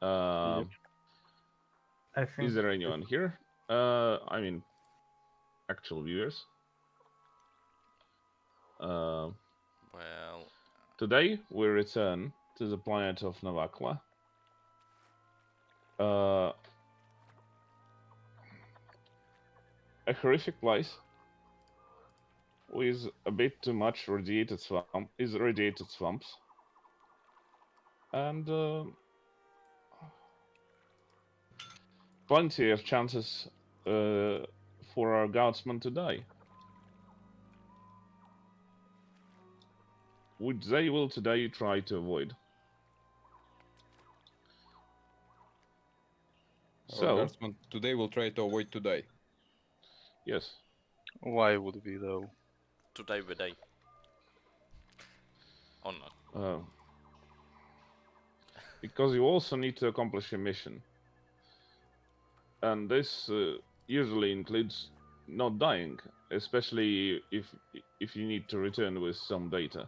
Yep. I think. Is there anyone here? I mean, actual viewers. Uh, Well, Today we return to the planet of Navakla. Uh, a horrific place with a bit too much radiated swamps, and plenty of chances for our guardsmen to die, which they will today try to avoid. Our So, guardsmen today will try to avoid to die. yes, Why would we though? today we die. Or not. Because you also need to accomplish a mission, and this usually includes not dying, especially if you need to return with some data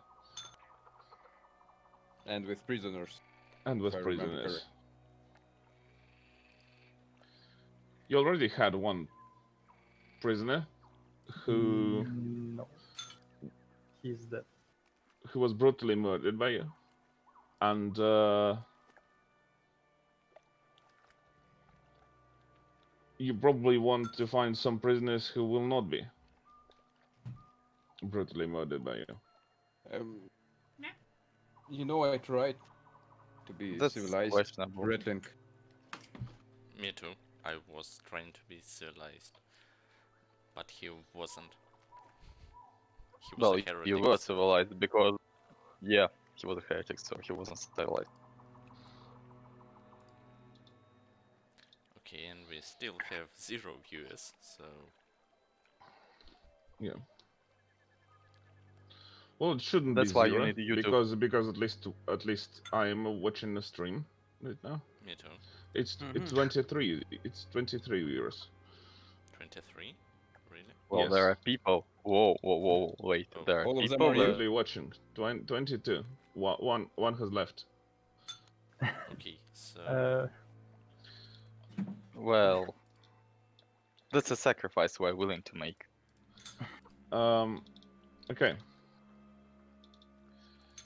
And with prisoners. and If I with remember prisoners. correct. You already had one prisoner who No. He's dead. was brutally murdered by you, and you probably want to find some prisoners who will not be brutally murdered by you. You know, I tried to be That's civilized. questionable. Redlink. Me too. I was trying to be civilized. But he wasn't. He was Well, a heretic. you were civilized because, yeah, he was a heretic, so he wasn't civilized. Okay, and we still have 0 viewers, so... Yeah. Well, it shouldn't That's be why you zero need YouTube. because at least I am watching the stream right now. Me too. It's Mhm. 23. It's 23 viewers. 23? Really? Well, Yes. there are people. Whoa, wait. Oh. There are All of them people are you? that. Currently watching 22. One has left. Okay, so... Well, that's a sacrifice we're willing to make. Okay.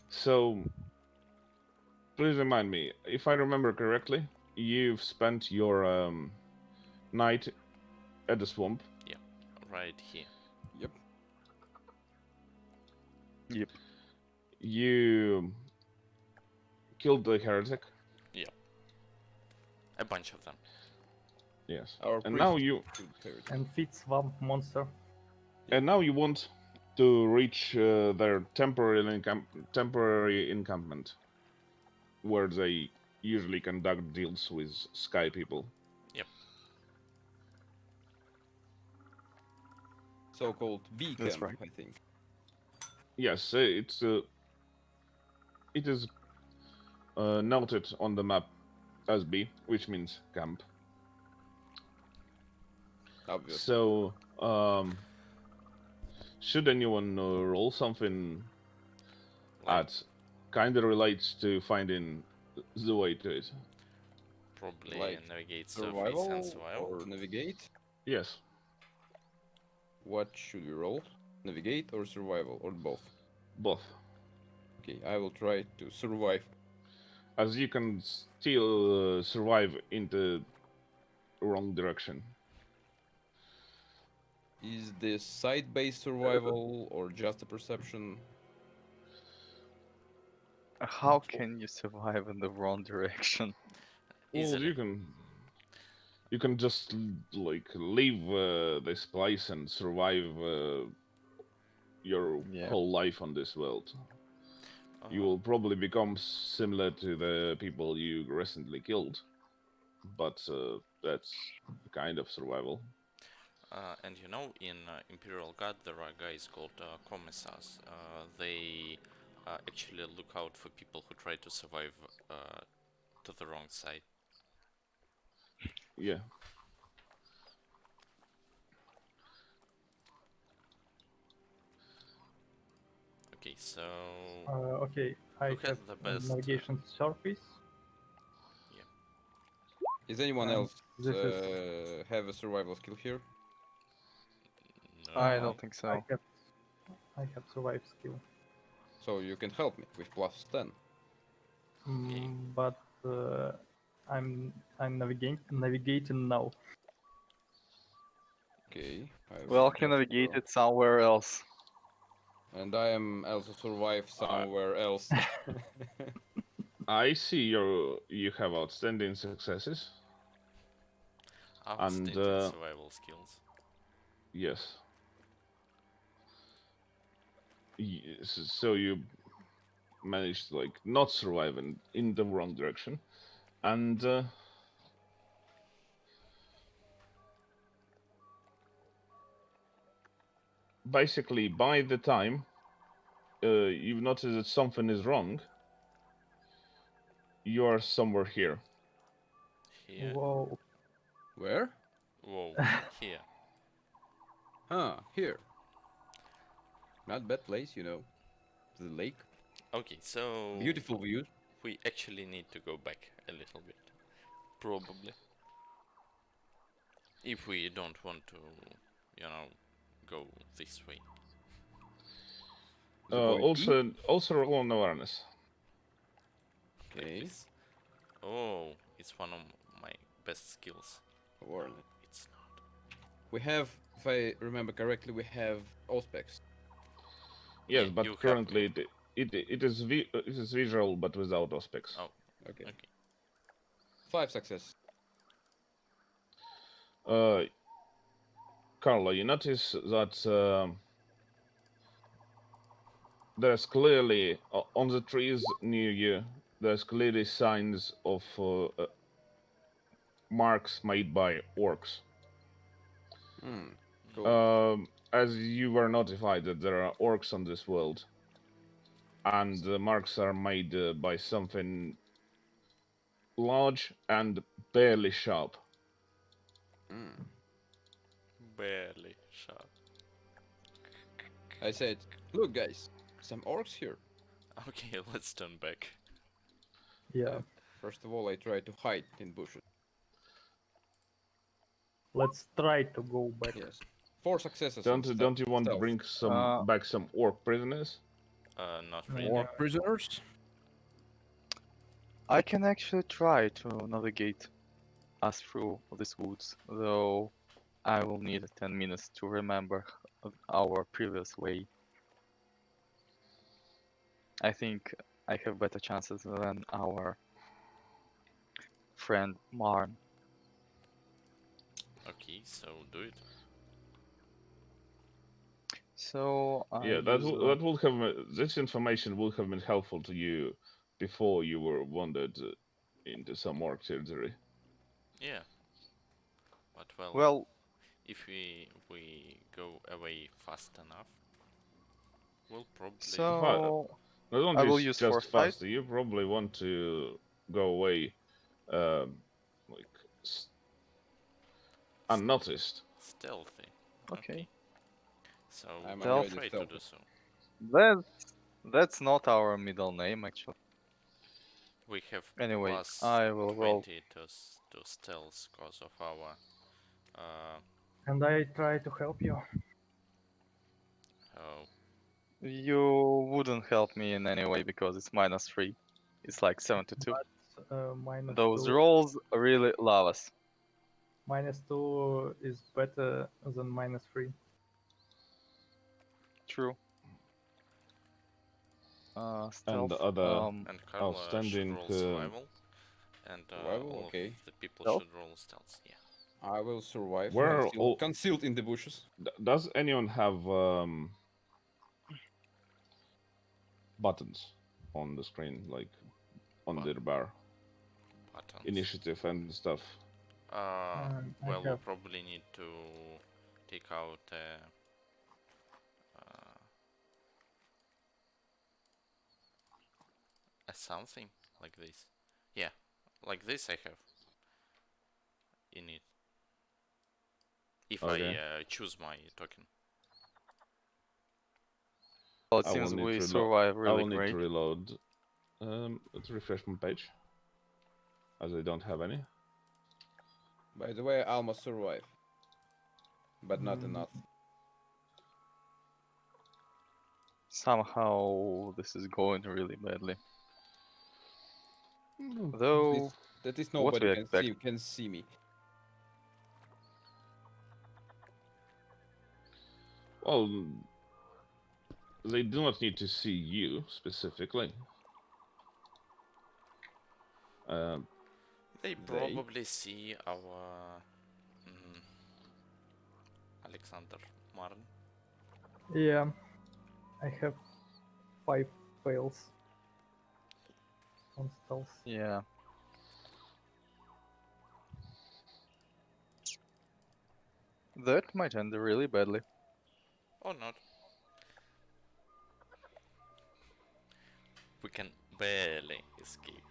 So, please remind me, if I remember correctly, you've spent your night at the swamp. right here. Yep. Yep. You killed the heretic. A bunch of them. Yes. Our And now priest you killed heretic. And feed swamp monster. want to reach their temporary encampment, where they usually conduct deals with sky people. So-called B That's camp, right. I think. Yes, it is noted on the map as B, which means camp. Obviously. So, should anyone roll something Like, that kind of relates to finding the way to it? probably Like navigate surface Survival and survival. or navigate? Yes. What should we roll? Navigate or survival or both? Both. Okay, I will try to survive. As you can still survive in the wrong direction. Is this site-based survival or just a perception? How can you survive in the wrong direction? Well, Easily. you can just like leave this place and survive your Yeah. whole life on this world. You will probably become similar to the people you recently killed, but that's kind of survival. And you know, in Imperial Guard there are guys called commissars. They actually look out for people who try to survive to the wrong side. Yeah. Okay, so Okay, I Who has have the best, navigation surface. yeah. Is anyone Um, else this is have a survival skill here? I No. don't think so. I have survive skill. So you can help me with +10. But I'm navigating now. Okay. I Well, will can just navigate go. it somewhere else. And I am also survive somewhere else. I see you have outstanding successes, and Outstanding survival skills. yes, so you managed to like not survive in the wrong direction, and basically by the time you've noticed that something is wrong, you are somewhere here. Here. Whoa. Where? Whoa. Here. Ah, here. Not bad place, you know. The lake. Okay, so Beautiful views. we actually need to go back a little bit. Probably. If we don't want to, you know, go this way. The point B. Also roll on awareness. Like Okay. this. Oh, it's one of my best skills. Awareness. It's not. We have, if I remember correctly, we have Auspex. Yes, Yeah, but you have. currently it is visual but without aspects. Oh, Okay. okay. 5 success. Carla, you notice that there's clearly on the trees near you. There's clearly signs of marks made by orcs. Hmm. Cool. As you were notified that there are orcs on this world, and the marks are made by something large and barely sharp. Hmm. Barely sharp. I said, look guys, some orcs here. Okay, let's turn back. Yeah. First of all, I try to hide in bushes. Let's try to go back. Yes. 4 successes on Don't you want to stealth. bring Uh, back some orc prisoners? Not Yeah. really. More prisoners? I can actually try to navigate us through these woods, though I will need 10 minutes to remember our previous way. I think I have better chances than our friend Marn. Okay, so do it. So I Yeah, use that would have this information would have been helpful to you before you were wandered into some orc territory. Yeah. But well, well, if we go away fast enough, we'll probably. so Not I only will is use just foresight. faster, you probably want to go away, um, like unnoticed. Stealthy. Okay, So I'm we'll Stealth. already try to stealthy. do so. That's not our middle name actually. We have Anyway, plus I will roll. 20 to stealth because of our uh And I try to help you. oh You wouldn't help me in any way because it's -3. It's like 72. Minus Those 2. rolls really love us. -2 is better than -3. True. And the Stealth. other and Carla should outstanding roll survival and Survival, all okay. of the people Stealth? should roll stealth. Yeah. I will survive. Where I'm still all concealed in the bushes. does anyone have buttons on the screen, like on their bar, Buttons. initiative and stuff? I Well, we have. probably need to take out a something like this. Yeah, like this I have in it. If Okay. I choose my token. Well, it I will seems need we to survive I really will need great. to reload. Let's refresh my page, as I don't have any. By the way, I almost survive, but not Mm. enough. Somehow this is going really badly. Mm, At Though, least, at least what nobody we expect. can see me. Well, they do not need to see you specifically. Uh, They They. probably see our Alexander Marn. Yeah, I have 5 fails on stealth. Yeah. That might end really badly. Or not. We can barely escape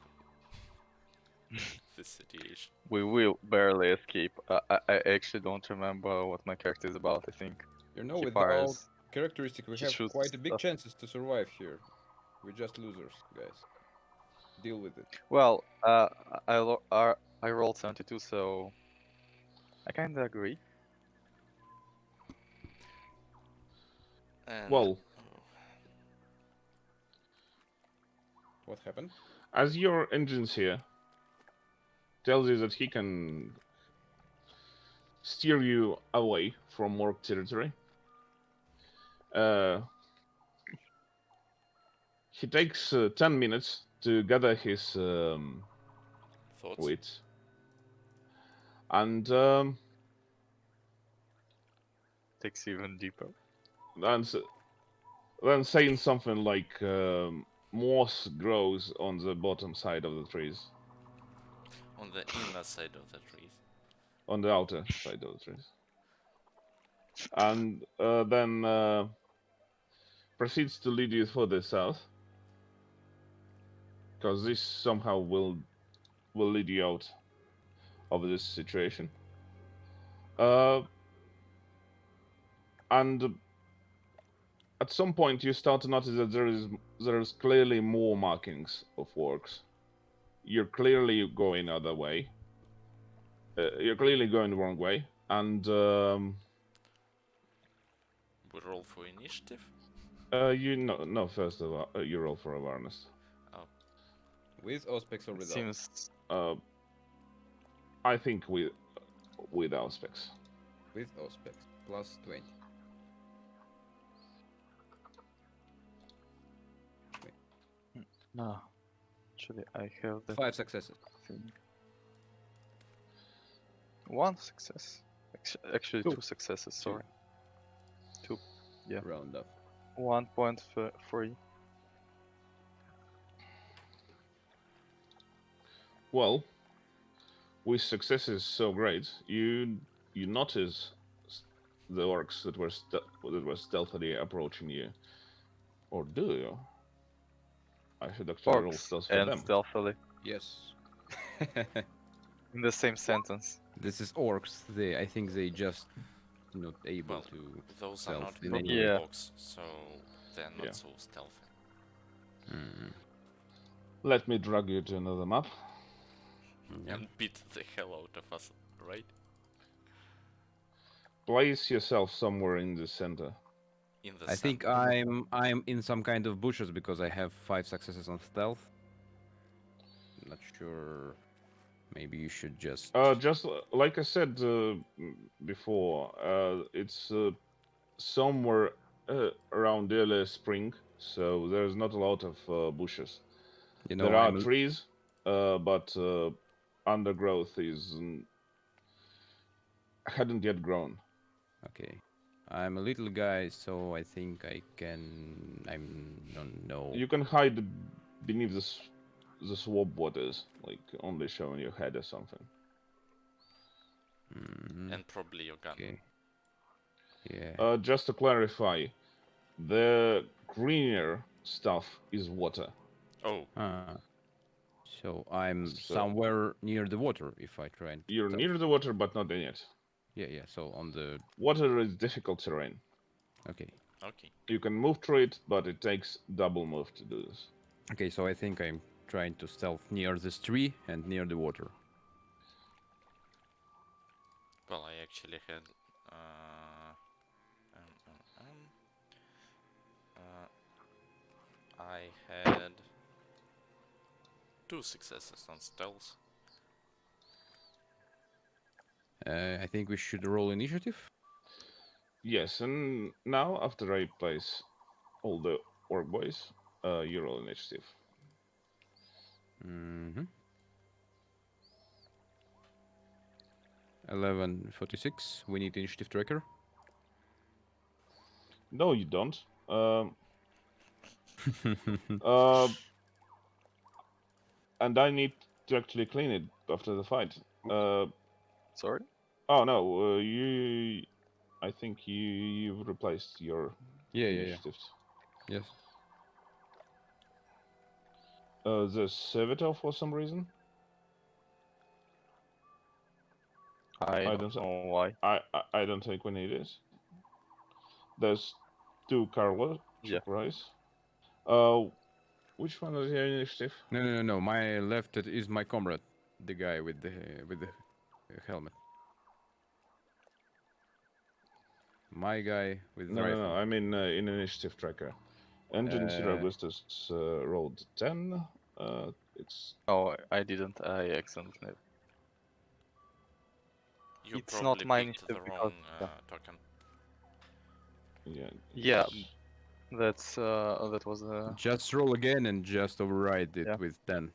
this situation. We will barely escape. I actually don't remember what my character is about, I think. You know, He with our fires. characteristic, we He have shoots quite a big stuff. chances to survive here. We're just losers, guys. Deal with it. Well, I rolled 72, so I kinda agree. And well, What happened? as your engines here tells you that he can steer you away from orc territory. Uh, he takes 10 minutes to gather his thoughts? wits. And Takes even deeper. then saying something like moss grows on the bottom side of the trees, On the inner side of the trees. on the outer side of the trees, and then proceeds to lead you further south, because this somehow will lead you out of this situation. And at some point you start to notice that there is clearly more markings of orcs. You're clearly going other way. You're clearly going the wrong way, and We roll for initiative? you know, no. First of all, you roll for awareness. Oh, With Auspex or It without? seems I think with Auspex. With Auspex. Plus 20. no. Actually, I have the 5 successes. thing. One success. Actually, Two. 2 successes. Sorry. 2. Yeah. Round up. 1 point for free. Well, with successes so great, you notice the orcs that were stealthily approaching you, or do you? I should actually roll Orcs stealth for and them. stealthily Yes. in the same sentence. This is orcs. I think they just not able well, to those are stealth not in proper any way. Yeah. orcs, so they're not Yeah. so stealthy. Mm. Let me drag you to another map. Yeah. And beat the hell out of us, right? Place yourself somewhere in the center. In the I think center. I'm in some kind of bushes because I have 5 successes on stealth. Not sure. Maybe you should just. Just like I said before, it's somewhere around early spring, so there's not a lot of bushes. You know, There are I'm. trees, but undergrowth hadn't yet grown. Okay. I'm a little guy, so I think I can. Don't know. You can hide beneath the swamp waters, like only showing your head or something. Mhm. And probably your gun. Okay. Yeah. Just to clarify, the greener stuff is water. Oh, So I'm So- somewhere near the water if I try and. You're stealth. near the water, but not in it. Yeah, yeah. So on the. Water is difficult terrain. Okay. okay. You can move through it, but it takes double move to do this. Okay, so I think I'm trying to stealth near this tree and near the water. Well, I actually had um, um, um, I had 2 successes on stealth. I think we should roll initiative. Yes, and now after I place all the orc boys, you roll initiative. Mm-hmm. 11:46. We need initiative tracker. No, you don't. Uh, and I need to actually clean it after the fight. Sorry? Oh no, you. I think you've replaced your Yeah. initiatives. Yes. The servitor for some reason. I I don't don't. know why. I don't think we need it. There's 2 Carlos. Yeah. Surprise. Uh, which one is your initiative? No. My left is my comrade, the guy with the helmet. My guy with No, rifle. I mean in initiative tracker. Engine Zero Uh, Augustus rolled 10. It's Oh, I didn't. I accidentally. You It's not probably my picked the initiative because wrong token. yeah. yeah, It's, that was just roll again and just override it Yeah. with 10.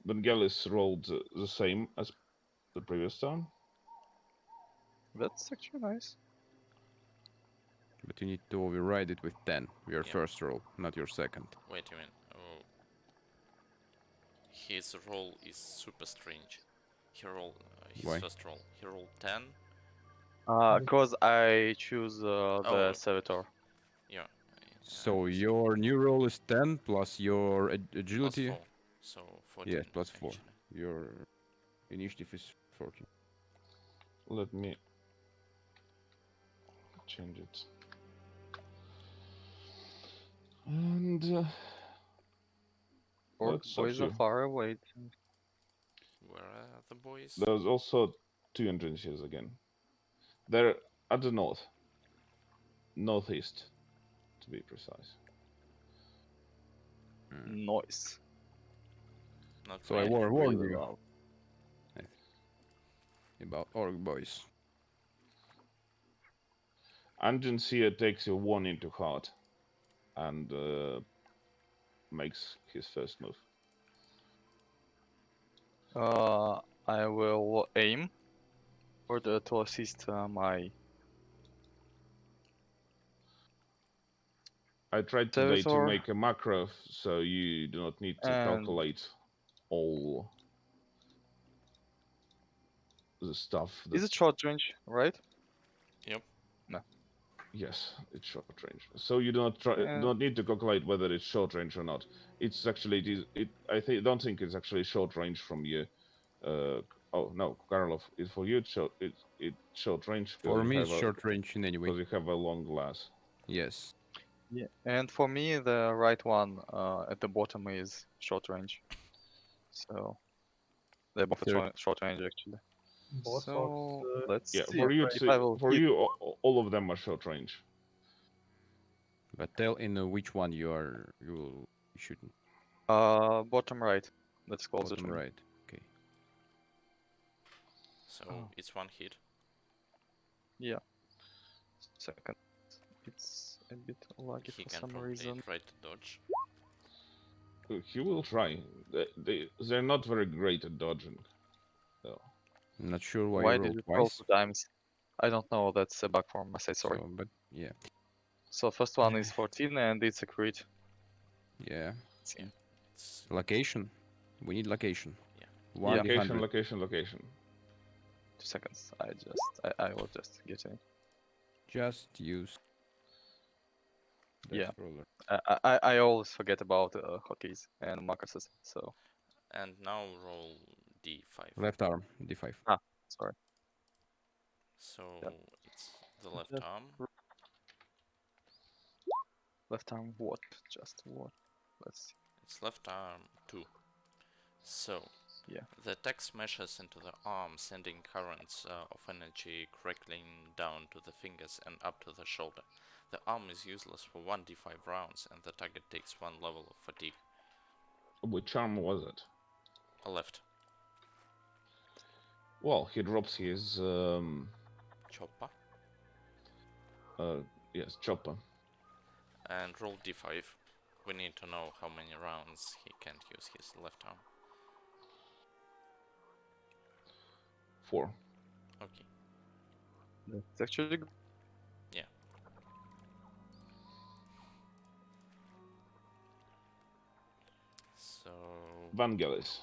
Bengalis rolled the same as the previous turn. that's actually nice. But you need to override it with 10. Your Yeah. first roll, not your second. Wait a minute. Oh, his roll is super strange. He rolled his Why? first roll. He rolled 10. Cause I choose the Oh. servitor. Yeah. So your new roll is 10 plus your plus agility. 4. So 14. Yes, plus 4. Actually. Your initiative is 14. Let me change it. And Orc that's boys are actually. far away. Where are the boys? There's also 2 entrances again. They're at the northeast, to be precise. Noise. Not So I really. warned Really you loud. about orc boys. Angencia takes your warning to heart and makes his first move. I will aim for to assist my I tried today to servitor make a macro so you do not need to and calculate all the stuff that. is it short range, right? Yep. No. Yes, it's short range. So you do not need to calculate whether it's short range or not. It's actually don't think it's actually short range from you. Oh no, Karlov, is for you it's short range For me, it's short range in any way. because you have a long glass. Yes. Yeah. And for me, the right one at the bottom is short range. So they're both at Third. short range actually. Both So orcs. let's Yeah, see for you if I will for hit. you all of them are short range. But tell in which one you shooting. Bottom right. That's closer Bottom to me. right. Okay. So Oh. it's 1 hit. Yeah. Second. It's a bit laggy He for can some probably reason. try to dodge. He will try. They're not very great at dodging. So. Not sure why Why you did rolled you roll twice. 2 times? I don't know. That's a bug from my side. Sorry. So, but yeah. So first one is 14 and it's a crit. Yeah. Yeah. It's Location. We need location. Yeah. 1d100. Location. 2 seconds. I was just getting it. Just use dice Yeah. roller. I always forget about hotkeys and markers. So And now roll d5. Left arm, d5. sorry. So Yep. it's the left Just arm. Left arm what? Just what? Let's see. It's left arm 2. So Yeah. The attack smashes into the arm, sending currents of energy crackling down to the fingers and up to the shoulder. The arm is useless for 1d5 rounds, and the target takes 1 level of fatigue. Which arm was it? Left. Well, he drops his Chopper. yes, chopper. And roll d5. We need to know how many rounds he can't use his left arm. 4. Okay. That's actually good. So Vangelis.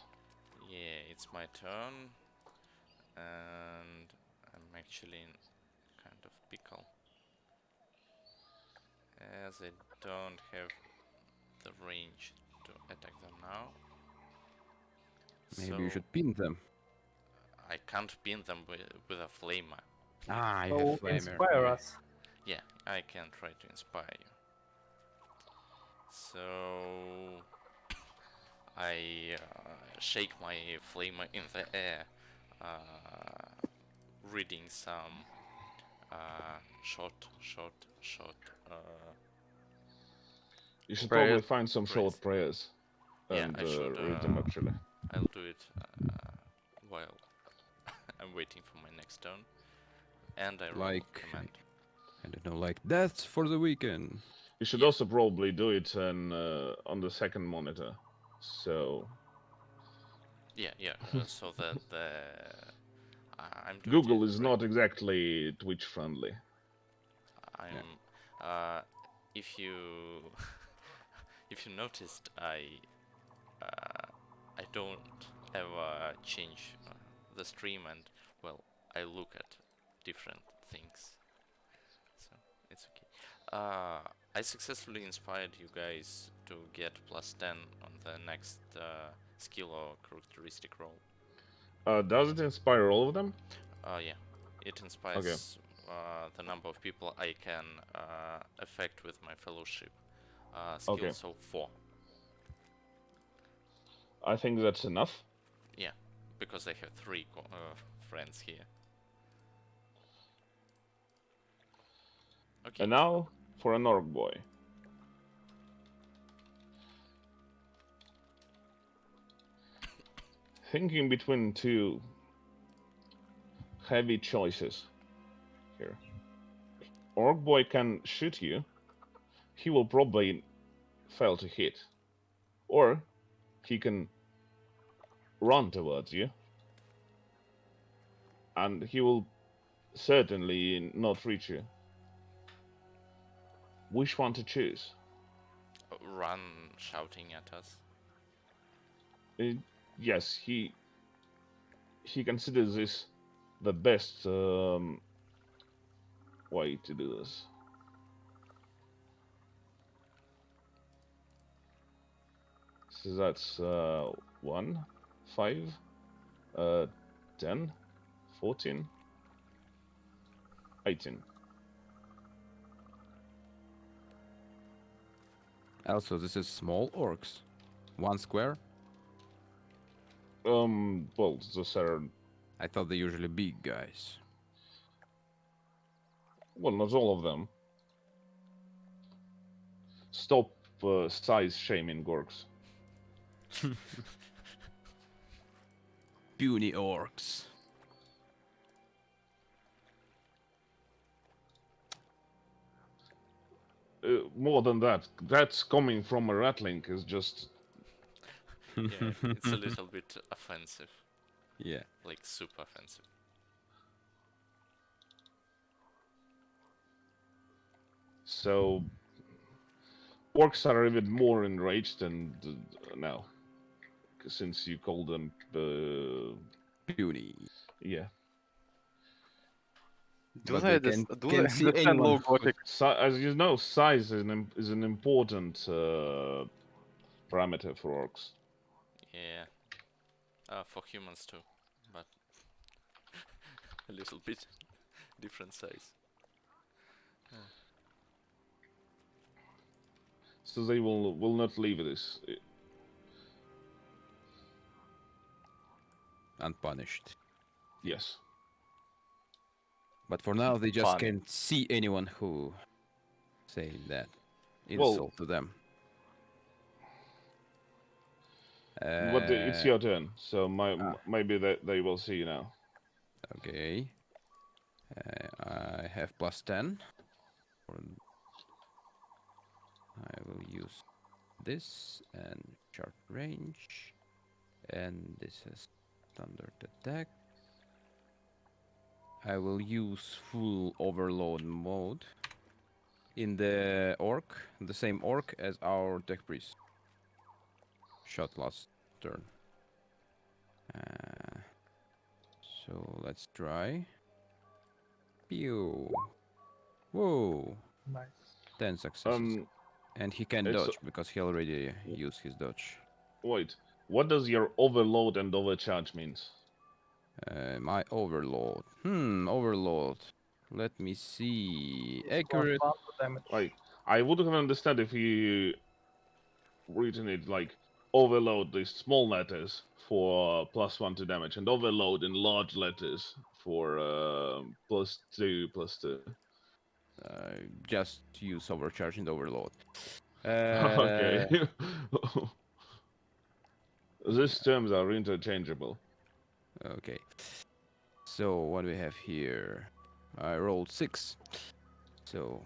yeah, it's my turn, and I'm actually in kind of pickle, as I don't have the range to attack them now. Maybe you So should pin them. I can't pin them with a flamer. Ah, you have So flamer. inspire yeah. us. Yeah, I can try to inspire you. So I shake my flamer in the air, reading some short. You should Prayers. probably find some short prayers Yeah, and I should. read them actually. I'll do it while I'm waiting for my next turn, and I roll Like, command. I don't know, like that's for the weekend. You should Yeah. also probably do it on the second monitor. So Yeah. So that I'm doing Google it is right. not exactly Twitch friendly. I'm. If you if you noticed, I don't ever change the stream, and well, I look at different things, so it's okay. I successfully inspired you guys to get +10 on the next skill or characteristic roll. Does it inspire all of them? Yeah, it inspires the number of people I can affect with my fellowship skill, Okay. so 4. I think that's enough. Yeah, because I have 3 friends here. Okay. And now for an orc boy. Thinking between two heavy choices here. Orc boy can shoot you. He will probably fail to hit. Or he can run towards you. And he will certainly not reach you. Which one to choose? Run shouting at us. Yes, he considers this the best way to do this. So that's 1, 5, 10, 14, 18. Also, this is small orcs. 1 square. Well, those are, I thought they're usually big guys. well, not all of them. Stop size shaming orcs. Puny orcs. More than that, that's coming from a ratling is just Yeah, it's a little bit offensive, Yeah. like super offensive. so. Orcs are even more enraged than now, since you call them Puny. yeah. Do But they they just can- do can they see understand anyone low gothic? As you know, size is an important parameter for orcs. Yeah. For humans too, but a little bit different size. So they will not leave this. unpunished. Yes. But for now, they just Funny. can't see anyone who saying that Well- insult to them. But it's your turn, so ah. maybe they will see you now. Okay. I have +10. I will use this and sharp range. And this is standard attack. I will use full overload mode in the orc, the same orc as our tech priest shot last turn. So let's try. Pew. Whoa. Nice. 10 successes. And he can it's- dodge because he already used his dodge. Wait, what does your overload and overcharge means? My overload. Overload. Let me see. It's Accurate. +1 to damage. Like, I would have understood if you written it like overload the small letters for +1 to damage, and overload in large letters for +2. Just use overcharge and overload. Okay. These terms are interchangeable. Okay. So what do we have here? I rolled 6. So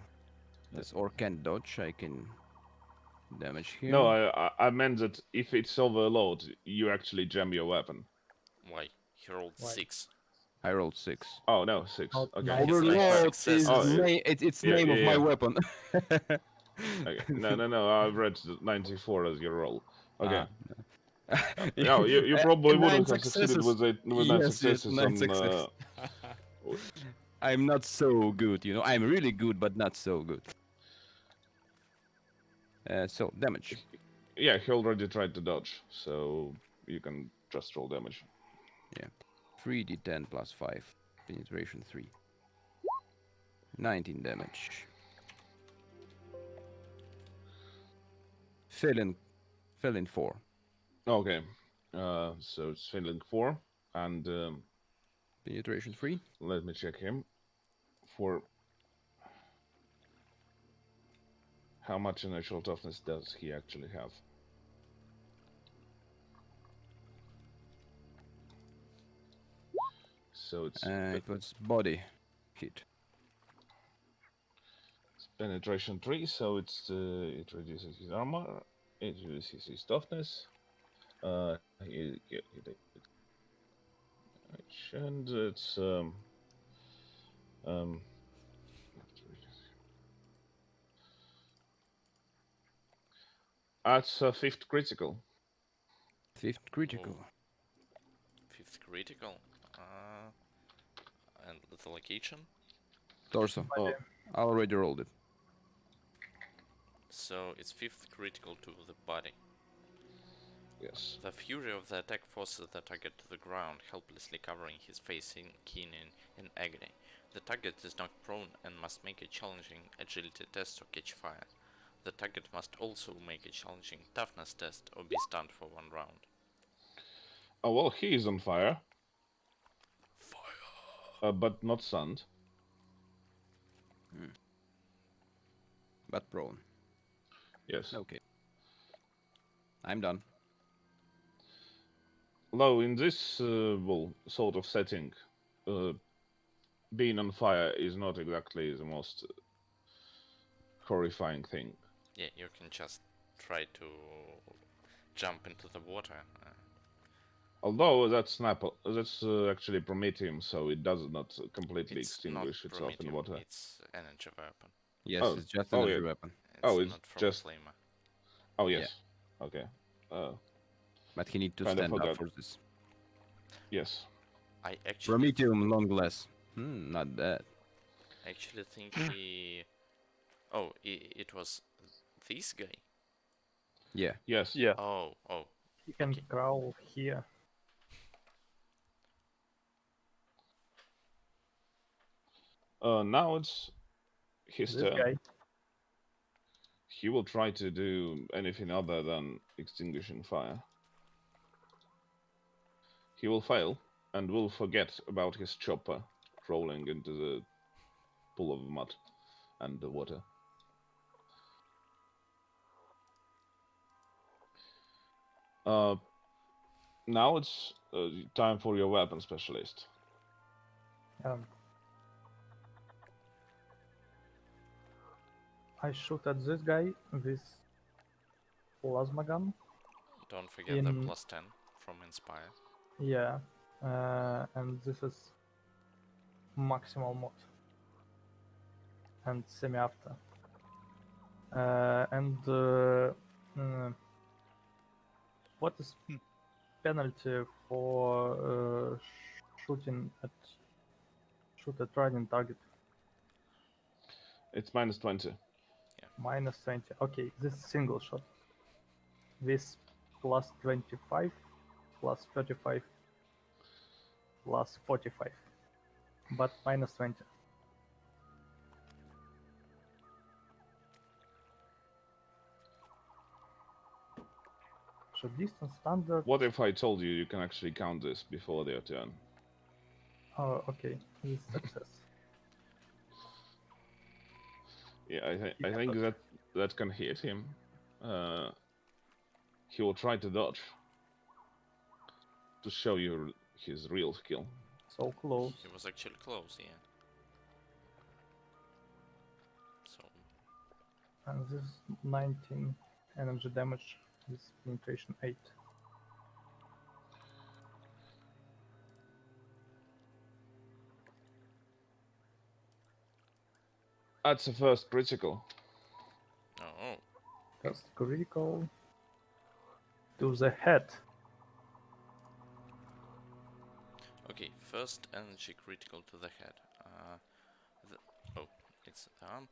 this orc can't dodge. I can damage him. No, I meant that if it's overload, you actually jam your weapon. Why? He rolled Why? 6. I rolled 6. Oh no, 6. Not Okay. nine. Overload is Oh, it's yeah, name of my yeah. weapon. Okay. No. I've read 94 as your roll. Okay. Ah. No, you probably Nine wouldn't have succeeded successes. with 9 Yes, successes 9 on. successes. I'm not so good, you know. I'm really good, but not so good. So damage. Yeah, he already tried to dodge, so you can just roll damage. 3d10 plus 5. Penetration 3. 19 damage. Fell in 4. Okay. So it's failing 4, and Penetration 3. let me check him for how much initial toughness does he actually have. So it's It was body hit. penetration 3, so it reduces his armor, it reduces his toughness. And it's that's a 5th critical. 5th critical. 5th critical. And the location. Torso. Oh, I already rolled it. So it's 5th critical to the body. yes. The fury of the attack forces the target to the ground, helplessly covering his face keen in agony. The target is knocked prone and must make a challenging agility test to catch fire. The target must also make a challenging toughness test or be stunned for 1 round. Oh well, he is on fire, Fire! but not stunned. But prone. Yes. Okay. I'm done. Though in this well sort of setting, being on fire is not exactly the most horrifying thing. Yeah, you can just try to jump into the water. Although that's actually Prometheum, so it does not completely It's not extinguish itself in Prometheum, water. it's energy weapon. Yes, Oh, it's just oh, an energy yeah. weapon. It's It's not from just- Flamer. Oh Yeah. yes. Okay. But he need to Kinda stand up forgot. for this. Yes. I actually Prometheum long less. Not bad. actually think he... Oh, it was this guy? Yeah. Yes. Yeah. Oh, He can Okay. crawl here. Now it's his This turn. guy. He will try to do anything other than extinguishing fire. He will fail. and will forget about his chopper rolling into the pool of mud and the water. Now it's time for your weapon specialist. Um, I shoot at this guy with plasma gun. Don't forget the In +10 from Inspire. yeah, and this is maximal mod and semi-after. What is penalty for shooting at riding target? It's -20. -20. Okay, this is single shot. This +25, +35, +45, but -20. So distance standard. What if I told you you can actually count this before their turn? Oh, okay. This success. Yeah, I Yeah, think but- that can hit him. He will try to dodge to show you his real skill. So close. It was actually close, yeah. So And this is 19 energy damage with penetration 8. That's the first critical. oh, That's critical to the head. okay. First energy critical to the head. It's the arm.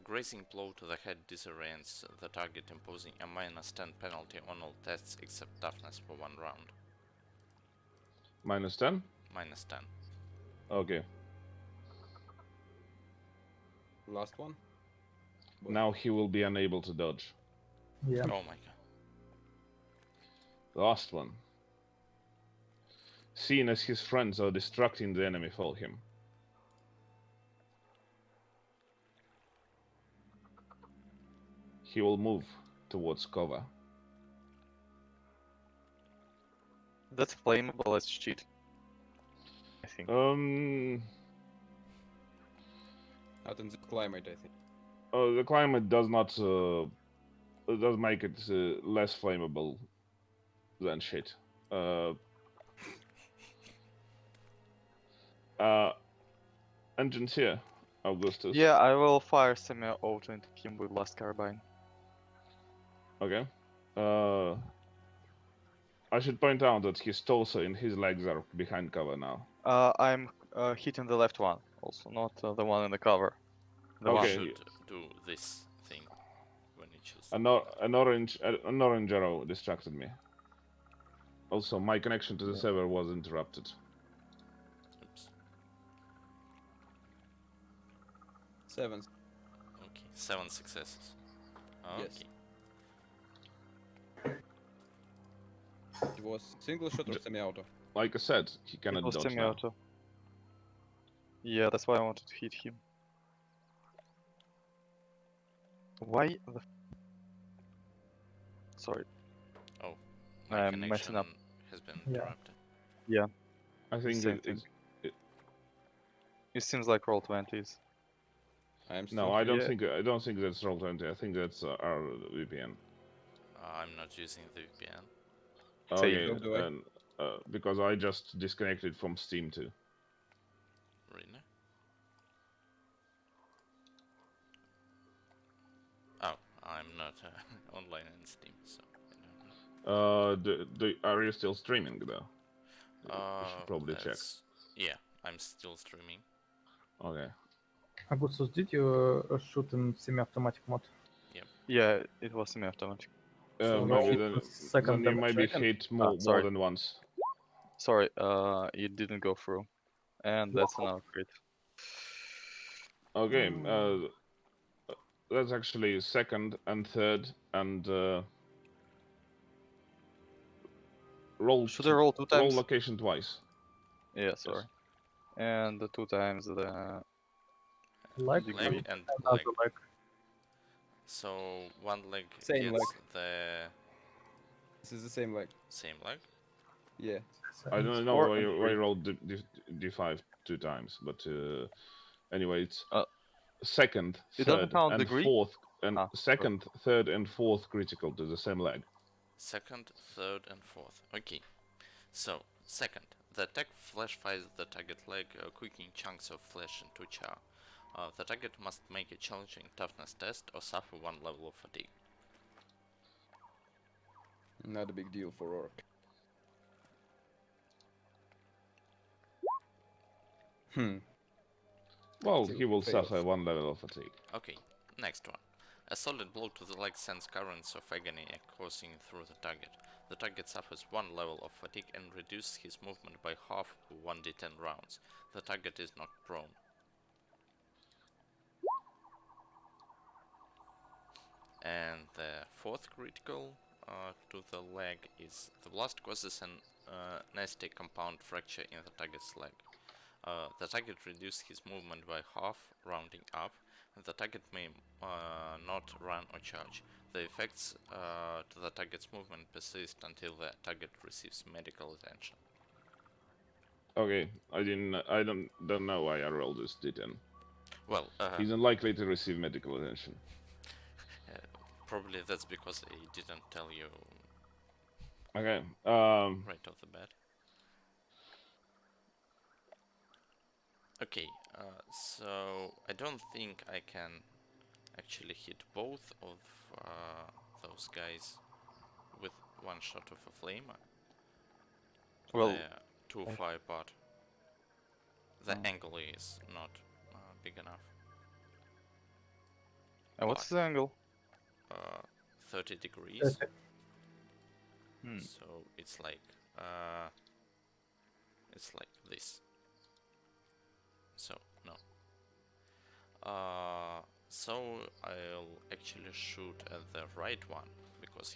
Grazing blow to the head disorients the target, imposing a -10 penalty on all tests except toughness for 1 round. -10? -10. Okay. Last one. Boy. Now he will be unable to dodge. Yeah. Oh my god. Last one. Seeing as his friends are distracting the enemy for him. He will move towards cover. That's flammable as shit. I think. Not in the climate, I think. The climate does not does make it less flammable than shit. Engines here, Augustus. Yeah, I will fire semi-auto into him with last carbine. Okay. I should point out that his torso and his legs are behind cover now. I'm hitting the left one, also not the one in the cover. The You one. Okay. should do this thing when you choose. An orange arrow distracted me. Also, my connection to the server was interrupted. Oops. 7. Okay, 7 successes. Okay. Yes. It was single shot or semi-auto? Like I said, he It cannot was dodge now. semi-auto. Yeah, that's why I wanted to hit him. Why the? Sorry. Oh, my I'm connection messing up. has been Yeah. interrupted. I think Same thing. It seems like roll 20s. I am No, still I don't Yeah. think that's Roll20. I think that's our VPN. I'm not using the VPN. Okay, So do I. and because I just disconnected from Steam too. Really? Oh, I'm not online in Steam, so I don't know. Are you still streaming though? You should probably check. That's... Yeah, I'm still streaming. Okay. Augustus, did you shoot in semi-automatic mode? Yeah, it was semi-automatic. So Maybe roll then second you damage. maybe Second? hit more sorry. than once. Sorry, it didn't go through. And that's another crit. Okay, that's actually second and third and roll Should I roll 2 times? location twice. Yeah, sorry. And the 2 times the Leg degree. Leg and another leg. leg. So one leg Same gets leg. the This is the same leg. same leg. Yeah. I And don't know Four why and you three. rolled D5 2 times, but anyway, it's Uh, second, it doesn't third, count and degree? fourth, and Ah, sorry. second, third, and fourth critical to the same leg. Second, third, and fourth. Okay. So second, the attack flash fires the target leg, cooking chunks of flesh into char. The target must make a challenging toughness test or suffer 1 level of fatigue. Not a big deal for orc. Hmm. Well, Still he will fails. suffer 1 level of fatigue. Okay, next one. A solid blow to the leg sends currents of agony coursing through the target. The target suffers 1 level of fatigue and reduces his movement by half for 1d10 rounds. The target is knocked prone. And the fourth critical to the leg is the blast causes an nasty compound fracture in the target's leg. The target reduces his movement by half, rounding up, and the target may not run or charge. The effects to the target's movement persist until the target receives medical attention. Okay, I don't know why I rolled this D10. Well, He's unlikely to receive medical attention. probably that's because I didn't tell you Okay, right off the bat. Okay, so I don't think I can actually hit both of those guys with one shot of a flamer. Well, They're too I- far apart. The Oh. angle is not big enough. And what's the angle? 30 degrees. That's it. Hmm. So it's like this. So no. So I'll actually shoot at the right one because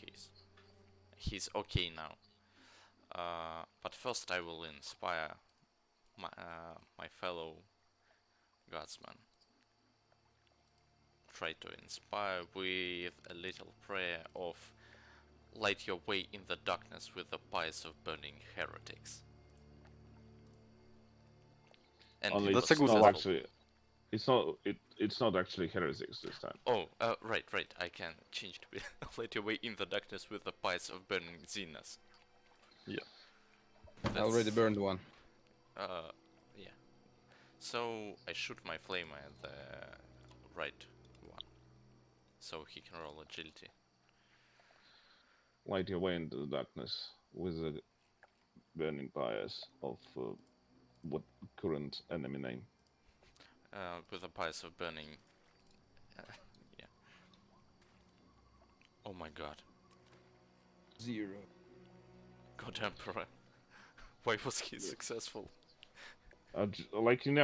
he's okay now. But first I will inspire my fellow guardsman. Try to inspire with a little prayer of light your way in the darkness with the pyres of burning heretics. And only it That's was a good not one. successful. actually. It's not actually heretics this time. Oh, right. I can change to light your way in the darkness with the pyres of burning Xenas. Yeah. I already burned one. Yeah. So I shoot my flamer at the right one, so he can roll agility. Light your way into the darkness with the burning pyres of what current enemy name? With the pyres of burning. Yeah. Oh my god. 0. God Emperor. Why was he successful? Like it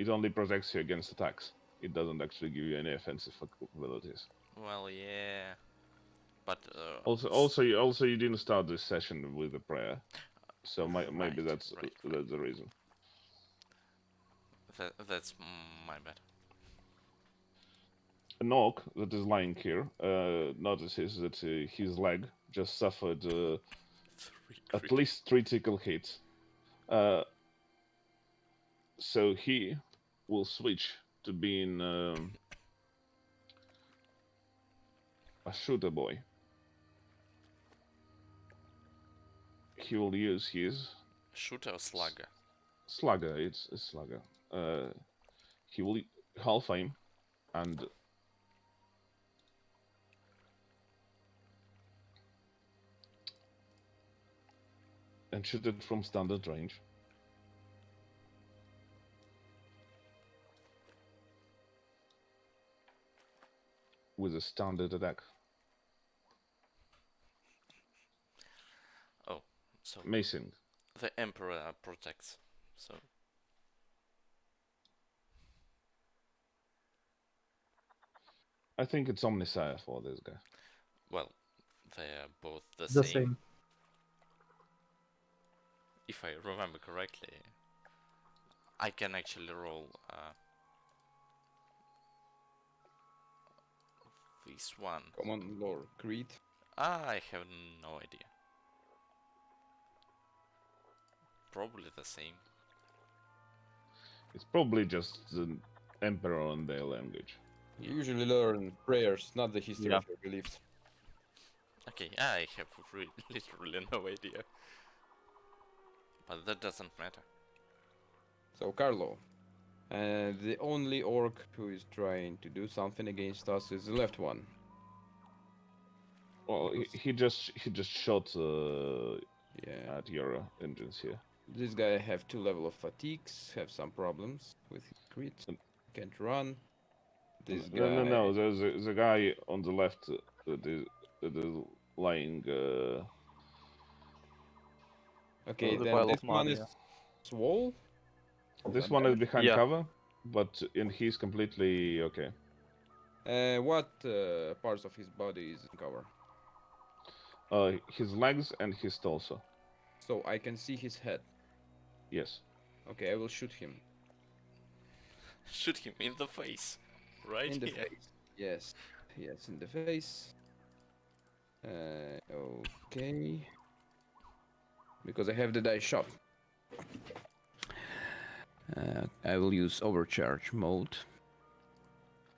only protects you against attacks. It doesn't actually give you any offensive abilities. Well, yeah. But Also, you didn't start this session with a prayer, so maybe right. that's the reason. That's my bad. An orc that is lying here notices that his leg just suffered at least 3 critical hits. So he will switch to being a shooter boy. He will use his Shooter or slugger? slugger. It's a slugger. He will half aim and shoot it from standard range. With a standard attack. Oh, so Macing. the Emperor protects. So I think it's Omniscire for this guy. well, they're both the The same. same. if I remember correctly, I can actually roll this one. Common lore. Creed. I have no idea. Probably the same. It's probably just the emperor and their language. You usually learn prayers, not the history Yeah. of your beliefs. Okay, I have literally no idea. But that doesn't matter. So, Carlo. The only orc who is trying to do something against us is the left one. Well, he just shot Yeah. at your engines here. This guy have 2 level of fatigues, have some problems with his crits, can't run. This guy... No. The guy on the left that is lying. Okay, the then pile this of one money, is yeah. Swole. This one is behind Yeah. cover, but he's completely okay. What parts of his body is in cover? His legs and his torso. So I can see his head. Yes. Okay, I will shoot him. Shoot him in the face. Right In the here. face. Yes. Yes, in the face. Okay. Because I have the die shot. I will use overcharge mode.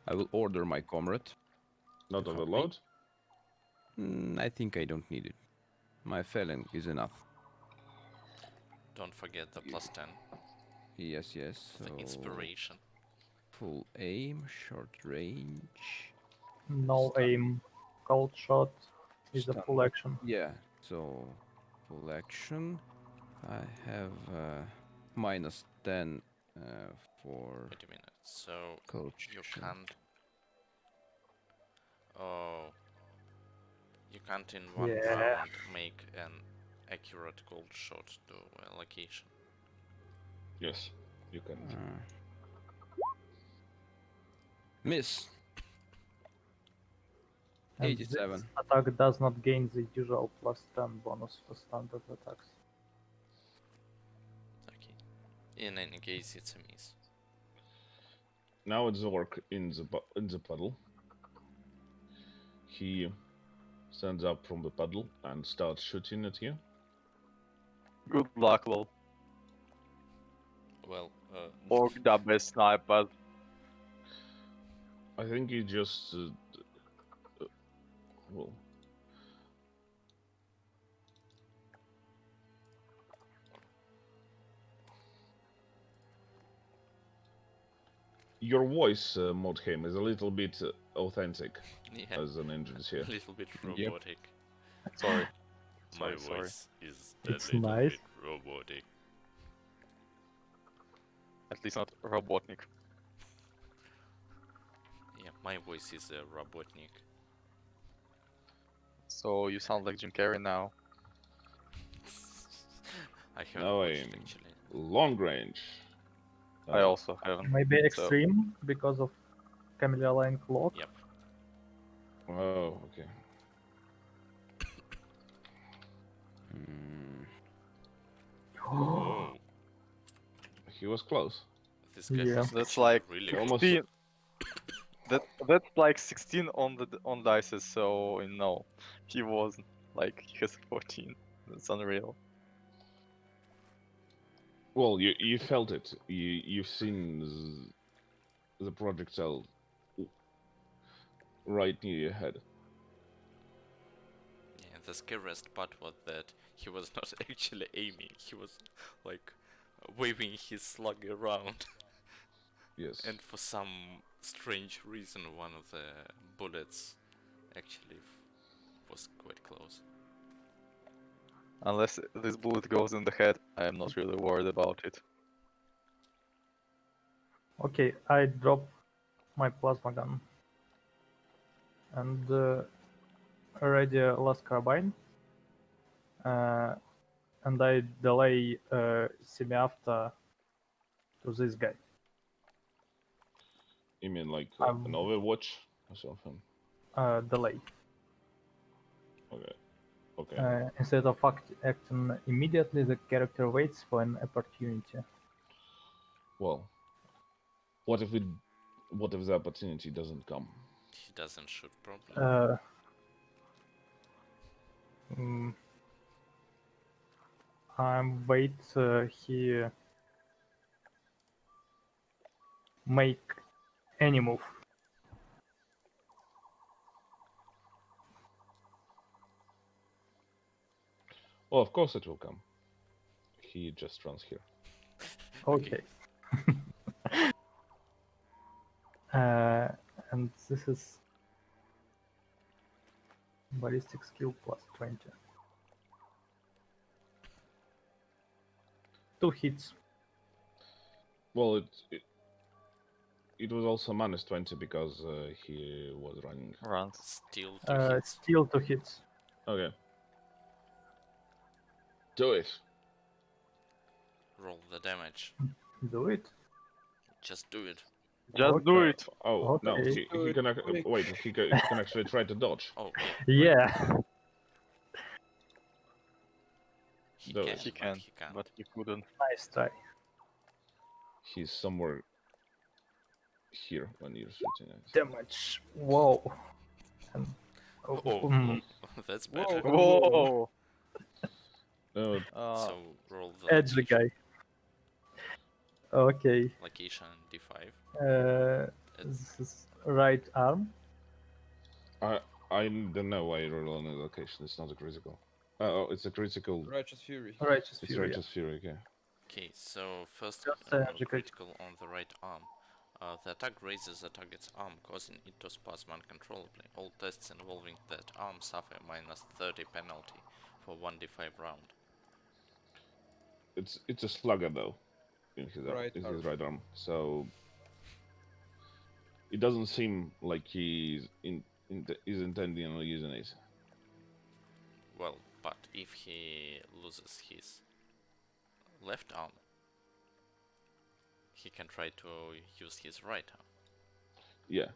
I will order my comrade. Not to help me. overload. I think I don't need it. My felon is enough. Don't forget the +10. Yes, yes. The So inspiration. full aim, short range. No Stun. aim. Cold shot is a Stun. full action. Yeah, so full action. I have -10 for Wait a minute. So coach. you can't. Oh. You can't in one Yeah. round make an accurate cold shot to a location. Yes, you can. Miss. And 87. this attack does not gain the usual +10 bonus for standard attacks. Okay. In any case, it's a miss. Now it's Zork in the puddle. He stands up from the puddle and starts shooting at you. Good luck, lol. Well, Orc the best sniper. I think he just well. Your voice, Modheim, is a little bit authentic yeah, as an engine here. a little bit Yep. robotic. Sorry. My Sorry. voice is It's a little nice. bit robotic. At least not Robotnik. Yeah, my voice is Robotnik. So you sound like Jim Carrey now. I haven't Now watched aim. actually. Long range. I also haven't. Maybe So- extreme because of Camellia Line Clock. Yep. Oh, okay. Oh, He was close. this guy Yeah. has That's actually like really Almost- good. 16. That's like 16 on dices. So no, he wasn't. Like he has 14. That's unreal. Well, you felt it. You've seen the projectile right near your head. Yeah, the scariest part was that he was not actually aiming. He was like waving his slug around, Yes. and for some strange reason, one of the bullets actually was quite close. Unless this bullet goes in the head, I am not really worried about it. Okay, I drop my plasma gun. And ready last carbine. And I delay semi-after to this guy. You mean like Um, an Overwatch or something? Delay. Okay. Okay. Instead of acting immediately, the character waits for an opportunity. Well, what if the opportunity doesn't come? He doesn't shoot properly. Mm, wait. He make any move. Well, of course it will come. He just runs here. Okay. And this is ballistic skill plus 20. 2 hits. Well, it was also -20 because he was running. Runs. Still 2 hits. Still 2 hits. Okay. Do it. Roll the damage. Do it. Just do it. Just do Okay. it. Oh no, Okay. he can wait. He can actually try to dodge. Oh, Yeah. he Do can, it. He but can, he can't. but he couldn't. Nice try. He's somewhere here when you're shooting at. Damage. Whoa. And, Oh, that's better. Whoa! No, So roll the edge location. guy. Okay. Location D5. This is right arm. I don't know why you roll on a location. It's not a critical. Oh, it's a critical. Righteous Fury. Righteous It's Fury. Righteous Fury. Okay. Okay, so first Just energy critical on the right arm. The attack raises the target's arm, causing it to spasm uncontrollably. All tests involving that arm suffer a -30 penalty for 1d5 round. It's a slugger though, in his Right right arm. So it doesn't seem like he's is intending on using it. Well, but if he loses his left arm, he can try to use his right arm. Yeah.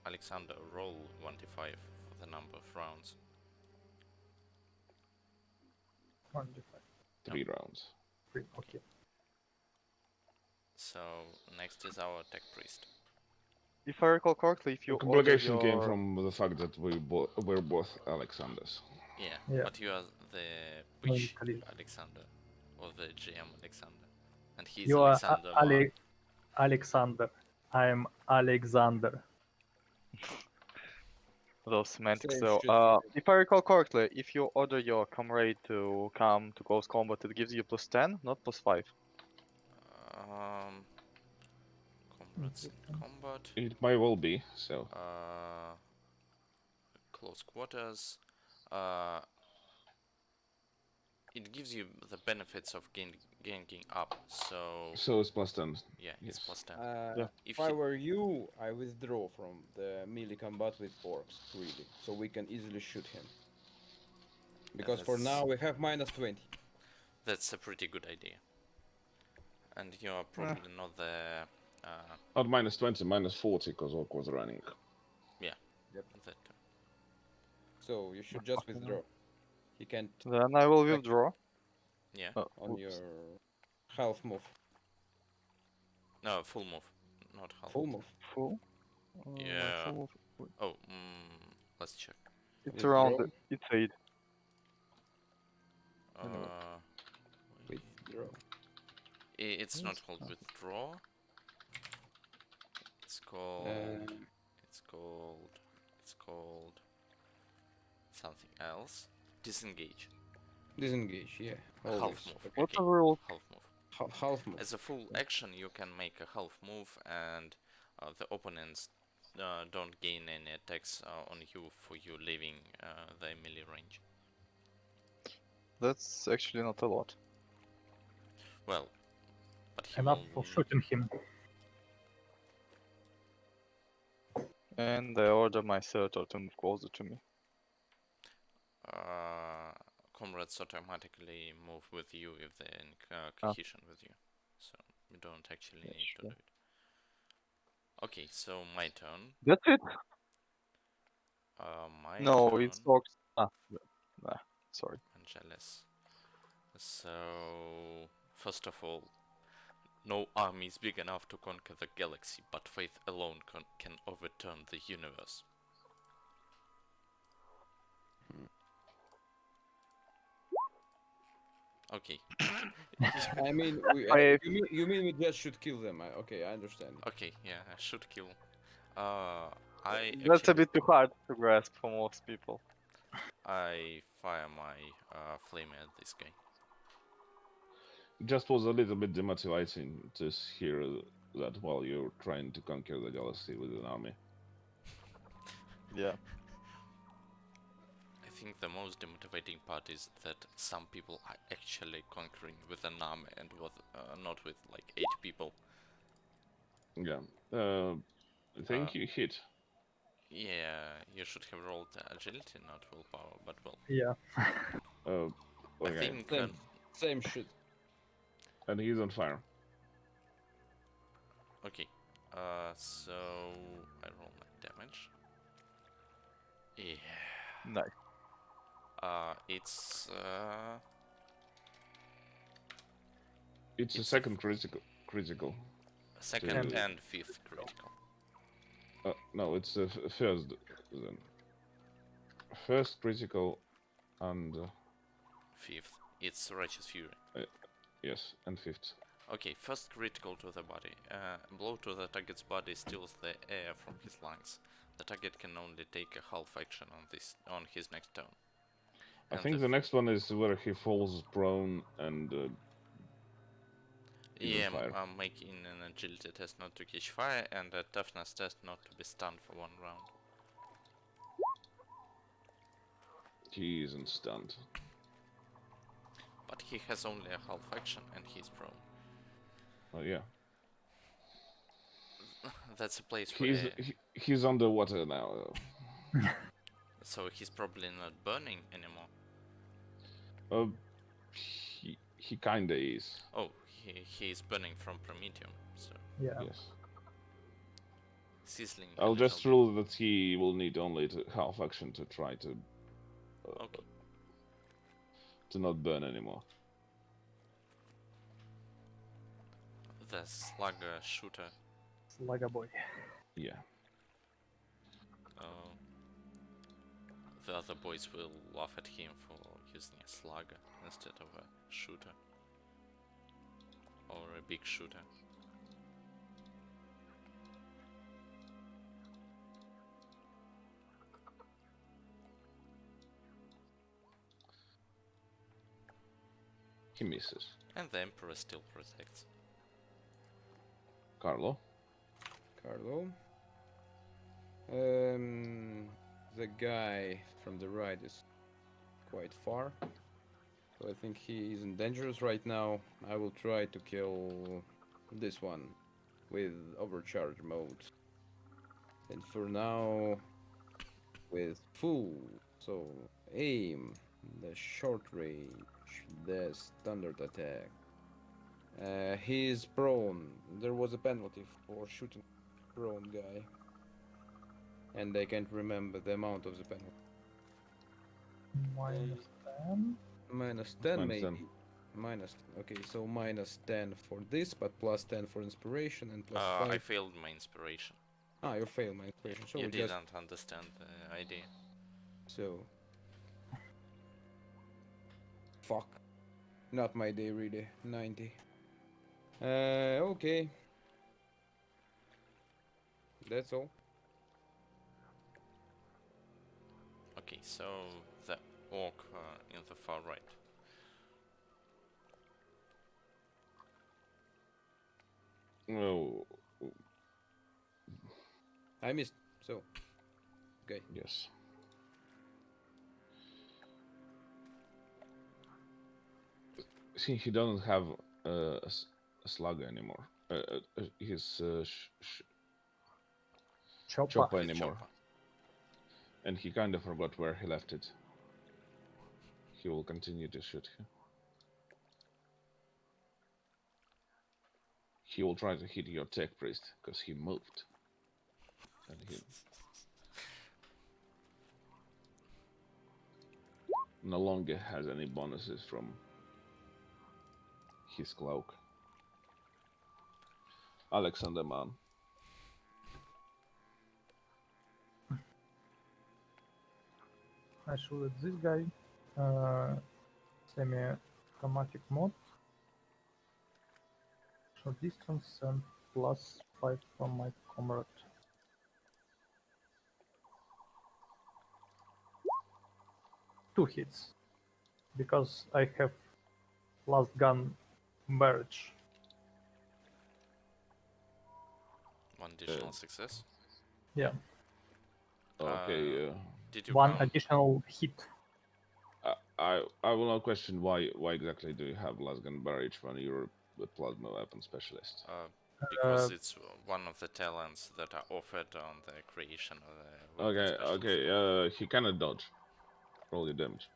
Alexander, roll 1d5 for the number of rounds. 1d5. 3 rounds. Okay. So next is our tech priest. If I recall correctly, if The you order complication came your... from the fact that we're both Alexanders. Yeah, Yeah. but you are the which Khalid. Alexander? Or the GM Alexander? And he's You are Alexander Mark. Alexander. I'm Alexander. those semantics. Same So, shit for me. if I recall correctly, if you order your comrade to come to close combat, it gives you +10, not +5. Comrades in combat. It might well be. So Close quarters. It gives you the benefits of ganging up. So it's +10. yeah, it's Yes. +10. Yeah. If If I he- were you, I withdraw from the melee combat with orcs, really, so we can easily shoot him. Because for that's- now we have -20. That's a pretty good idea. And you're probably not the Not -20, -40 because Orc was running. that So you should just withdraw. He can't Then I will withdraw. yeah. on Oops. your half move. No, full move, not half. Full move. Full. Yeah. Full. Oh, let's check. It's Withdraw. around. It's 8. Anyway. Withdraw. It's not called withdraw. It's called. It's called something else. Disengage. Disengage, yeah. Half Always. move. What's Okay. the rule? Half move. Half move. As a full action, you can make a half move, and the opponents don't gain any attacks on you for you leaving their melee range. That's actually not a lot. Well, but he Enough will. for shooting him. And I order my senator to move closer to me. Comrades automatically move with you if they're in cohesion with you, so you don't actually need to do it. Okay, so my turn. That's it? My No, turn. it's orcs. Nah, sorry. Angeles. So, first of all, no army is big enough to conquer the galaxy, but faith alone can overturn the universe. Okay. I mean, Faith. you mean we just should kill them? Okay, I understand. Okay, yeah, I should kill. I That's a actually bit too hard to grasp for most people. I fire my flame at this guy. It just was a little bit demotivating to hear that while you're trying to conquer the galaxy with an army. Yeah. I think the most demotivating part is that some people are actually conquering with an army and not with like 8 people. Yeah. I think you hit. Yeah, you should have rolled agility, not willpower, but well. Yeah. Uh, I okay. think Same shit. And he's on fire. okay. So I roll my damage. Yeah. Nice. It's It's a It's second critical. second to- and fifth critical. No, it's the first then. First critical and Fifth. It's righteous fury. yes, and fifth. Okay, first critical to the body. Blow to the target's body steals the air from his lungs. The target can only take a half action on his next turn. I And think the next one is where he falls prone and is on yeah, fire. I'm making an agility test not to catch fire and a toughness test not to be stunned for 1 round. He isn't stunned. But he has only a half action and he's prone. Oh yeah, That's a place he's where... he's underwater now. So he's probably not burning anymore. He kinda is. Oh, he's burning from Prometheum, so Yeah. Yes. sizzling. I'll just rule that he will need only half action to try to Okay. to not burn anymore. The slugger shooter. Slugger boy. Yeah. The other boys will laugh at him for using a slugger instead of a shooter. Or a big shooter. He misses. And the Emperor still protects. Carlo. Carlo. The guy from the right is quite far. So I think he isn't dangerous right now. I will try to kill this one with overcharge mode. And for now, with full. So aim, the short range, the standard attack. He is prone. There was a penalty for shooting prone guy. And I can't remember the amount of the penalty. -10. Minus 10 Minus maybe. 10. Minus 10. Okay, so minus 10 for this, but plus 10 for inspiration and plus I 5. failed my inspiration. Ah, you failed my inspiration. So You we just didn't understand the idea. so fuck. Not my day really. 90. Okay. That's all. Okay, so the orc in the far right. Oh, I missed. So okay. yes. See, he doesn't have a slug anymore. His Chopper. chopper His anymore. chopper. And he kind of forgot where he left it. He will continue to shoot you. He will try to hit your tech priest because he moved. And he no longer has any bonuses from his cloak. Alexander man. I shoot at this guy. Semi-automatic mod. Short distance and +5 from my comrade. Two hits. Because I have last gun barrage. One additional success. Yeah. Okay. Did you One count? additional hit. I will not question why exactly do you have lasgun barrage when you're the plasma weapon specialist. Because it's one of the talents that are offered on the creation of the weapon Okay, specialist. okay. He cannot dodge. Roll your damage.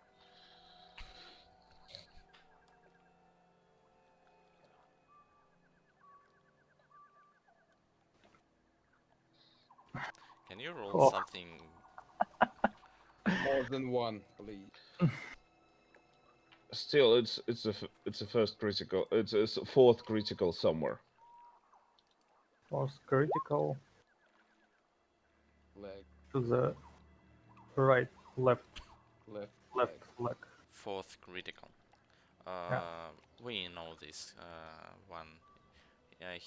Can you roll Oh. something? More than one, please. Still, it's a first critical. It's a fourth critical somewhere. Was critical Leg, to the right, left left, leg. Fourth critical. Yeah. We know this one.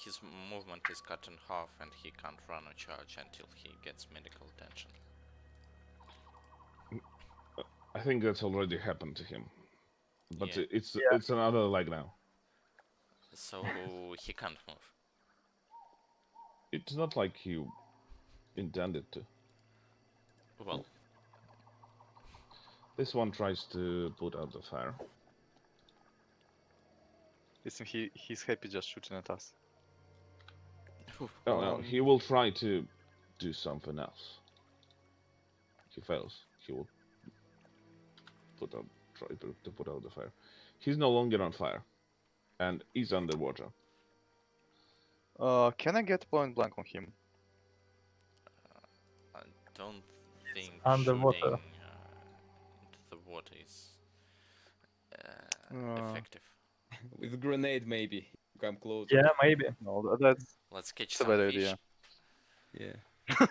His movement is cut in half and he can't run or charge until he gets medical attention. I think that's already happened to him. But Yeah. it's another leg now. So he can't move. It's not like he intended to. Well, This one tries to put out the fire. Listen, he's happy just shooting at us. Oh no, he will try to do something else. He fails. He will try to put out the fire. He's no longer on fire, and he's underwater. Can I get point blank on him? I don't think underwater. shooting into the water is effective. With grenade, maybe. Come close. Yeah, maybe. No, that's Let's catch It's a some bad fish. idea. Yeah.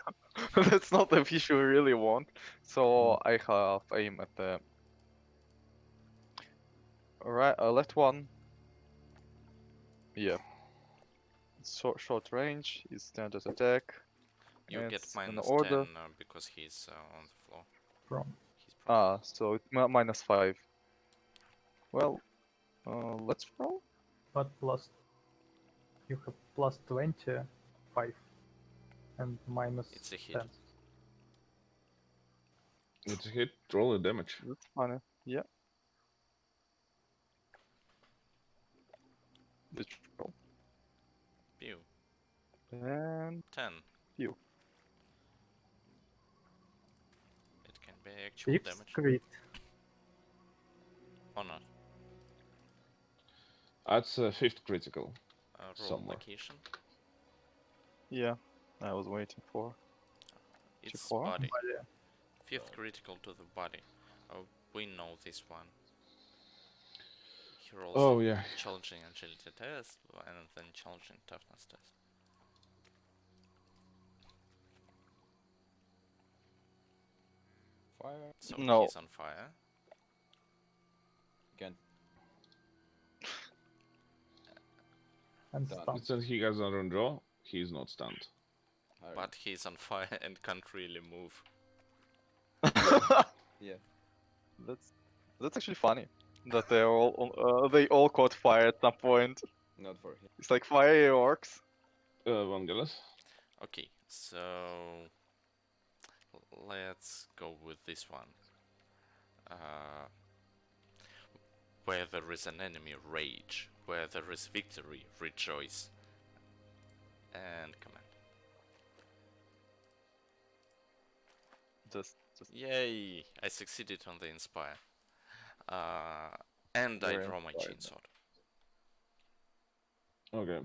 that's not the fish we really want. So I have aim at the right, left one. Yeah. Short range is standard attack. You get It's an minus order. 10 because he's on the floor. From He's prone. So it's -5. Well, let's roll. but plus you have +25 and minus It's a hit. 10. It's a hit. Roll the damage. That's funny. Yeah. Let's roll. Pew. And 10. Pew. It can be actual Fifth damage crit. or not. That's a fifth critical. Roll Somewhere. location. yeah, I was waiting for. It's Four? body. Body. Fifth critical to the body. We know this one. He rolls Oh a yeah. challenging agility test and then challenging toughness test. Fire So No. he's on fire. again. And Done. stun. Since he has another draw, he's not stunned. Alright. But he's on fire and can't really move. Yeah. That's actually funny. That they all caught fire at some point. Not for him. It's like fireworks. Vangelis. Okay, so let's go with this one. Where there is an enemy, rage. Where there is victory, rejoice. And command. Just Yay! I succeeded on the inspire. And I Very draw my inspired. chainsword. Okay.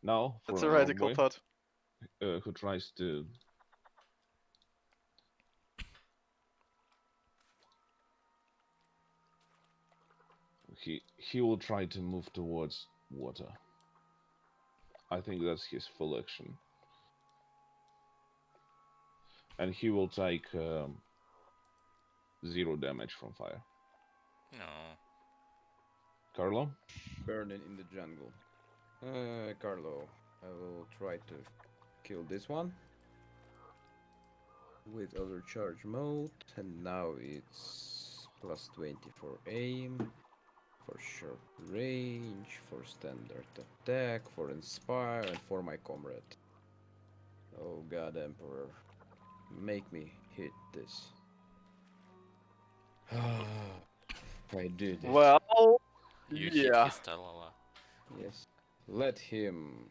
Now for that's an a old radical boy, thought. who tries to He will try to move towards water. I think that's his full action. And he will take 0 damage from fire. No. Carlo? Burning in the jungle. Carlo, I will try to kill this one with overcharge mode, and now it's plus 20 for aim, for short range, for standard attack, for inspire, and for my comrade. Oh god, Emperor, make me hit this. I did it. Well, You hit yeah. his Talala. Yes. Let him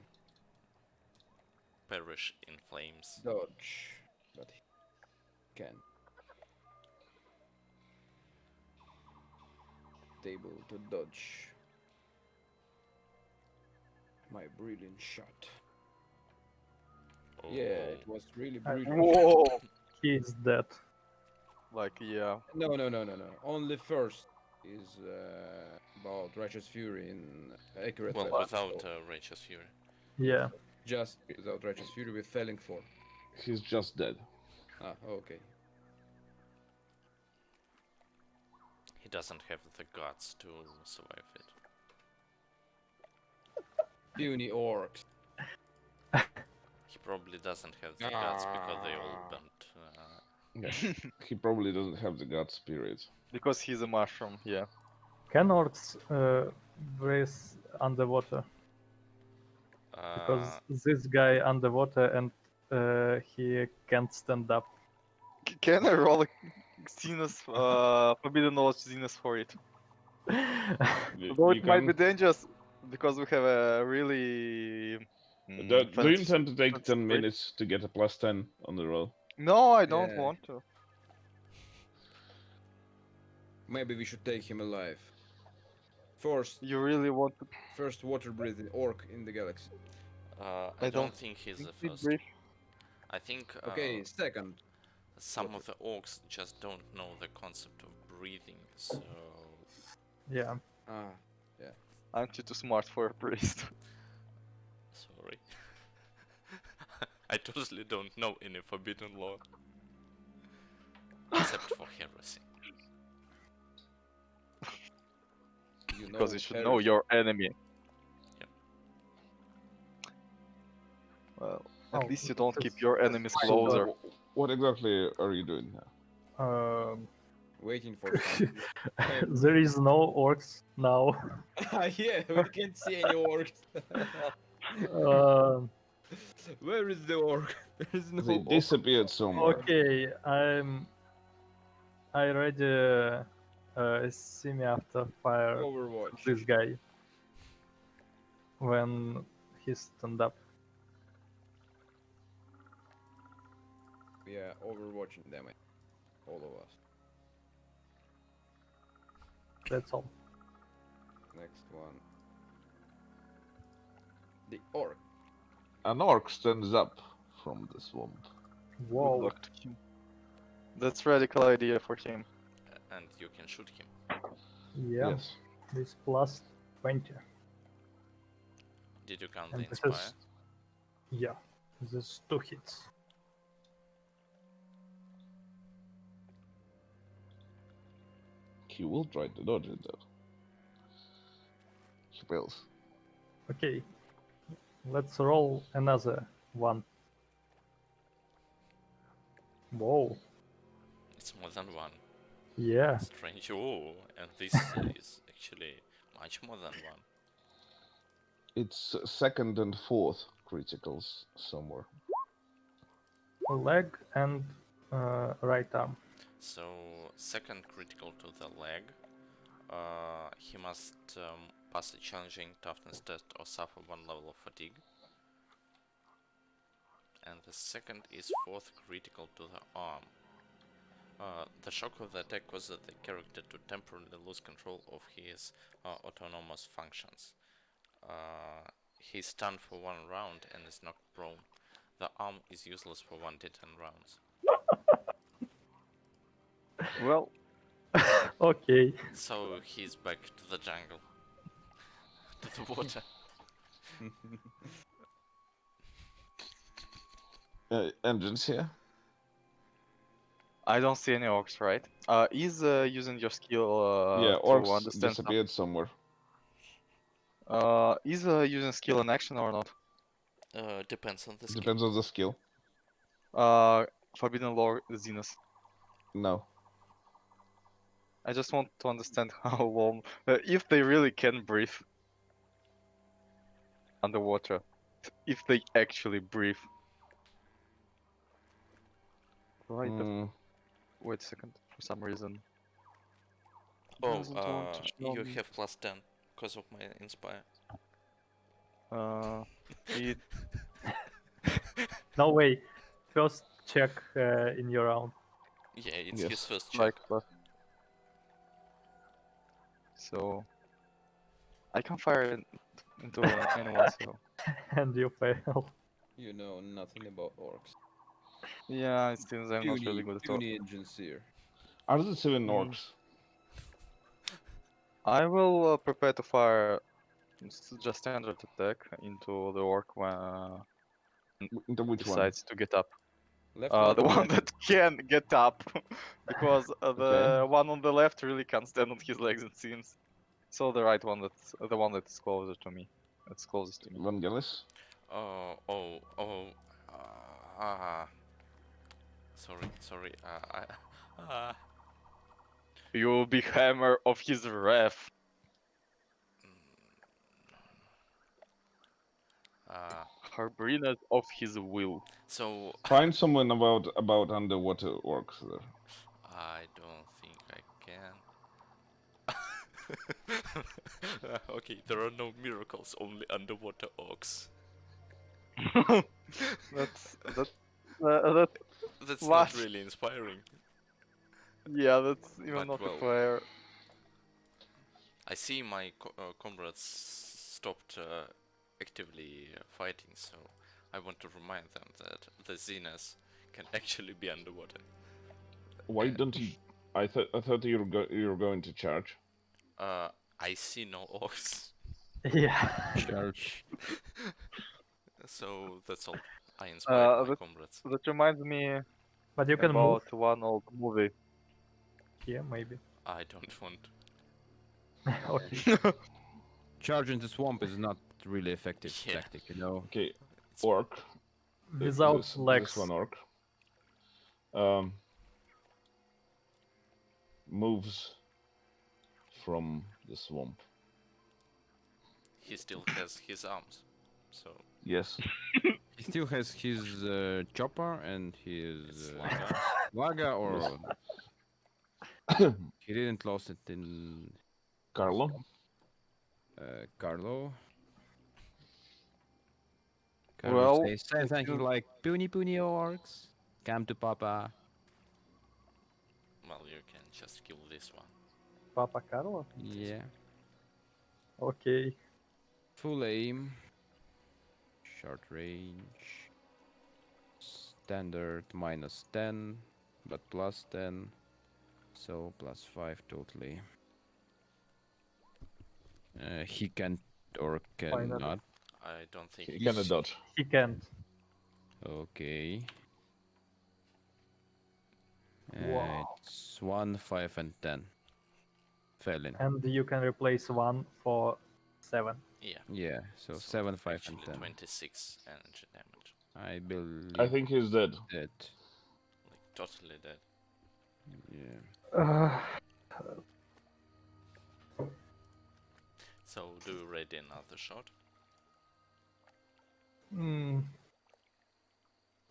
Perish in flames. dodge, but he can. Able to dodge my brilliant shot. Oh. Yeah, it was really I- brilliant. Whoa. He is dead. Like, yeah. No. Only first is about Righteous Fury in accurate Well, weapon, without so Righteous Fury. Yeah. just without Righteous Fury with Felling 4. He's just dead. Ah, okay. He doesn't have the guts to survive it. Puny orcs. He probably doesn't have the guts because they all burnt. Yeah. He probably doesn't have the god spirit. Because he's a mushroom, yeah. Can orcs breathe underwater? Because this guy underwater and he can't stand up. Can I roll a Xenos, Forbidden Knowledge Xenos for it? Though You it might be can- dangerous, because we have a really... Do you fancy- intend to take fancy 10 trait. minutes to get a plus 10 on the roll? No, I don't Yeah. want to. Maybe we should take him alive. First, You really want to... first water-breathing orc in the galaxy. I don't think he's the Deep first. breath. I think Okay, second. some water. of the orcs just don't know the concept of breathing, so Yeah. Ah, Aren't you too smart for a priest? sorry. I totally don't know any forbidden law. Except for heresy. you know Because you should know heresy. your enemy. Yep. Well, at Oh, least you don't that's- keep your enemies fine. closer. What exactly are you doing now? Waiting for something. There is no orcs now. Yeah, we can't see any orcs. Um Where is the orc? There is no They orc. disappeared somewhere. okay, I already see me after fire Overwatch. this guy when he stand up. Yeah, overwatching them. All of us. That's all. Next one. The orc. An orc stands up from the swamp. Good Whoa. luck to him. That's radical idea for him. And you can shoot him. Yeah, Yes. this plus 20. Did you count And the this inspire? is yeah, this is 2 hits. He will try to dodge it though. He fails. Okay, let's roll another one. Whoa, It's more than one. yeah, Strange. Oh, and this is actually much more than one. It's second and fourth criticals somewhere. leg and right arm. So, second critical to the leg. He must pass a challenging toughness test or suffer 1 level of fatigue. And the second is fourth critical to the arm. The shock of the attack causes the character to temporarily lose control of his autonomous functions. He's stunned for 1 round and is knocked prone. The arm is useless for 1d10 rounds. Well, Okay. So he's back to the jungle, to the water. Engines here. I don't see any orcs, right? Is using your skill Yeah, to orcs understand some. disappeared somewhere. Is using skill in action or not? Depends on the skill. Depends on the skill. Forbidden Lore Zenus. No. I just want to understand how long, if they really can breathe underwater, if they actually breathe. Why the? Mm, Wait a second. For some reason. Oh, Doesn't want to show you me. have +10 because of my inspire. It No way. First check in your round. Yeah, it's Yes. his first check. like plus. So I can fire into anyone. So And you fail. You know nothing about orcs. yeah, it seems I'm not really Puny, good at all. puny engines here. are there 7 Mm. orcs? I will prepare to fire just standard attack into the orc when Into which one? decides to get up. Left The or one right? that can get up, because Okay. the one on the left really can't stand on his legs, it seems. So the right one, that's the one that's closer to me. That's closest to me. Vangelis? Oh, oh, oh. Sorry. You will be hammer of his wrath. Harbingers of his will. So Find someone about underwater orcs there. I don't think I can. Okay, there are no miracles, only underwater orcs. That's That's what? not really inspiring. Yeah, that's even But not well, fair. I see my comrades stopped actively fighting, so I want to remind them that the Xenas can actually be underwater. Why don't you? I thought you were going to charge. I see no orcs, Yeah. Charge. so that's all. I inspired my That comrades. reminds me But you can move about one old movie. here, maybe. I don't want. Okay. Charge into swamp is not really effective Yeah. tactic, you know. Okay, It's orc. Without This legs. one orc. Moves from the swamp. he still has his arms, so Yes. He still has his chopper and his it's Laga. laga, or Yes. he didn't lost it in Carlo. Carlo. Carlo Well, says something like "Puny puny orcs, come to Papa." Well, you can just kill this one. Papa Carlo? Yeah. Okay. Full aim. Short range. Standard -10, but +10. So +5 totally. He can or Finally. cannot. I don't think He he cannot dodge. He can't. Okay. Wow. It's 1, 5, and 10. Fell in. And you can replace 1 for 7. Yeah. Yeah, so So 7, 5, and actually 10. 26 energy damage. I believe I think he's dead. that. Like totally dead. Yeah. So do you ready another shot? Hmm.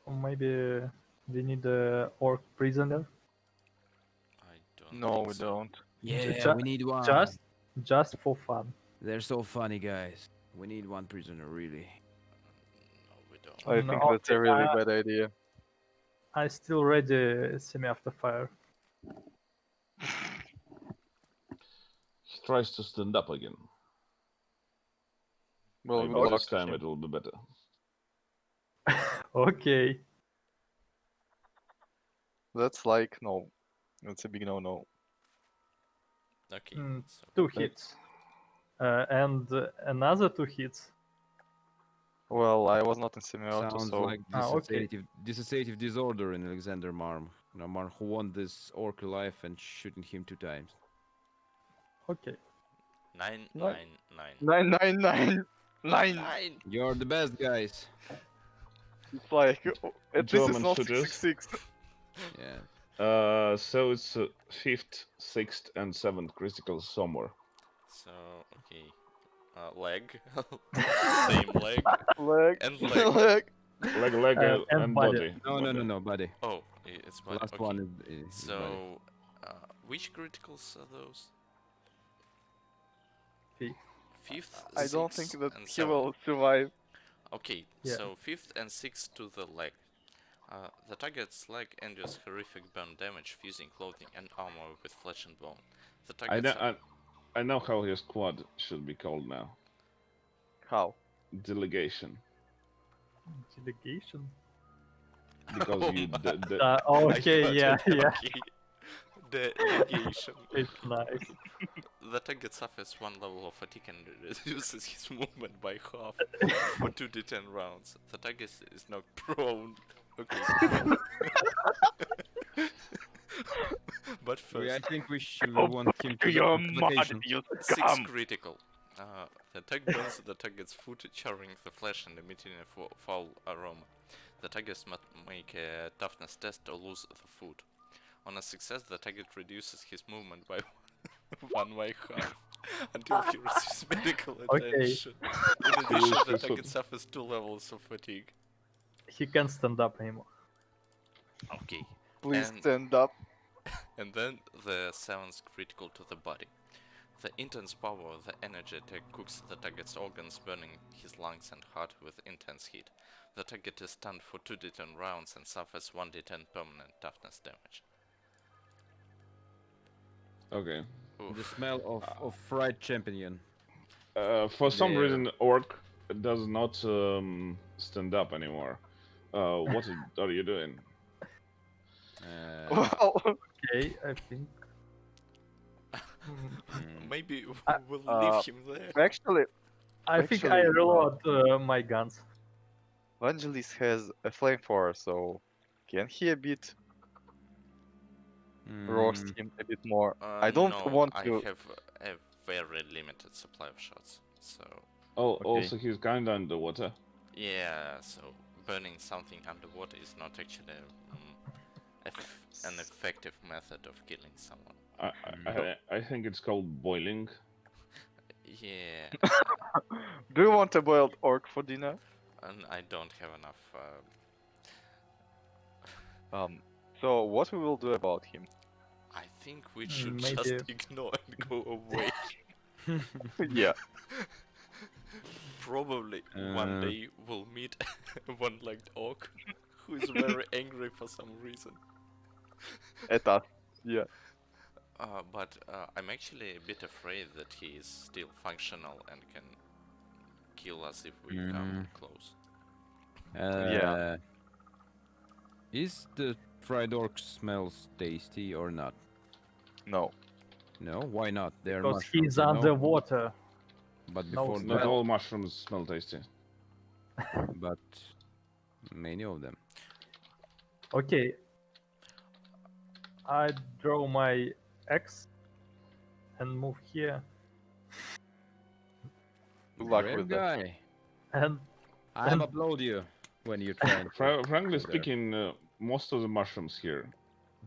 Or maybe we need a orc prisoner. I don't no, think we so. don't. Yeah, Ju- we need one. Just for fun. They're so funny, guys. We need one prisoner, really. No, we don't. I think that's a Okay, really bad idea. I still ready semi after fire. He tries to stand up again. Well, Maybe good luck this to time him. it will be better. Okay. That's like no. That's a big no-no. Okay. Mm, So 2 hits. And another 2 hits. Well, I was not in semi-auto, Sounds so like Okay. dissociative disorder in Alexander Marm. Marm who want this orc alive and shooting him 2 times. Okay. 999. 999. Nine. You're the best, guys. It's like at least it's German not shooters. 666. Yeah. So it's 5th, 6th, and 7th critical somewhere. So okay. Leg. Same leg. Leg, And leg. leg. Leg, And and body. body. No, buddy. Oh, it's body. Last Okay. one is body. So, which criticals are those? Fifth. Fifth, I don't think sixth, that and he seventh. will survive. Okay, Yeah. so fifth and sixth to the leg. The target's leg endures horrific burn damage, fusing clothing and armor with flesh and bone. The I target's know, I know how his squad should be called now. How? Delegation. Delegation. Because Oh you... I Okay, got yeah, it, yeah. okay. Delegation. It's nice. The target suffers 1 level of fatigue and reduces his movement by half for 2d10 rounds. The target is knocked prone. Okay. But I first, think we Go want him to to your the mud, vacation. you 6 scum! critical. The attack burns the target's foot, charring the flesh and emitting a foul aroma. The target must make a toughness test or lose the food. On a success, the target reduces his movement by 1 by half until he receives medical Okay. attention. In addition, loses the his target foot. suffers 2 levels of fatigue. He can't stand up anymore. Okay. Please And- stand up. And then the 7th critical to the body. The intense power of the energy attack cooks the target's organs, burning his lungs and heart with intense heat. The target is stunned for 2d10 rounds and suffers 1d10 permanent toughness damage. Okay. The Oof. smell of fried champion. For some There. reason, Orc does not stand up anymore. What are you doing? Well, Okay, I think. Maybe I- we'll leave him there. actually, I think I Actually, reload my guns. Vangelis has a flamethrower, so can he a bit roast him a bit more? I don't No, want I to. have a very limited supply of shots. So, Oh, Okay. also he's kind of underwater. yeah, so burning something underwater is not actually an effective method of killing someone. I think it's called boiling. Yeah, Do you want a boiled orc for dinner? and I don't have enough. So what we will do about him? I think we should Maybe- just ignore and go away. Yeah. Probably one day we'll meet a one-legged orc who is very angry for some reason. At us. Yeah. But I'm actually a bit afraid that he is still functional and can kill us if we come close. Yeah. Is the fried orc smells tasty or not? No. No, why not? They're Because mushrooms, he's you know? underwater. But no before Not that, all mushrooms smell tasty. but many of them. Okay. I draw my X and move here. Good luck Brave with that. guy. And I'll upload you when you try and Frankly there. speaking, most of the mushrooms here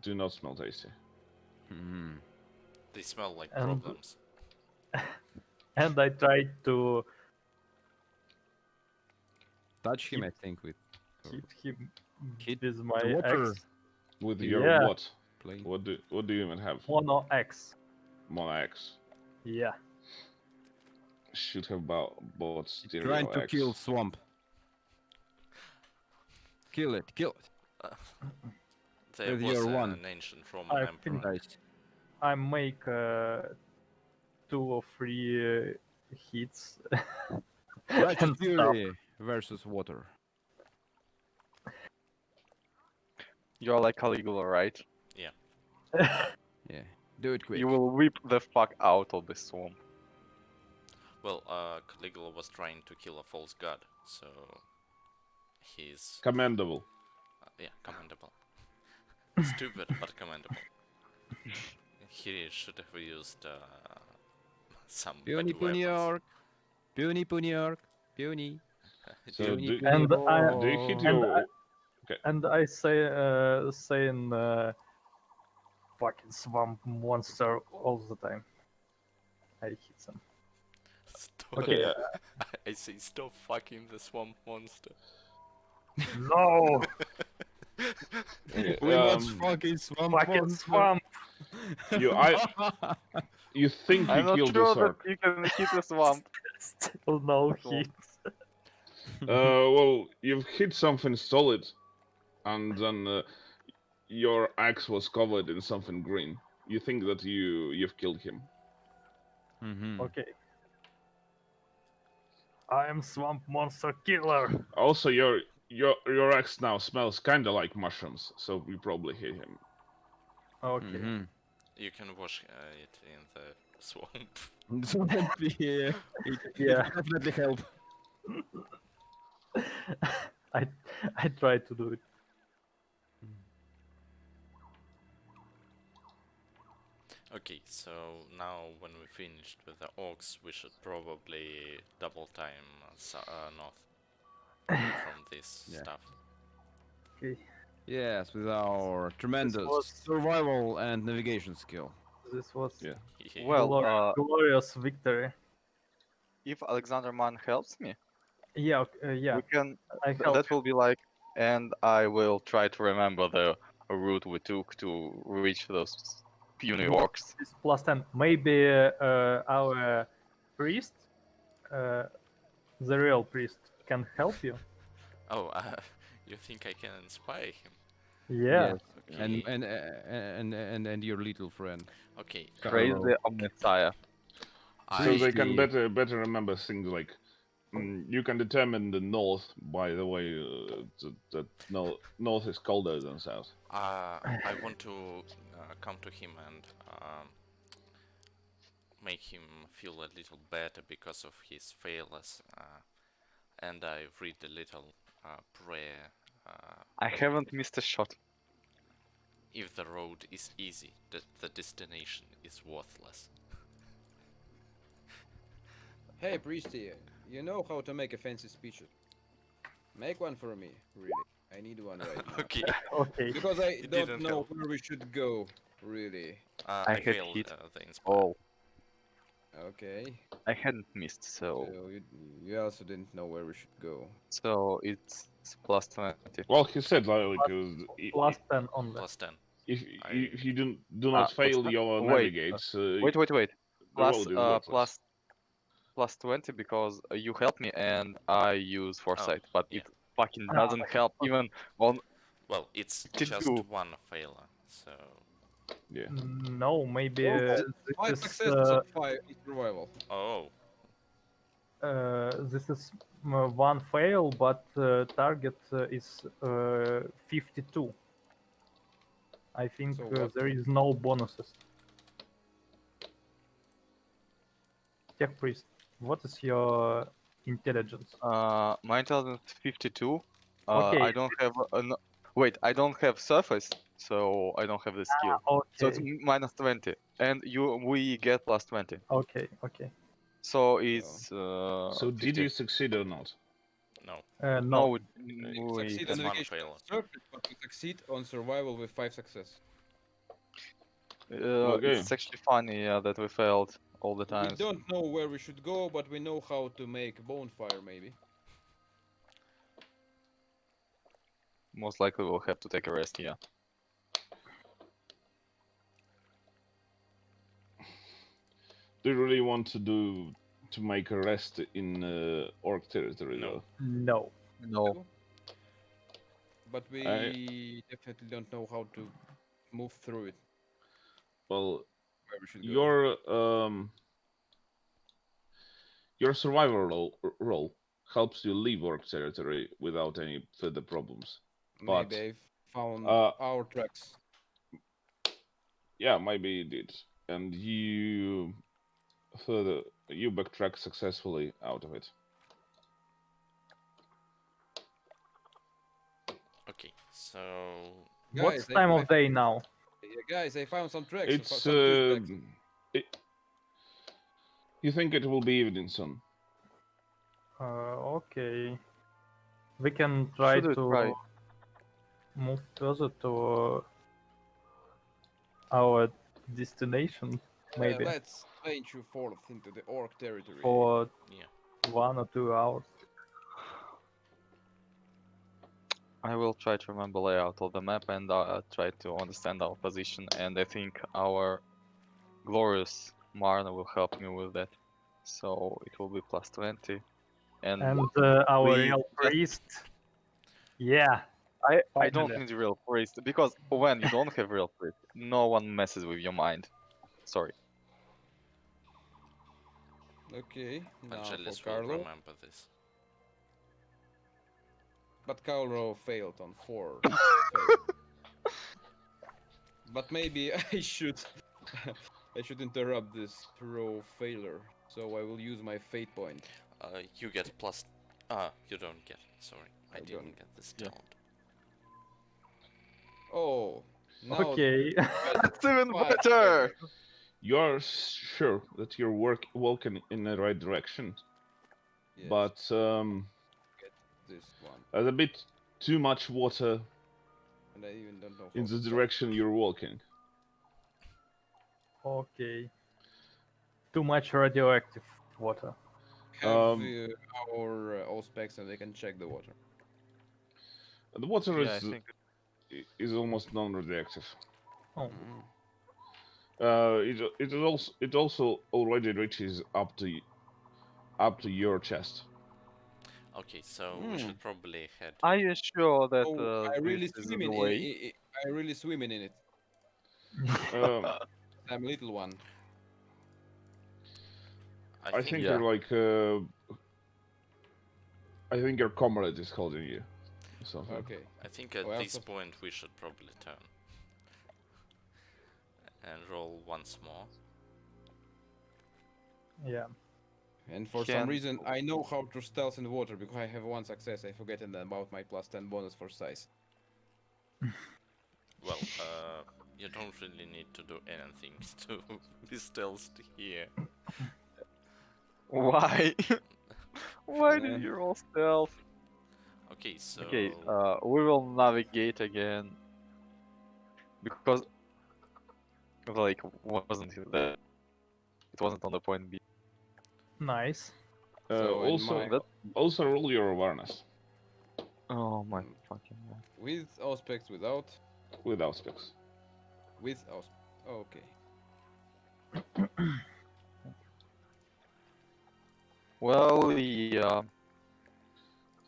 do not smell tasty. Mhm. They smell like And- problems. and I tried to Touch him, I think, with hit him Hit with my water. X. With your Yeah. what? plane. What do you even have? Mono X. Mono-X. Yeah. Should have bought stereo Trying to X. kill swamp. Kill it, kill it. There with was your an one. ancient Roman I emperor. think- Nice. I make 2 or 3 hits. Righteous and stop. Fury versus water. You're like Caligula, right? Yeah. Do it quick. You will whip the fuck out of the swamp. Well, Caligula was trying to kill a false god, so he's Commendable. yeah, commendable. Stupid, but commendable. He should have used some Puny better weapons. Puniark. Puny Puniark. Puny. So Puny do, Puny And I do you hit boy. your and I saying fucking swamp monster all the time. I hit them. Stop. Okay. I say stop fucking the swamp monster. No, okay, We watch fucking swamp fucking monster. swamp. you think I'm you not killed sure the that shark? you can hit the swamp. Still no Swamp. hits. Well, you've hit something solid, and then your axe was covered in something green. You think that you've killed him. Mm-hmm. Okay. I am swamp monster killer. Also, your axe now smells kind of like mushrooms, so you probably hit him. Okay. Mm-hmm. You can wash it in the swamp. So that it Yeah. will definitely help. I tried to do it. Okay, so now when we finished with the orcs, we should probably double time north from this Yeah. stuff. Okay. Yes, with our tremendous was- survival and navigation skill. This was Yeah. Yeah. Well, glorious victory. if Alexander Mann helps me, Yeah. Yeah. we can. I help. That will be like, and I will try to remember the route we took to reach those puny orcs. This plus 10. Maybe our priest, the real priest, can help you. Oh, you think I can inspire him? Yeah. Yes. Okay. And your little friend. Okay. Praise Carlo. the Messiah. So they can Priesty. better remember things like you can determine the north by the way that north is colder than south. I want to come to him and make him feel a little better because of his failures, and I read a little prayer. I haven't missed a shot. If the road is easy, the destination is worthless. Hey, Priesty, you know how to make a fancy speeches. Make one for me, really. I need one right now. Okay. Okay. Because I It don't didn't know help. where we should go, really. I I had failed hit the inspire. Oh, Okay. I hadn't missed, So so you also didn't know where we should go. it's plus 20. Well, he said like Plus 10 only. Plus 10. if you do Ah, not plus fail 10? your Wait, navigates, Wait. the Plus road is worthless. plus 20 because you helped me and I use foresight, but yeah. it fucking Ah, doesn't help even on. Well, it's To just do. one failure, so Yeah. No, maybe Well, this 5 is successes of 5 in survival. oh, this is one fail, but target is 52. I think So what? there is no bonuses. Tech priest, what is your intelligence? My intelligence 52. Okay. I don't have wait. I don't have surface, so I don't have the skill. So it's Okay. minus 20, and we get plus 20. Okay. Okay. So it's So did 50. you succeed or not? no. No. No, You we succeed That's on one navigation failure. surface, but you succeed on survival with 5 success. Okay. It's actually funny, yeah, that we failed all the We times. don't know where we should go, but we know how to make a bonfire, maybe. Most likely we'll have to take a rest, yeah. Do you really want to make a rest in orc territory No. though? No. No. But we definitely don't know how to move through it. Well, Where we should go. your survival role helps you leave orc territory without any further problems. But Maybe I found uh, our tracks. Yeah, maybe it did. And you backtrack successfully out of it. Okay, so What's Guys, time of day now? guys, I found some tracks, It's some douchebags. it, you think it will be evening soon? Okay. We can try Should we to try? move further to our destination, maybe, Let's venture forth into the orc territory. for yeah. 1 or 2 hours. I will try to remember layout of the map and try to understand our position. And I think our glorious Marna will help me with that. So it will be plus 20. And And our we real just- priest. Yeah. I don't finally. need real priest because when you don't have real priest, no one messes with your mind. Sorry. Okay, now for Vangelis will Carlo. remember this. But Carlo failed on 4. But maybe I should I should interrupt this row failure. So I will use my fate point. You get plus. You don't get. Sorry, I I didn't don't. get this Yeah. talent. Oh, now Okay. That's even much better! You're sure that you're walking in the right direction, Yes, but get this one, there's a bit too much water and I even don't know how in to the start. direction you're walking. Okay. Too much radioactive water. Have Um, our all specs, and they can check the water. the water Yeah, I think is almost non-radioactive. Oh, Mm. It also already reaches up to your chest. Okay, so we Mm. should probably head. Are you sure that Oh, I this really is swim the in way? I really swim in it. Um, I'm a little one. I think think Yeah. you're like I think your comrade is holding you. Or something. Okay. I think at Well, this so- point we should probably turn and roll once more. yeah. And for some Can reason, I know how to stealth in the water because I have 1 success. I forgotten about my plus 10 bonus for size. Well, you don't really need to do anything to be stealthed here. why? Why Yeah. did you roll stealth? Okay, so Okay, we will navigate again because like wasn't it that it wasn't on the point B. Nice. So, and Also, my That also roll your awareness oh my Mm. fucking god. with aspects, without, without specs. with aspects. Okay. Well, yeah.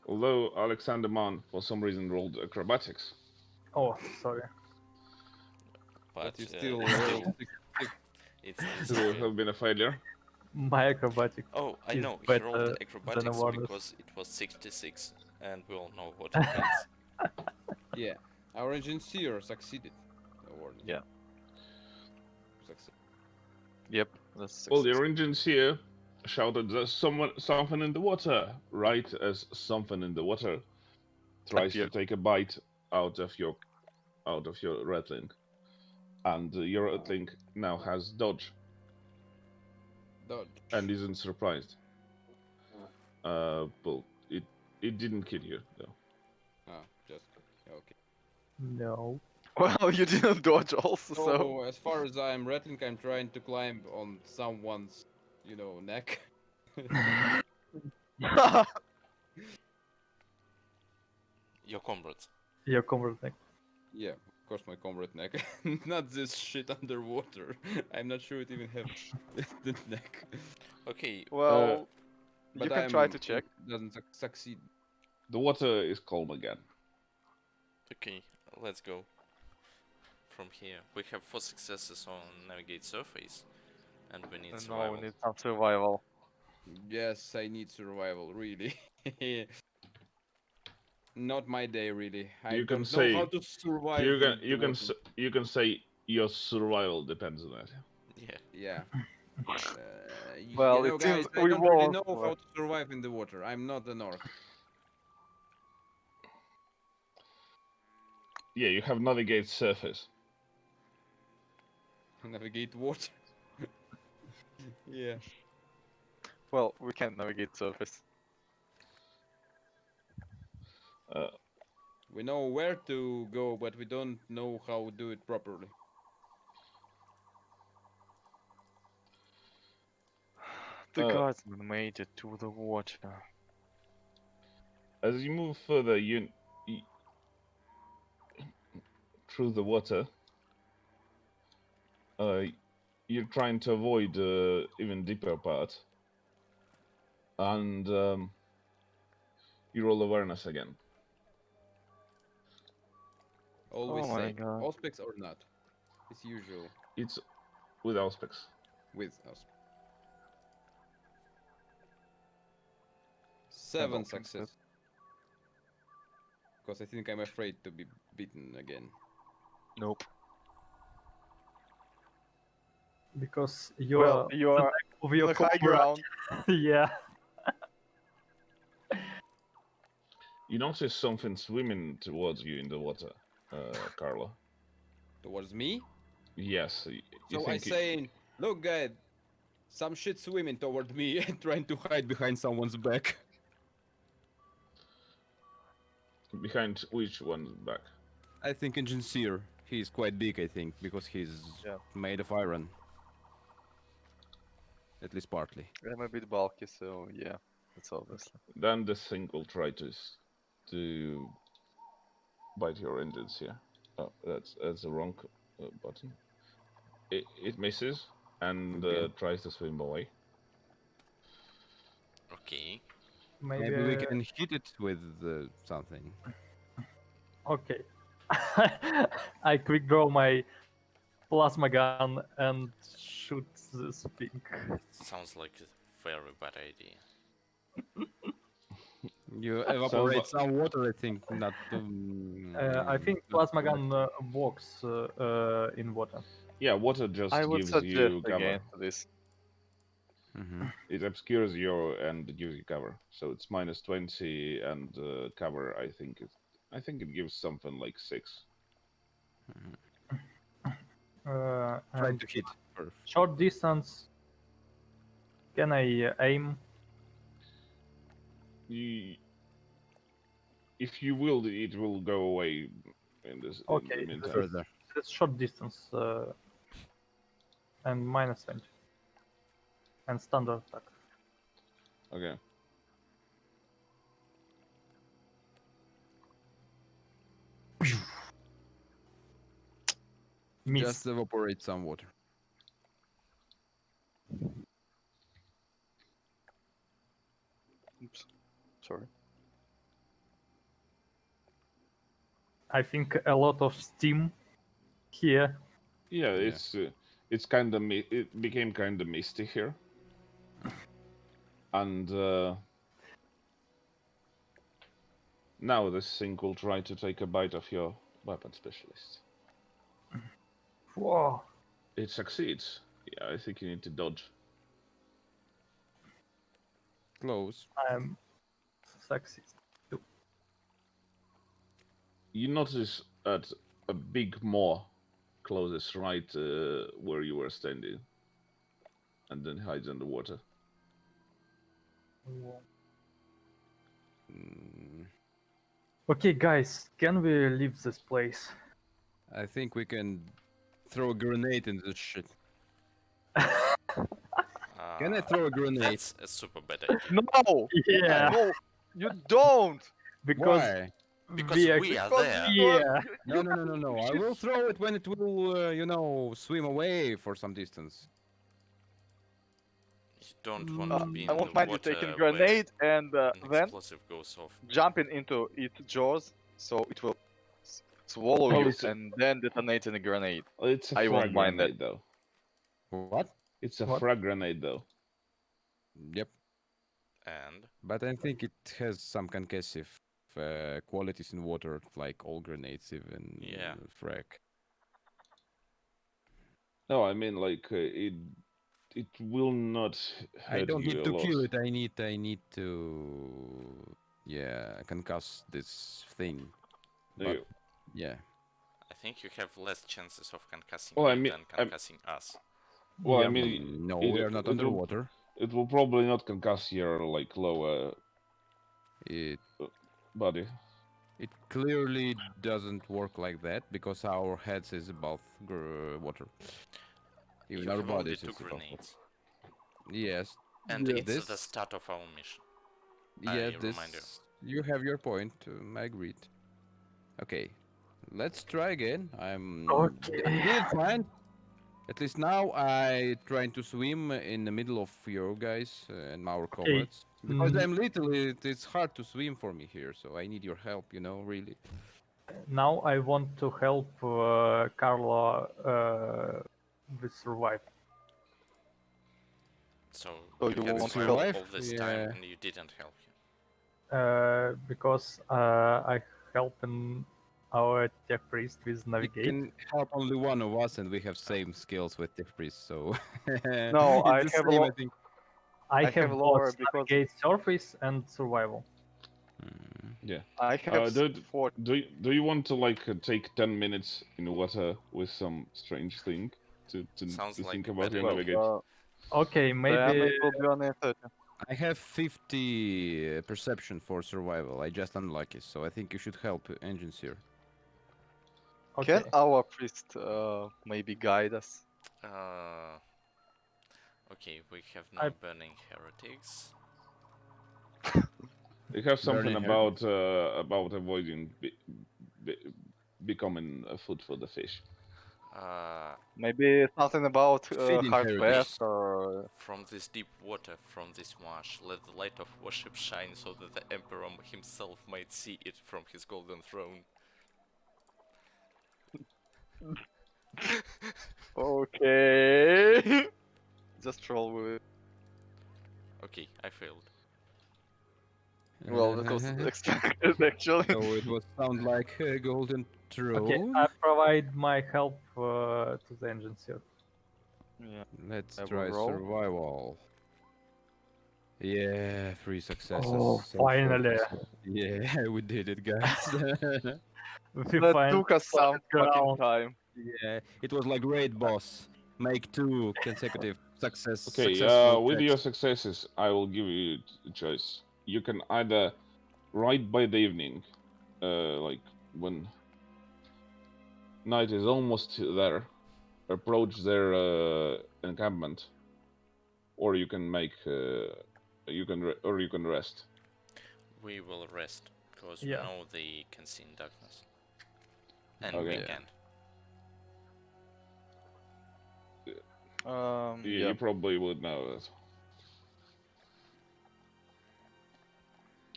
Although Alexander Mann for some reason rolled acrobatics. Oh, sorry. But you it's still still rolled it's It will still. have been a failure. My acrobatic. Oh, I is know. He better rolled than acrobatics awareness. because it was 66, and we all know what it means. Yeah. Our engineer succeeded. Award. Yeah. Succeed. Yep, that's Well, success. your engines here shouted, "There's something in the water!" Right as something in the water tries to Appeared. take a bite out of your rattling, and your rattling now has dodge Dodge. and isn't surprised. But it didn't kill you though. Ah, just okay. No. Well, you didn't dodge also, So so as far as I'm rattling, I'm trying to climb on someone's, neck. Your comrades. Your comrade neck. Yeah, of course my comrade neck. Not this shit underwater. I'm not sure it even have the neck. Okay, well, But you can try I'm to check. It doesn't succeed. The water is calm again. okay, let's go. From here, we have 4 successes on navigate surface, and we need No, survival. we need some survival. Yes, I need survival, really. Not my day, really. I You can don't know how say- to survive. You in can the you can water. you can say your survival depends on it. Yeah. Yeah. Well, You know, it seems guys, I we don't really won't. know how to survive in the water. I'm not an orc. Yeah, you have navigate surface. Navigate water. Yeah. Well, we can navigate surface. Uh, We know where to go, but we don't know how to do it properly. The Uh, guardsman made it to the water. as you move further, through the water, uh, you're trying to avoid even deeper part, and you roll awareness again. Always Oh my same. god. Auspics or not. It's usual It's with auspics. with us. 7 don't think so. success. Because I think I'm afraid to be beaten again. Nope. Because you're Well, you are of on your the high comrade. ground. Yeah. You notice something swimming towards you in the water, Carla. Towards me? Yes, you So I think say, look, guy, some shit swimming toward me and trying to hide behind someone's back. behind which one's back? I think Engine Seer. He's quite big, I think, because he's Yeah. made of iron. At least partly. I'm a bit bulky, so yeah, that's obvious. Then the thing will try to bite your engines here. Oh, that's the wrong button. It misses and Okay. tries to swim away. Okay. Maybe we can hit it with something. Okay. I quick draw my plasma gun and shoot this thing. Sounds like a very bad idea. You evaporate some water, I think, not. I think plasma gun works in water. Yeah, water just I would gives suggest you cover. against this. It obscures you and gives you cover. So it's minus 20 and cover. I think it gives something like 6. Try And to hit first. short distance. Can I aim? If you will, it will go away in this. Okay, In the meantime. Further. That's short distance and minus 20 and standard attack. Okay. Miss. Just evaporate some water. Oops. Sorry. I think a lot of steam here. Yeah, it's kind of it became kind of misty here, and now this thing will try to take a bite of your weapon specialist. Whoa. It succeeds. Yeah, I think you need to dodge. Close. I'm succeed. You notice at a big maw closes right where you were standing, and then hides underwater. Whoa. Mm, Okay, guys, can we leave this place? I think we can throw a grenade in this shit. Can I throw a grenade? That's a super bad idea. No! Yeah, No! You don't! because Why? Because we are, we are Because there. you are- yeah. No, no, no, no, no. I will throw it when it will, swim away for some distance. You don't want to be in I won't the mind you water taking where grenade and an then explosive goes off. jumping into its jaws, so it will swallow Oh, you it's a- and then detonating a grenade. It's a I won't frag mind that. grenade, though. What? It's a What? frag grenade, though. Yep. And But I think it has some concussive qualities in water, like all grenades, even Yeah. frag. No, I mean like it will not I hurt don't you need a to lot. kill it. I need to, yeah, concuss this thing. But You- yeah, I think you have less chances of concussing Well, I it mean, than concussing us. well, I Yeah. mean, no, it we are not it will underwater. it will probably not concuss your like lower It body. it clearly doesn't work like that because our heads is above water. Even You our have only bodies 2 is above water. grenades. Yes, And Yeah. it's the this. start of our mission. Yes, I remind you. this. You have your point. I agreed. Okay, let's try again. I Okay. did it fine. At least now I trying to swim in the middle of you guys and our Okay. comrades because Mm, I'm little. It's hard to swim for me here, so I need your help. You know, really. now I want to help Carlo with survive. So So you you had want to survival help? all this Yeah. time and you didn't help him. Because I help in our tech priest with It navigate. can help only one of us, and we have same skills with Tech Priest, so No, I it's the have same, I think. I I have have lower both because navigate, surface, and survival. Mm. Yeah. I have Do, 4. do you want to like take 10 minutes in water with some strange thing Sounds to like think a about bad your Well, idea. navigation? Okay, the maybe damage will be on 30. I have 50 perception for survival. I just unlucky, so I think you should help engines here. okay. Can our priest maybe guide us? Okay, we have no I- burning heretics. You have something Burning heretics. about avoiding be, becoming a food for the fish. Uh, Maybe something about Feeding hard heretics. path or from this deep water, from this marsh, let the light of worship shine so that the Emperor himself might see it from his golden throne. okay. Just roll with it. Okay, I failed. Well, that was expected actually. So it would sound like a golden Okay, throne. I provide my help to the engines here. Yeah. Let's I will try roll. survival. Yeah, 3 successes. Oh, so far. finally. Yeah, we did it, guys. We That find took us some solid fucking ground. time. Yeah, it was like great boss. Make 2 consecutive Okay, successful with your checks. successes, I will give you a choice. You can either right by the evening, like when night is almost there, approach their encampment, or you can make or you can rest. We will rest, because Yeah. we know they can see in darkness. And Okay. we Yeah. can't. You probably would know that.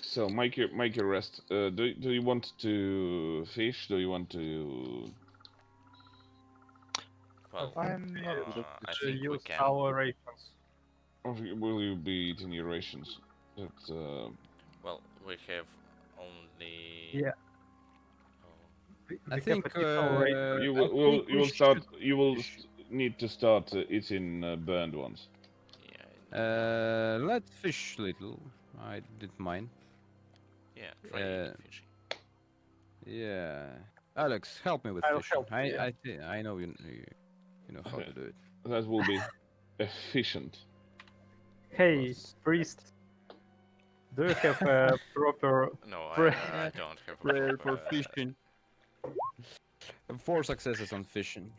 So make your rest. Do you want to fish? Do you want to? Well, I'm not I To think we use can. our rations. Or will you be eating your rations? That Well, we have only. Yeah. Oh, I We think have a different rate. you I will think you we will start should you will fish. need to start eating burned ones. yeah. Let's fish little. I didn't mind. Yeah, try Uh, fishing. yeah. Alex, help me with I'll fishing. help you, yeah. I know you know how Okay. to do it. That will be efficient. Hey, Was- priest, do you have a proper? No, Pra- I don't have a Prayer for proper, fishing. 4 successes on fishing.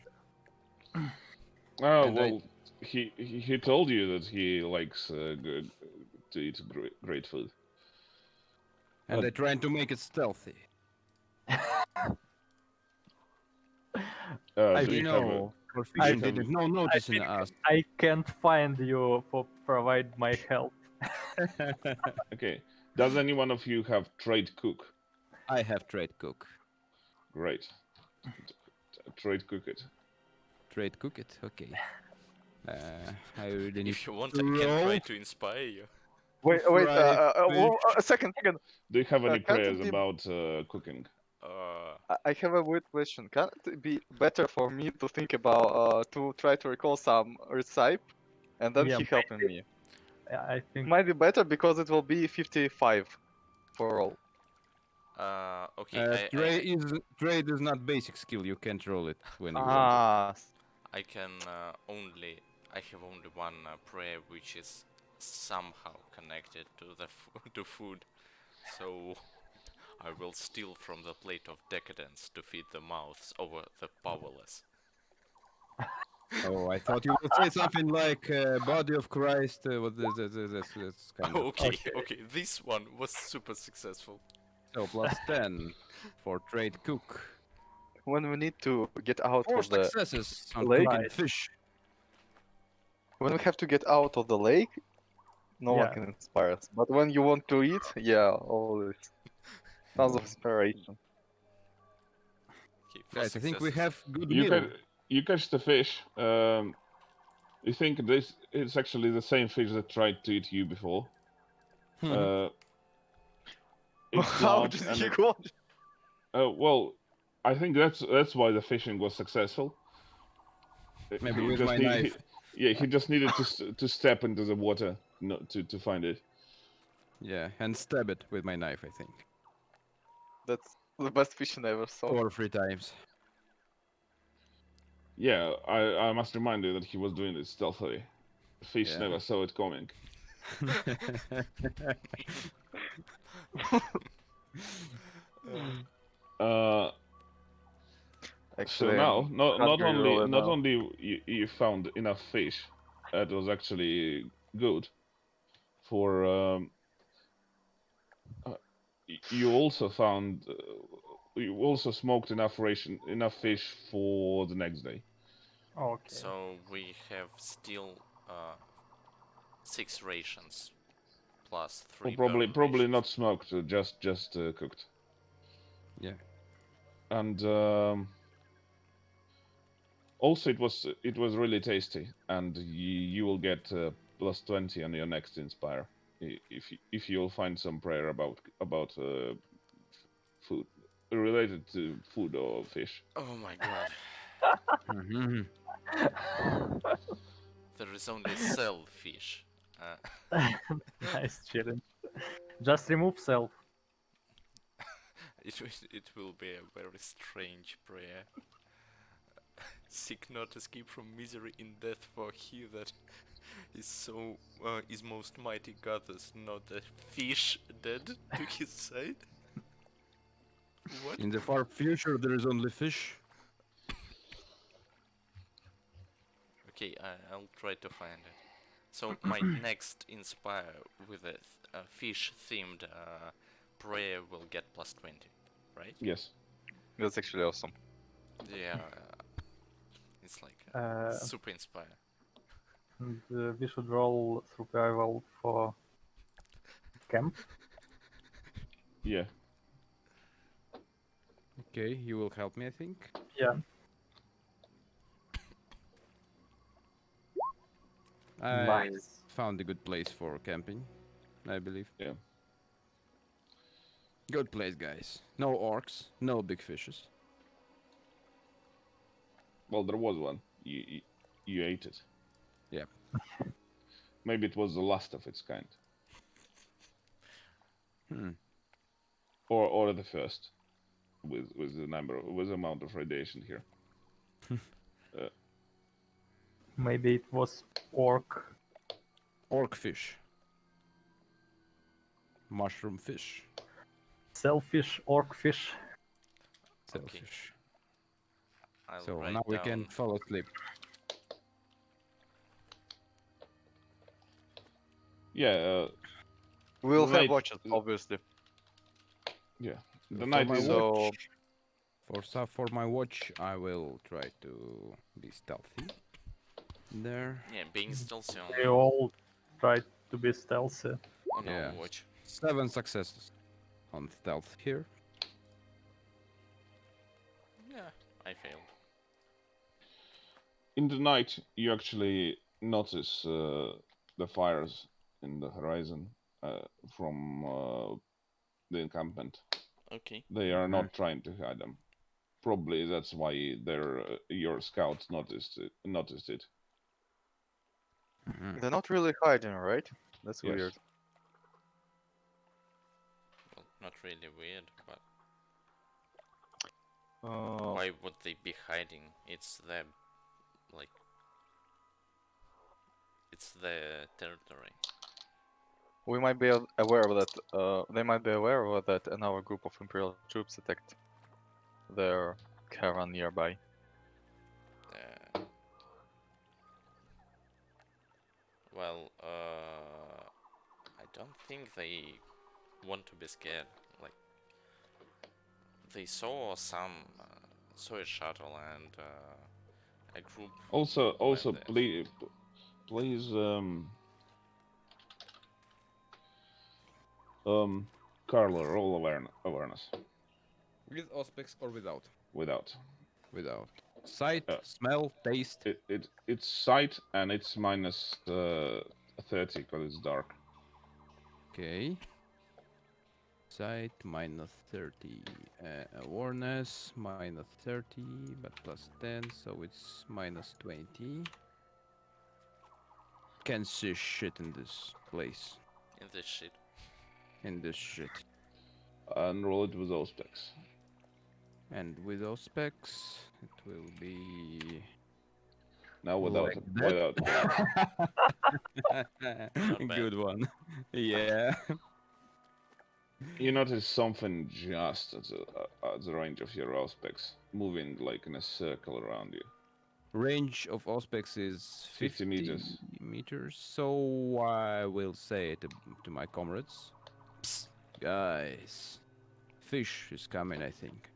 Oh And well, he told you that he likes to eat great food. And I trying to make it stealthy. I Do You you have a, know, for do you fishing have- didn't no I noticing think us. I can't find you for provide my help. okay? Does any one of you have trade cook? I have trade cook. Great. Trade cook it. Trade cook it? Okay. I really need if you want, to I can try roll. to inspire you. Wait, Fried well, fish. a second. Do you have any can't it prayers be- about cooking? I I have a weird question. Can it be better for me to think about to try to recall some recipe and then Yeah, he helping me? I think Might be better because it will be 55 for all. Okay, Trade is not basic skill. You can't roll it when you want to. Ah, I can only I have only one prayer which is somehow connected to the to food, so I will steal from the plate of decadence to feed the mouths over the powerless. Oh, I thought you would say something like "Body of Christ." What is this kind of? Okay, okay, this one was super successful. So plus 10 for trade cook. when we need to get out 4 of the successes on lake? cooking fish. When we have to get out of the lake, no one Yeah. can inspire us. But when you want to eat, yeah, all this tons of inspiration. Okay, 4 Guys, I think we successes. have good You meal. you catch the fish. You think this is actually the same fish that tried to eat you before. Uh, it's How large did and he go? well, I think that's why the fishing was successful. Maybe He with just my need knife. yeah, he just needed to step into the water to find it. Yeah, and stab it with my knife, I think. That's the best fishing I ever saw. 2 or 3 times. Yeah, I must remind you that he was doing it stealthily. The fish Yeah. never saw it coming. Uh, so Actually, now, I'm not hungry really not now. only you found enough fish, that was actually good for. You also found you also smoked enough fish for the next day. Okay. So we have still 6 rations plus Well, 3 burn probably rations. not smoked, just cooked. Yeah. And also it was really tasty, and you will get plus 20 on your next inspire if you'll find some prayer about food related to food or fish. Oh my god. Mhm. There is only shellfish. Uh, Nice challenge. Just remove self. it will be a very strange prayer. Seek not escape from misery in death, for he that is most mighty gathers not a fish dead to his side. What? In the far future, there is only fish. Okay, I'll try to find it. So my next inspire with a fish themed prayer will get plus 20, right? Yes. That's actually awesome. Yeah, it's like Uh, super inspire. and, we should roll survival for camp. Yeah. Okay, you will help me, I think. Yeah. I Nice. found a good place for camping, I believe. Yeah. Good place, guys. No orcs, no big fishes. Well, there was one. You ate it. Yeah. Maybe it was the last of its kind, Hmm. or the first, with the amount of radiation here. Maybe it was orc. Orc fish. Mushroom fish. Selfish orc fish. Okay. Selfish. I'll So write now we down. can fall asleep. Yeah. We'll have Night- watches, obviously. Yeah. The For night my is So- watch, for my watch, I will try to be stealthy. There. Yeah, being stealthy We all tried to be stealthy. on Yeah. our watch. 7 successes on stealth here. Yeah, I failed. in the night. You actually notice the fires in the horizon from the encampment. Okay. They are not trying to hide them. probably that's why your scouts noticed it. Mhm. They're not really hiding, right? That's Yes. weird. Well, not really weird, but Uh, why would they be hiding? It's their, like, it's their territory. we might be aware of that. They might be aware of that, and our group of Imperial troops attacked their caravan nearby. Uh, well, I don't think they want to be scared. Like, they saw a shuttle and a group went Also, there. please, Carla, roll awareness With Auspex or without? without. Without. Sight, Uh, smell, taste. it's sight and it's minus 30 because it's dark. Okay. Sight minus 30. Awareness minus 30, but plus 10, so it's minus 20. Can't see shit in this place. In this shit. In this shit. And roll it with those specs. And with those specs, it will be Now without like without. that. Not bad. Good one. Yeah. You notice something just at the range of your specs, moving like in a circle around you. Range of Auspex is 50 meters. meters, so I will say to my comrades, Psst, guys, fish is coming, I think.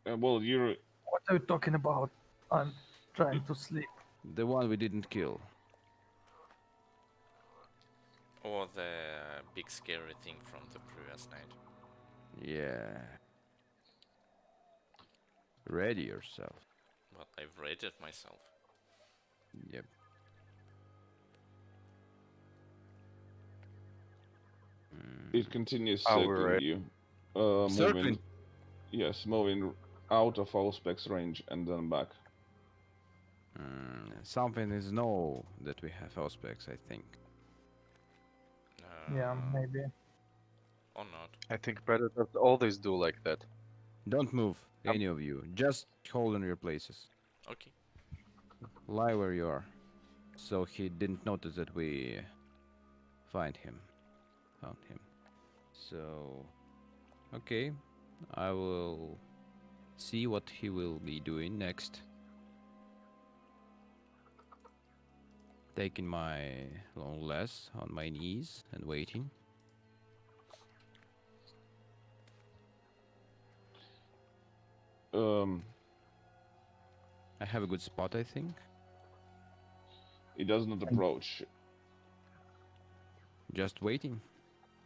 Well, you're What are you talking about? I'm trying to sleep. The one we didn't kill. Or the big scary thing from the previous night. Yeah. Ready yourself. But I've rated myself. Yep. it continues Are we circling ready? you, Circling. moving. Yes, moving out of specs range and then back. Something is know that we have Auspex, I think. Yeah, maybe. Or not. I think predators always do like that. Don't move, any of you. Just hold on your places. Okay. Lie where you are. So he didn't notice that we found him. So, okay. I will see what he will be doing next. Taking my long rest on my knees and waiting. Um, I have a good spot, I think. it does not approach. Just waiting.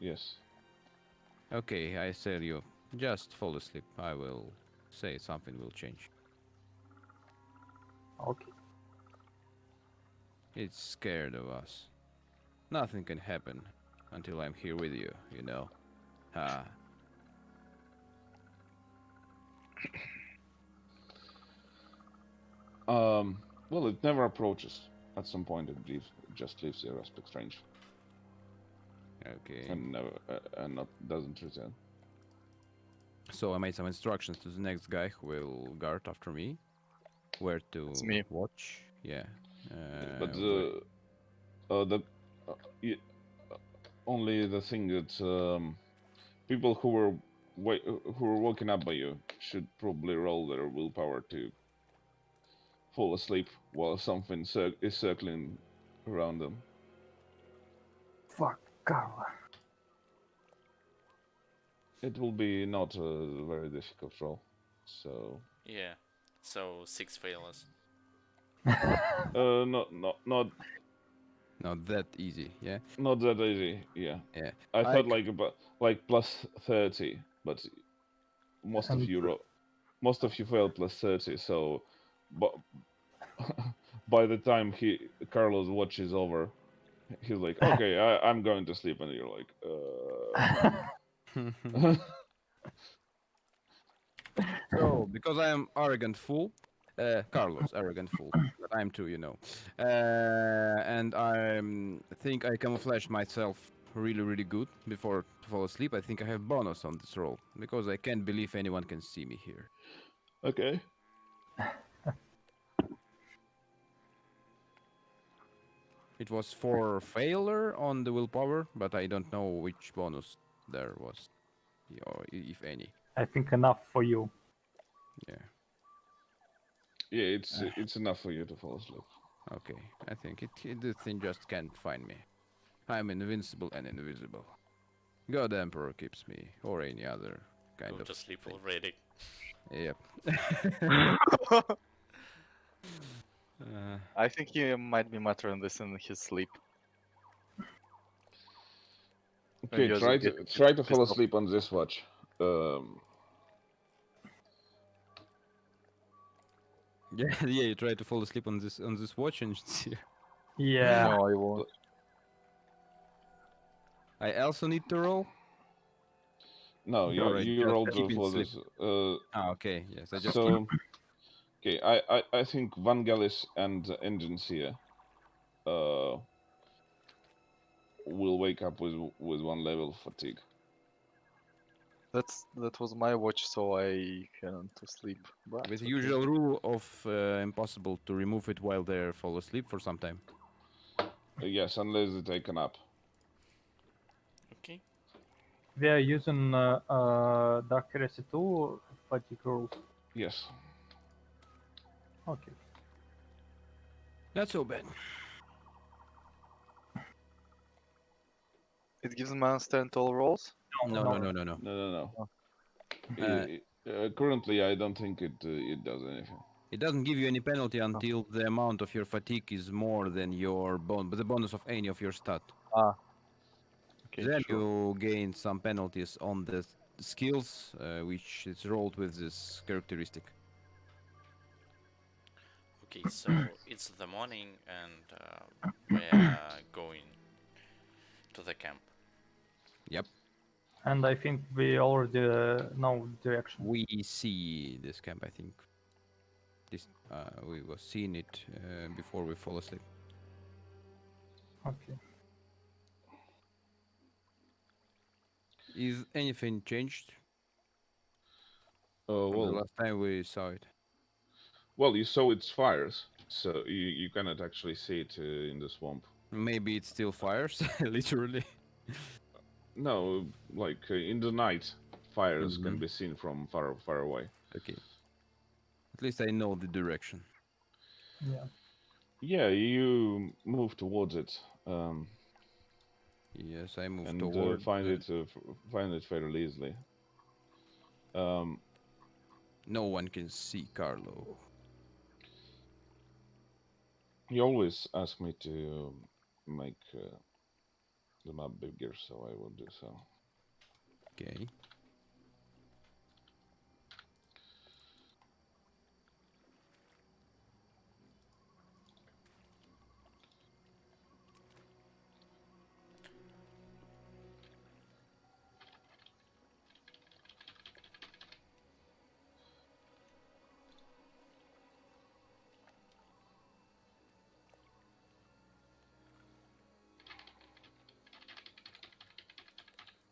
Yes. Okay, I tell you, just fall asleep. I will say something will change. Okay. It's scared of us. Nothing can happen until I'm here with you, you know. Ha. Well, it never approaches. At some point, it just leaves the aspect range Okay. and never and not doesn't return. So I made some instructions to the next guy who will guard after me. Where to It's me. watch. Yeah. But where- the y- only the thing that people who were woken up by you should probably roll their willpower to fall asleep while something is circling around them. Fuck, Carla. It will be not a very difficult roll. So Yeah. So 6 failures. not Not that easy, yeah? not that easy. Yeah, Yeah. I thought like about like plus 30, but most of And you most of you failed plus 30. So, but by the time Carlos watch is over, he's like, okay, I'm going to sleep, and you're like, So, because I am arrogant fool, Carlos, arrogant fool, but I'm too, you know. And I think I camouflaged myself really, really good before to fall asleep. I think I have bonus on this roll because I can't believe anyone can see me here. Okay. It was for failure on the willpower, but I don't know which bonus there was, or if any. I think enough for you. Yeah. Yeah, it's enough for you to fall asleep. Okay. I think the thing just can't find me. I'm invincible and invisible. God Emperor keeps me, or any other kind Go of to sleep thing. already. Yep. I think he might be muttering this in his sleep. Okay, Just try get to pissed fall off. asleep on this watch. Yeah, yeah. You try to fall asleep on this watch and see. Yeah. No, I won't. I also need to roll. No, you Or I you just rolled keep in for sleep. this. Okay. Yes, I just keep. So okay, I think Vangelis and engines here will wake up with 1 level of fatigue. That was my watch, so I went to sleep. But With the okay. usual rule of impossible to remove it while they fall asleep for some time. Yes, unless they take a nap. Okay. We are using Dark Heresy 2 fatigue rules. Yes. Okay. Not so bad. It gives minus 10 to all rolls. No, no, no, no, no. No. Oh. Currently, I don't think it does anything. It doesn't give you any penalty until the amount of your fatigue is more than your the bonus of any of your stat. Ah. Okay, Then sure. you gain some penalties on the skills, which is rolled with this characteristic. Okay, so it's the morning and we're going to the camp. Yep. And I think we already know direction. We see this camp, I think. This we was seeing it before we fall asleep. Okay. Is anything changed from the Well, last time we saw it? well, you saw its fires, so you cannot actually see it in the swamp. Maybe it still fires, literally. No, like in the night, fires can Mhm. be seen from far away. Okay. At least I know the direction. Yeah. Yeah, you move towards it Yes, I move and toward. find it fairly easily. Um, No one can see Carlo. you always ask me to make the map bigger, so I will do so. Okay.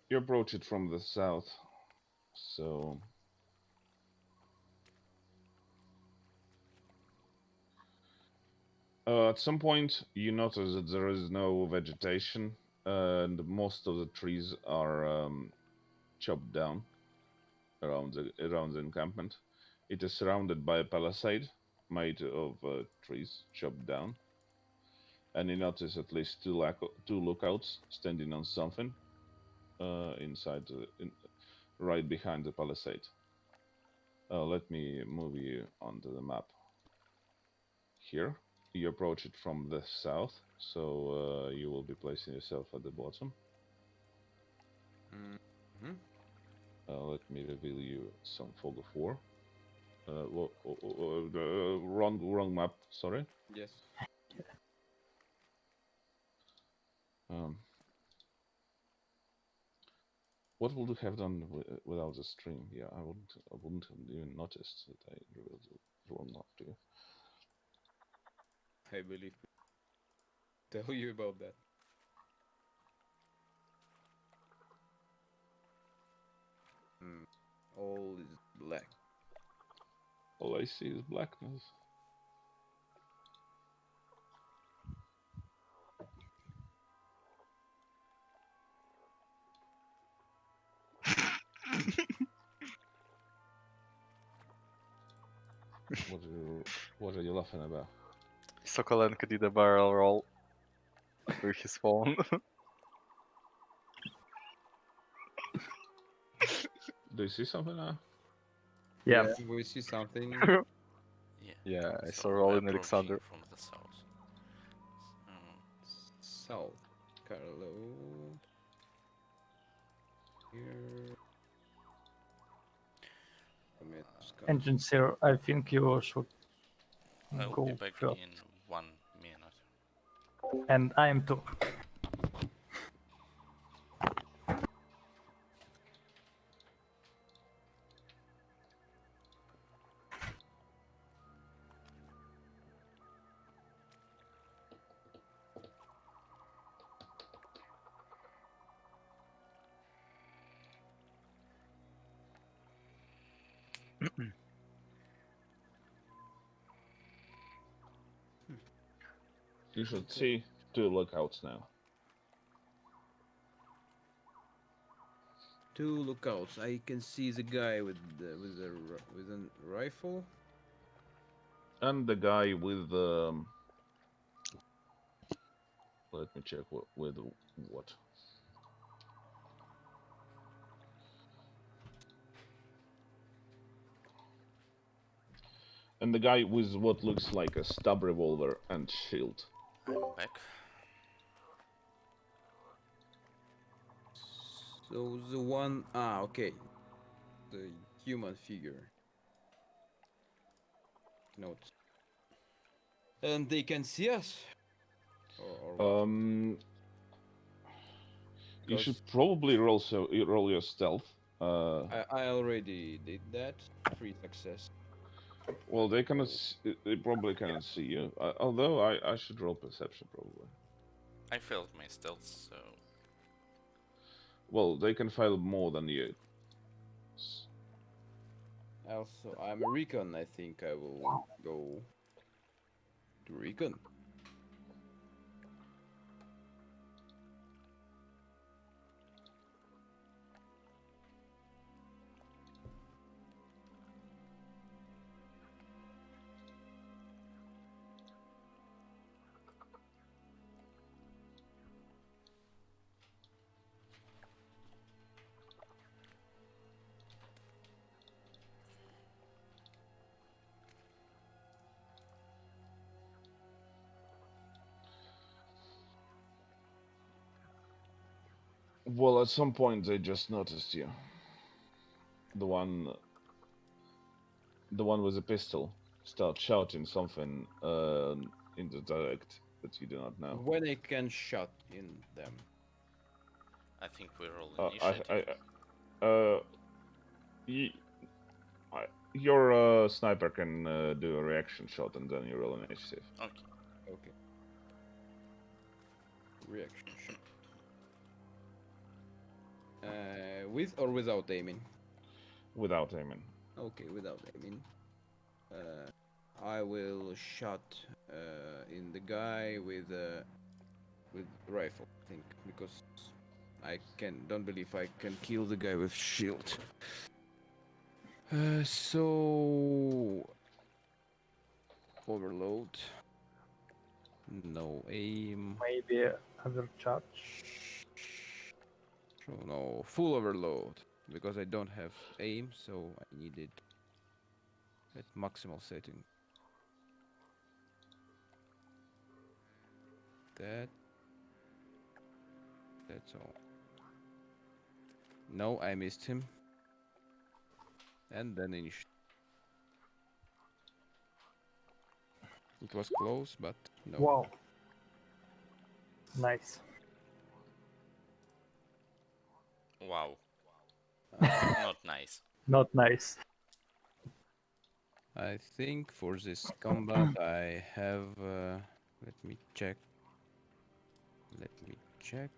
You approach it from the south, so at some point you notice that there is no vegetation, and most of the trees are chopped down around the encampment. It is surrounded by a palisade made of trees chopped down, and you notice at least two lookouts standing on something inside, right behind the palisade. Let me move you onto the map here. You approach it from the south, so you will be placing yourself at the bottom. Mm-hmm. Let me reveal you some fog of war. Wrong map. Sorry. Yes. Um, What would you have done without the stream? Yeah, I wouldn't have even noticed that I revealed the wrong map to you. I believe. Tell you about that. All is black. All I see is blackness. What are you laughing about? Sokolenko did a barrel roll with his phone. Do you see something now? Yes. Yeah, we see something. Yeah. Yeah, I So saw we're Roland approaching Alexander. from the south. South Carlo. Here. Engine zero, I think you should I'll go be back first. in 1 minute. And I am too. You should see 2 lookouts now. 2 lookouts. I can see the guy with a rifle. And the guy with let me check with what. And the guy with what looks like a stub revolver and shield. I'm back. So the one, okay, the human figure. Notes. And they can see us. Or what? You should 'Cause probably roll your stealth. I already did that. 3 success. Well, they cannot. They probably cannot see you. Although I should roll perception probably. I failed my stealth, so Well, they can fail more than you. Also, I'm a recon. I think I will go to recon. Well, at some point they just noticed you. The one with the pistol start shouting something in the dialect that you do not know. When I can shot in them. I think we roll I, initiative. y- your sniper can do a reaction shot and then you roll initiative. Okay. Okay. Reaction shot. With or without aiming? Without aiming. Okay, without aiming. I will shot in the guy with rifle, I think, because I don't believe I can kill the guy with shield. So overload. No aim. Maybe other charge. Oh no, full overload because I don't have aim, so I need it at maximal setting. That's all. No, I missed him. And then it was close, but no. Wow. Nice. Wow. nice. Not nice. I think for this combat I have. Let me check. Let me check.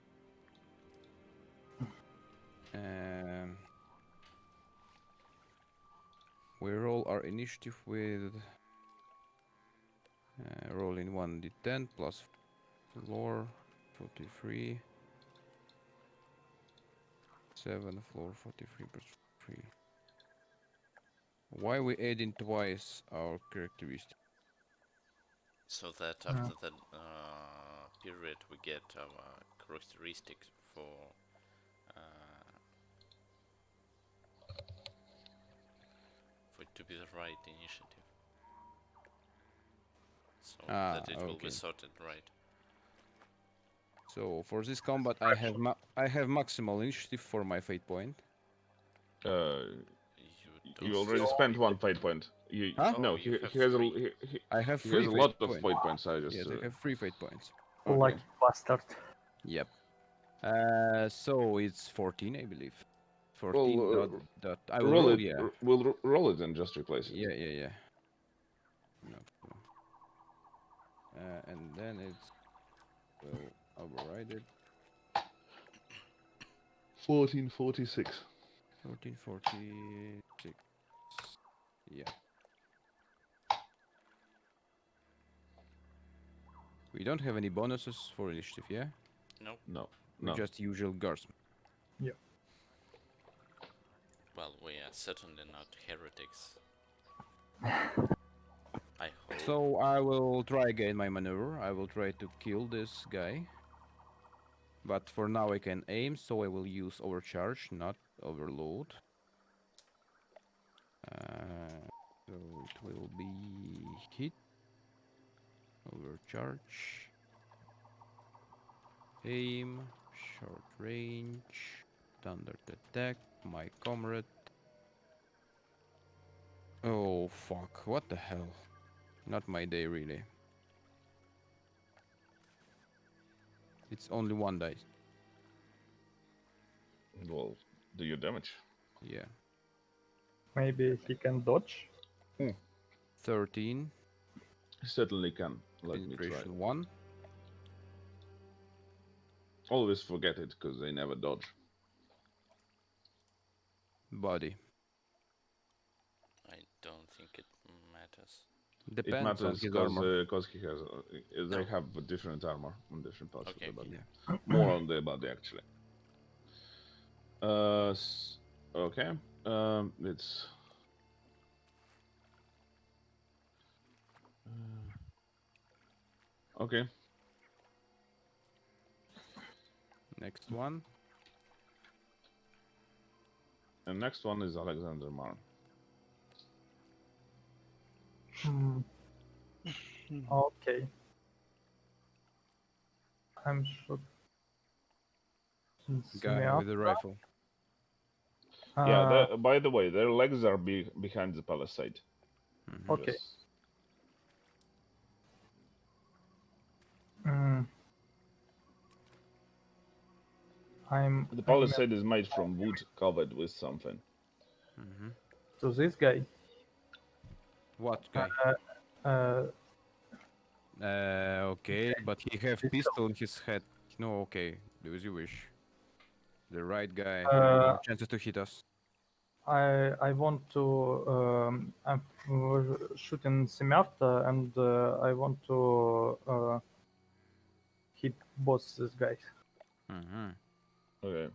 Um, we roll our initiative with rolling 1d10 plus floor 43. 7 floor 43 plus 3. Why we adding twice our characteristic? So that after the period we get our characteristics for it to be the right initiative. So that it will be Okay. sorted right. So for this combat, I have maximal initiative for my fate point. You You don't already spent one fate point. Huh? No, Oh, you have he has three. I have he 3 has a fate lot of points. fate points. I just Yes, I have 3 fate points. okay. Lucky bastard. Yep. So it's 14, I believe. 14 Well, dot. I will roll roll. it. Yeah. We'll roll it and just replace it. Yeah. No problem. And then it's will override it. 1446. 1446. Yeah. We don't have any bonuses for initiative, yeah? Nope. No, We're no. just usual guardsmen. Well, we are certainly not heretics. I hope. So I will try again my maneuver. I will try to kill this guy. But for now I can aim, so I will use overcharge, not overload. So it will be hit, overcharge, aim, short range, standard attack, my comrade. Oh fuck, what the hell? Not my day really. It's only 1 dice. Well, do your damage. Yeah. Maybe he can dodge. 13, Certainly can. Let me try. penetration 1. Always forget it because they never dodge. Body. I don't think it matters. Depends It matters on his armor. because he has they have a different armor on different parts Okay. of the body. Yeah. More on the body actually. Okay. It's okay. Next one. And next one is Alexander Marn. Hmm. Okay. I'm shooting. Guy with a rifle. Yeah. By the way, their legs are behind the palisade. Mhm. Okay. Just- The I'm palisade is made from wood covered with something. Mhm. to this guy. What guy? Uh, Okay, but he have Pistol. pistol in his head. No, okay, do as you wish. The right guy have Uh, more chances to hit us. I want to I'm shooting semi-auto and I want to hit both these guys. Mhm. Okay.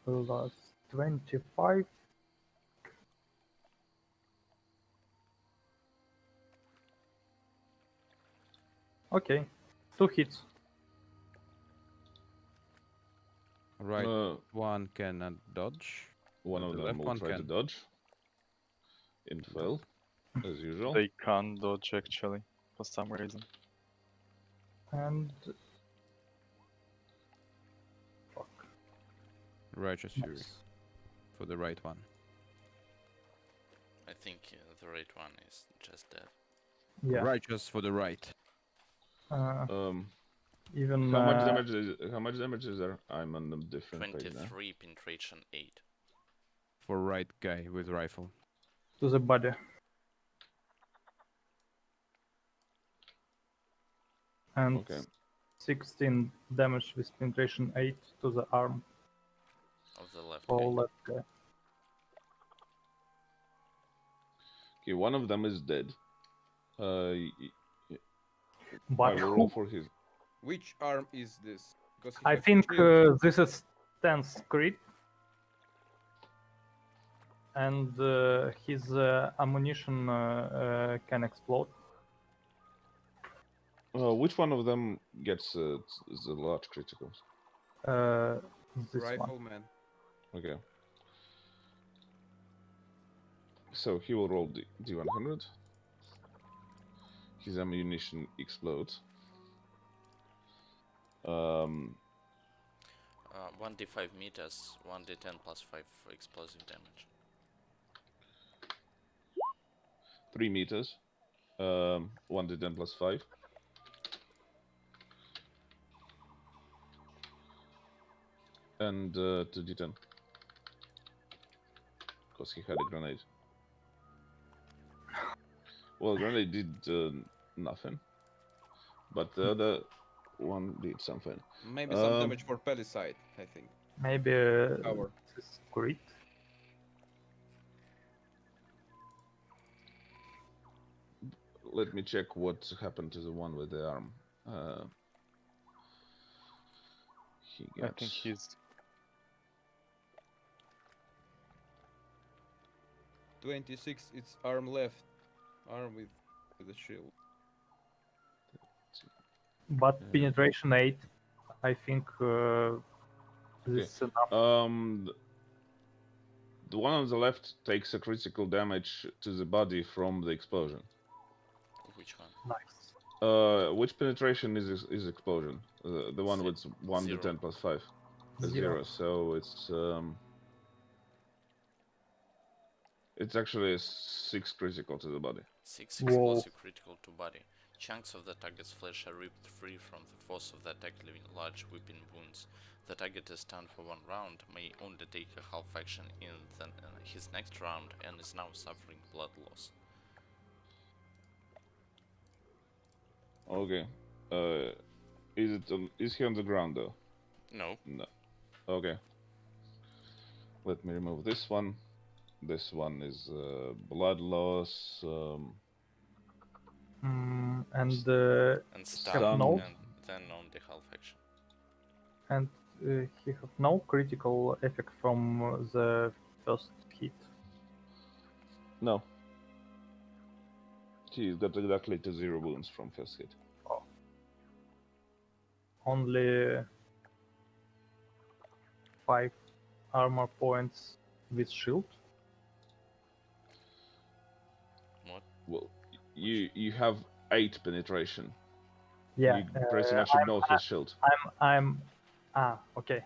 Plus 25. Okay, 2 hits. Right Uh, one cannot dodge. one but of the them left will one try to can. dodge. In fail, as usual. They can't dodge actually, for some reason. And fuck. Righteous Fury for the right one. I think the right one is just dead. Yeah. Righteous for the right. Uh, Um, Even How much damage is there? I'm on a different page now. 23 penetration 8. For right guy with rifle. to the body. And Okay. 16 damage with penetration 8 to the arm Of the left for guy. left guy. Okay, one of them is dead. I But will roll for his. Which arm is this? Because he I has think shield. this is 10th crit. And his ammunition can explode. Which one of them gets the large criticals? This one. Rifleman. Okay. So he will roll D100. His ammunition explodes. 1d5 meters, 1d10 plus 5 explosive damage. 3 meters. 1d10 plus 5. And 2d10. Because he had a grenade. Well, grenade did nothing. But the other one did something. Maybe some damage for Palisade, I think. Maybe Cover. this is crit. Let me check what happened to the one with the arm. He I gets... think he's 26, it's arm left. Arm with a shield. But penetration 8, I think this is enough. The one on the left takes a critical damage to the body from the explosion. Which one? Nice. Which penetration is explosion? The one with 1d10 0. plus 5. Zero. So it's actually a 6 critical to the body. 6 Whoa. explosive critical to body. Chunks of the target's flesh are ripped free from the force of the attack, leaving large weeping wounds. The target is stunned for 1 round, may only take a half action in his next round, and is now suffering blood loss. Okay. Is he on the ground though? No. No. Okay. Let me remove this one. This one is blood loss. And And have stun, no, and then on the half action. and he have no critical effect from the first hit. No. He's got exactly to 0 wounds from first hit. Only 5 armor points with shield. What? Well, you have 8 penetration. Yeah. You pretty much ignore his shield. I'm okay.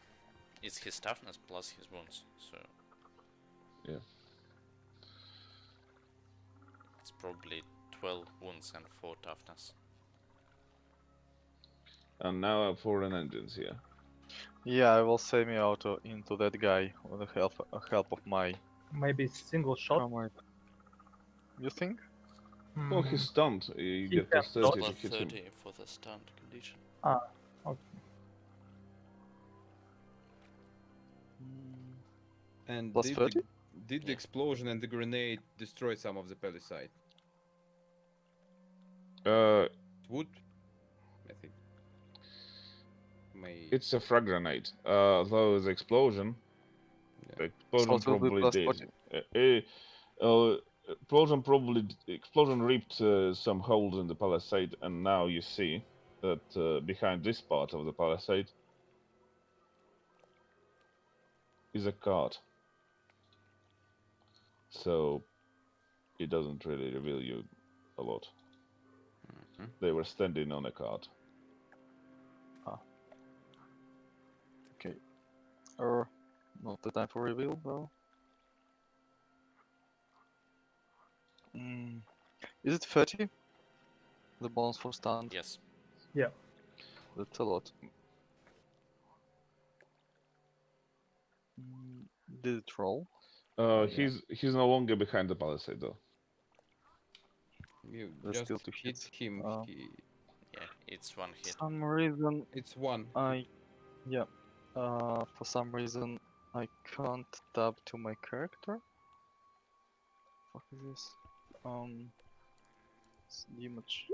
It's his toughness plus his wounds, so Yeah. it's probably 12 wounds and 4 toughness. And now I have 4 engines here. yeah. I will send me out into that guy with the help of my Maybe single shot. armor. You think? Oh, he's stunned. You He get can plus 30 to Plus hit him. 30 for the stunned condition. Okay. And Plus 30? did the Yeah. explosion and the grenade destroy some of the Palisade? Wood? I think. It's a frag grenade. Though the explosion, Yeah. the explosion So it will be probably plus did. 40. Explosion ripped some holes in the palisade, and now you see that behind this part of the palisade is a cart. So it doesn't really reveal you a lot. Mhm. They were standing on a cart. Okay. Not the time for reveal though. Is it 30? The bonus for stunned? Yes. That's a lot. Did it roll? Yeah. He's no longer behind the palisade though. You There's just still 2 hit hits. him. Yeah, it's one hit. Some reason It's one. yeah. For some reason I can't tab to my character. Fuck is this? Damage.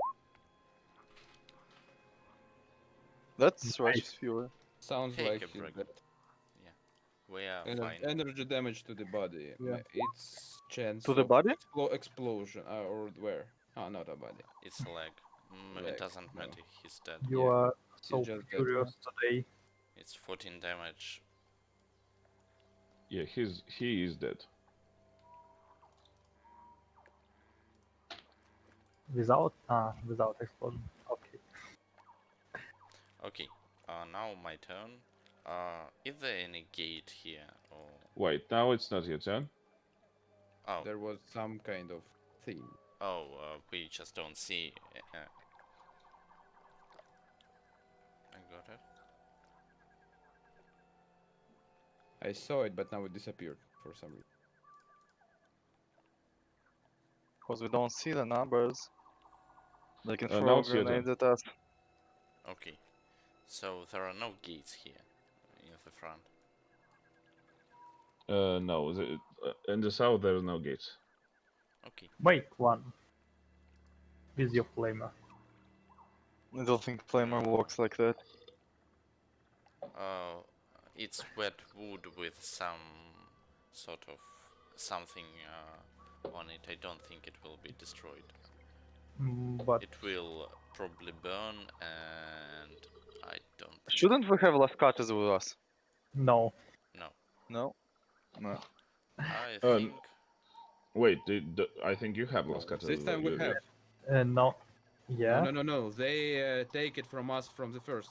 That's Righteous Fury. Sounds Hey, like he's Cabrera. dead. We are And fine. energy damage to the body. Yeah. It's chance To the of body? explosion. Or where? Oh, not a body. It's a leg. It Leg, doesn't no. matter, he's dead. You Yeah, are so just dead. furious today. It's 14 damage. Yeah, he is dead. Without explosion. Okay. Okay, now my turn. Is there any gate here? Or... Wait, now it's not your turn. Oh, There was some kind of thing. we just don't see. I got it. I saw it, but now it disappeared for some reason. Because we don't see the numbers. They can Now throw it's your turn. grenades at us. Okay, so there are no gates here in the front. No, in the south there are no gates. Okay, Wait, one. With your flamer. I don't think Flamer works like that. it's wet wood with some sort of something on it. I don't think it will be destroyed. But It will probably burn, and I don't think... Shouldn't we have Lascatas with us? no. No. No? No. I Uh, think... Wait, I think you have lost cut. This time we have. No. Yeah. No. They take it from us from the first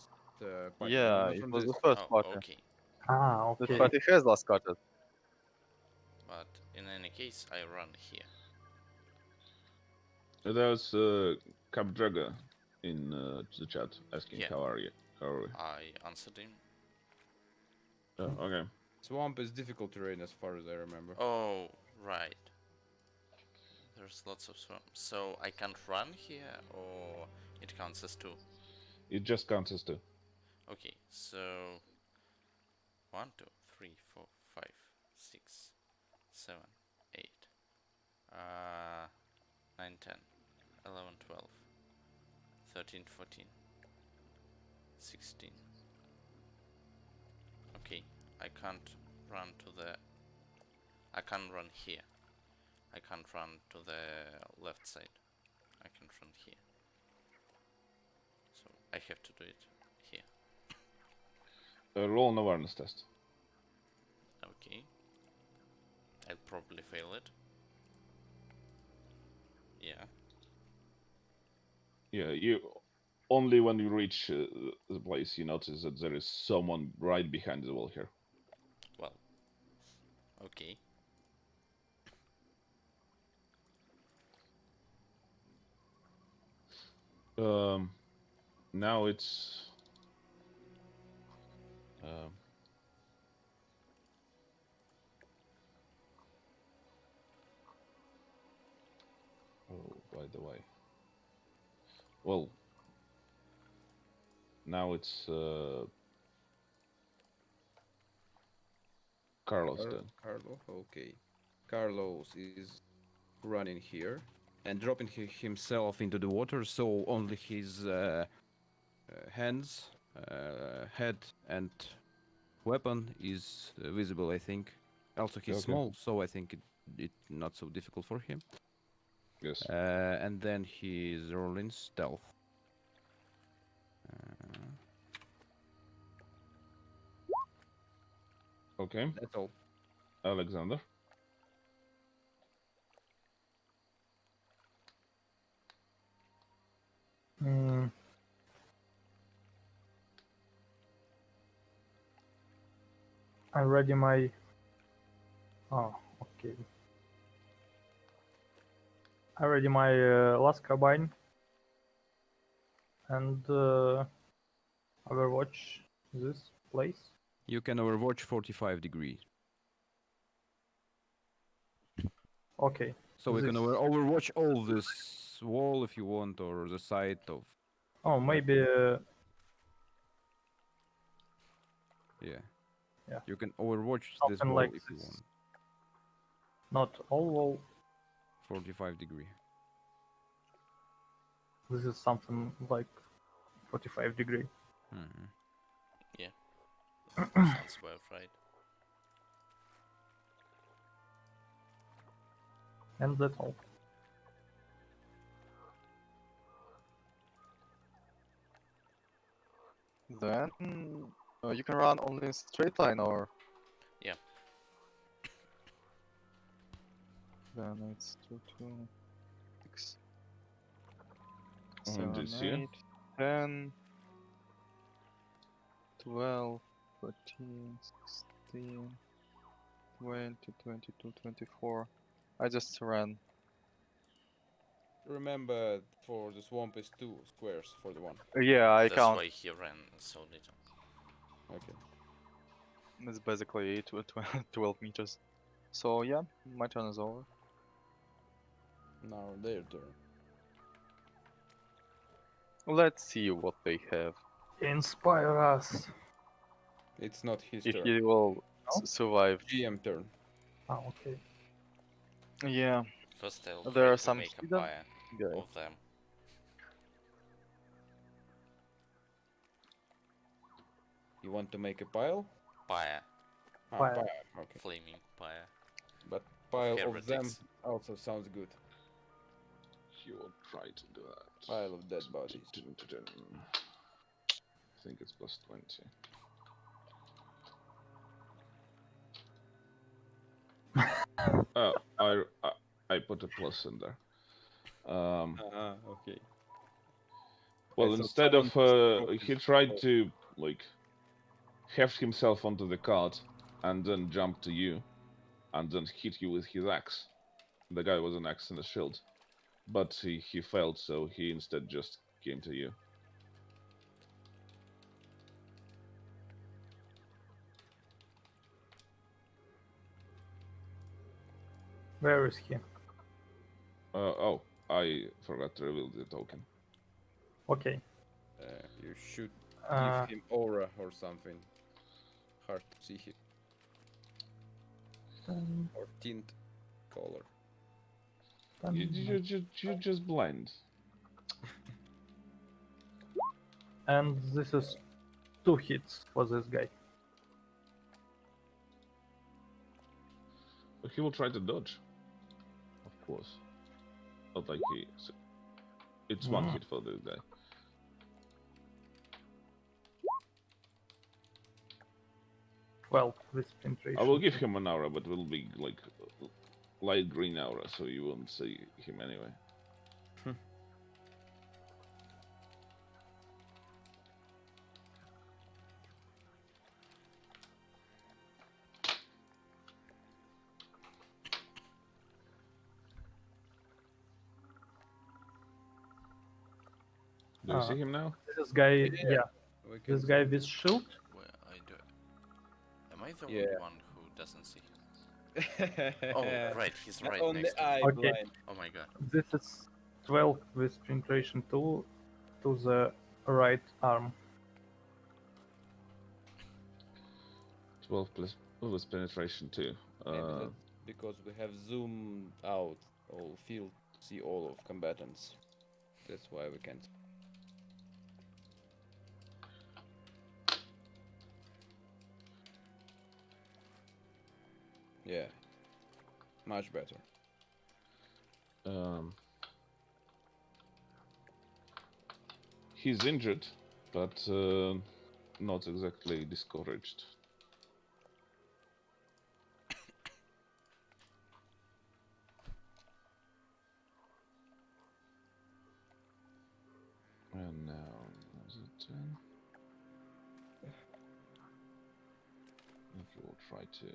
party, Yeah, not it from was this. the first Oh, party. okay. Ah, This okay. party has Lascatas. But in any case, I run here. There's Capdraga in the chat asking Yeah. how are you? How are we? I answered him. Okay. Swamp is difficult terrain as far as I remember. Oh, right. There's lots of swamp. So I can't run here, or it counts as 2? It just counts as 2. Okay, so 1, 2, 3, 4, 5, 6, 7, 8, 9, 10, 11, 12, 13, 14, 16. Okay, I can't run to the... I can't run here. I can't run to the left side. I can run here. So I have to do it here. Roll an awareness test. Okay. I'll probably fail it. Yeah. Yeah, you only when you reach the place you notice that there is someone right behind the wall here. Well. Okay. Now it's oh, by the way. Well, now it's Carlos turn. Carlo, okay. Carlos is running here and dropping himself into the water, so only his hands, head, and weapon is visible, I think. Also, he's Okay. small, so I think it not so difficult for him. Yes. And then he's rolling stealth. Okay. That's all. Alexander. Mm. I ready my. Oh, okay. I ready my last carbine, and Overwatch this place. You can overwatch 45 degrees. Okay. So we can This- overwatch all this wall if you want, or the side of. Oh, maybe. Yeah. Yeah. You can overwatch this Something wall like if you this. want. Not all wall. 45 degree. This is something like 45 degree. Mhm. Sounds about right. And that's all. Then you can run only in straight line, or Yeah. then it's 2, 2, 6, Oh, 7, this here? 8, 10, 12, 14, 16, 20, 22, 24. I just ran. Remember, for the swamp is 2 squares for the one. Yeah, I That's count. why he ran so little. Okay. It's basically 12 meters. So yeah, my turn is over. Now their turn. Let's see what they have. Inspire us. It's not his If turn. he will No? survive. GM turn. Ah, okay. Yeah, First, I'll there try are to some make a hidden pyre guys. of them. You want to make a pile? Pyre, Ah, Pile. pile. Okay. flaming pyre. But pile of them heretics. also sounds good. He will try to do that. Pile of dead bodies. I think it's plus 20. Oh, I put a plus in there. Okay. Well, I thought instead of someone he was- tried to like heft himself onto the cart and then jump to you, and then hit you with his axe. The guy was an axe and a shield, but he failed, so he instead just came to you. Where is he? Oh, I forgot to reveal the token. Okay. You should Uh, give him aura or something. Hard to see him. Or tint color. You just blind. And this is 2 hits for this guy. But he will try to dodge, of course. Not like he. It's one hit for this guy. 12 with penetration. I will give him an aura, but it will be like light green aura, so you won't see him anyway. Do you see him now? This guy, yeah. We can This guy with shield. Where I do. Am I the Yeah. only one who doesn't see him? Oh, right, he's right On next the to me. eye Okay. blind. Oh my god. This is 12 with penetration 2 to the right arm. 12 plus with penetration too. Maybe that's because we have zoomed out all field to see all of combatants. That's why we can't. Yeah. Much better. He's injured, but not exactly discouraged. And now, is it 10? If you will try to.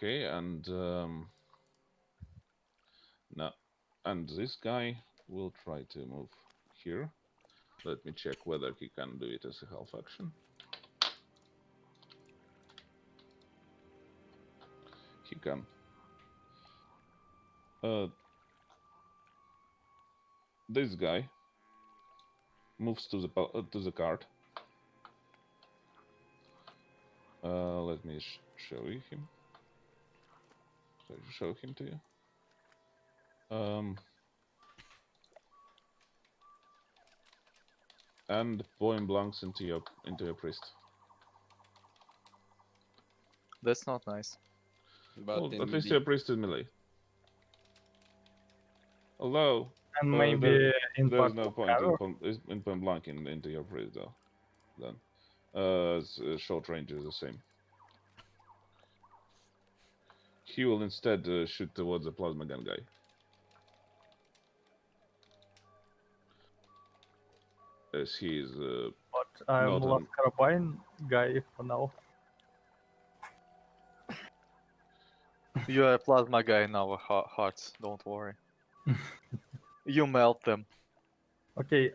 Okay, and no, and this guy will try to move here. Let me check whether he can do it as a half action. He can. This guy moves to the card. Let me show him. Show him to you. And point blanks into your priest. That's not nice. But Well, in at least the your priest is melee. Although And Uh, maybe there- in there's part no of point in cover. point blank into your priest though. Then, short range is the same. He will instead shoot towards the plasma gun guy. As he is But I'm not last an. carbine guy for now. You are a plasma guy in our hearts, don't worry. You melt them. Okay,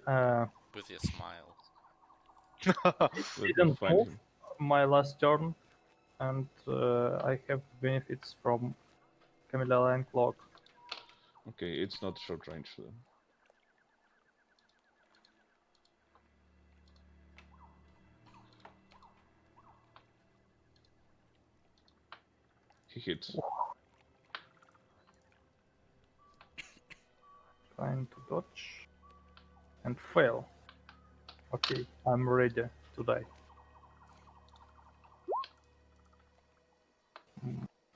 With your smile. Let me didn't find move him. my last turn, and I have benefits from Camellia Cloak. Okay, it's not short range then. He hits. Trying to dodge and fail. Okay, I'm ready to die.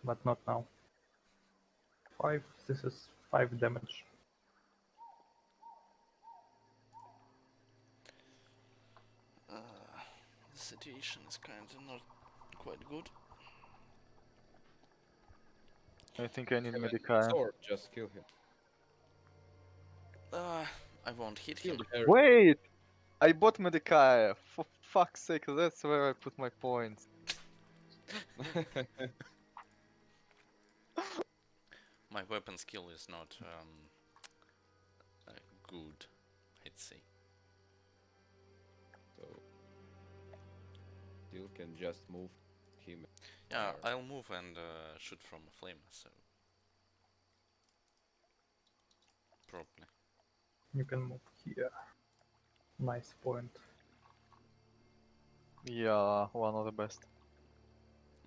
But not now. 5, this is 5 damage. The situation is kinda not quite good. I think I need have a Medicare. sword, just kill him. I won't hit Kill him. the Harry. Wait! I bought Medicare! For fuck's sake, that's where I put my points. My weapon skill is not good, I'd say. So you can just move him. Yeah, Fire. I'll move and shoot from a flame, so probably. You can move here. Nice point. Yeah, one of the best.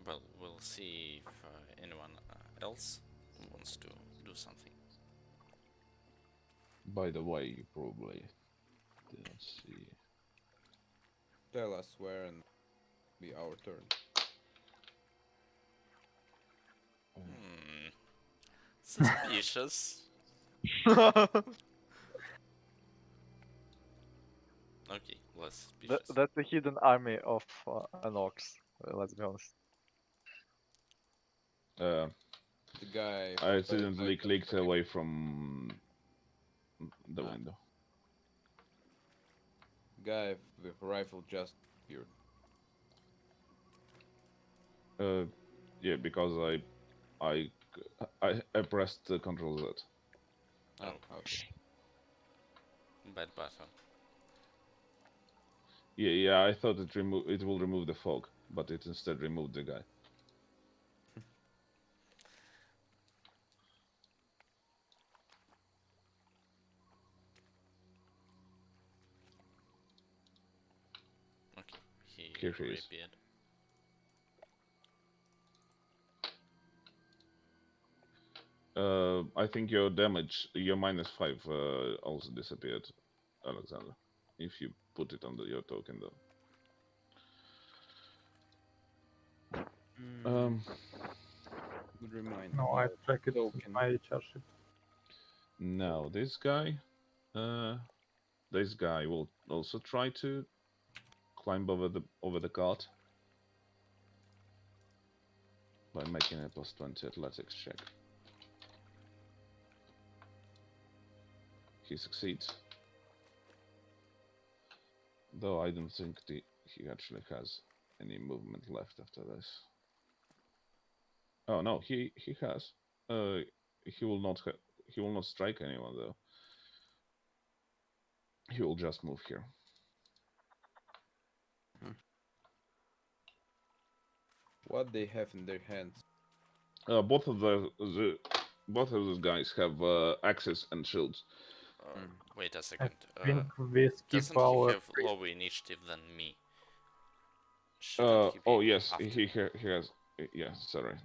Well, we'll see if anyone else wants to do something. By the way, you probably didn't see. Tell us where and be our turn. Hmm. Suspicious. Okay, less suspicious. That's the hidden army of an orcs, let's be honest. Uh, The guy. I from accidentally Paradise clicked Frame. away from the Ah. window. Guy with rifle just appeared. Yeah, because I pressed Control Z. Ah, Oh. okay. Bad button. Yeah, I thought it will remove the fog, but it instead removed the guy. Okay, he Here he is. reappeared. I think your damage, your -5, also disappeared, Alexander. If you put it under your token, though. Good reminder. No, I track it in Token. my char sheet. Now this guy will also try to climb over the cart by making a +20 athletics check. He succeeds, though I don't think he actually has any movement left after this. Oh no, he has. He will not he will not strike anyone though. He will just move here. What they have in their hands? Both of both of those guys have axes and shields. Wait a I second. think we skip Doesn't he our have priest. lower initiative than me? Shouldn't he be Oh yes, after he me? he has. Yeah, sorry,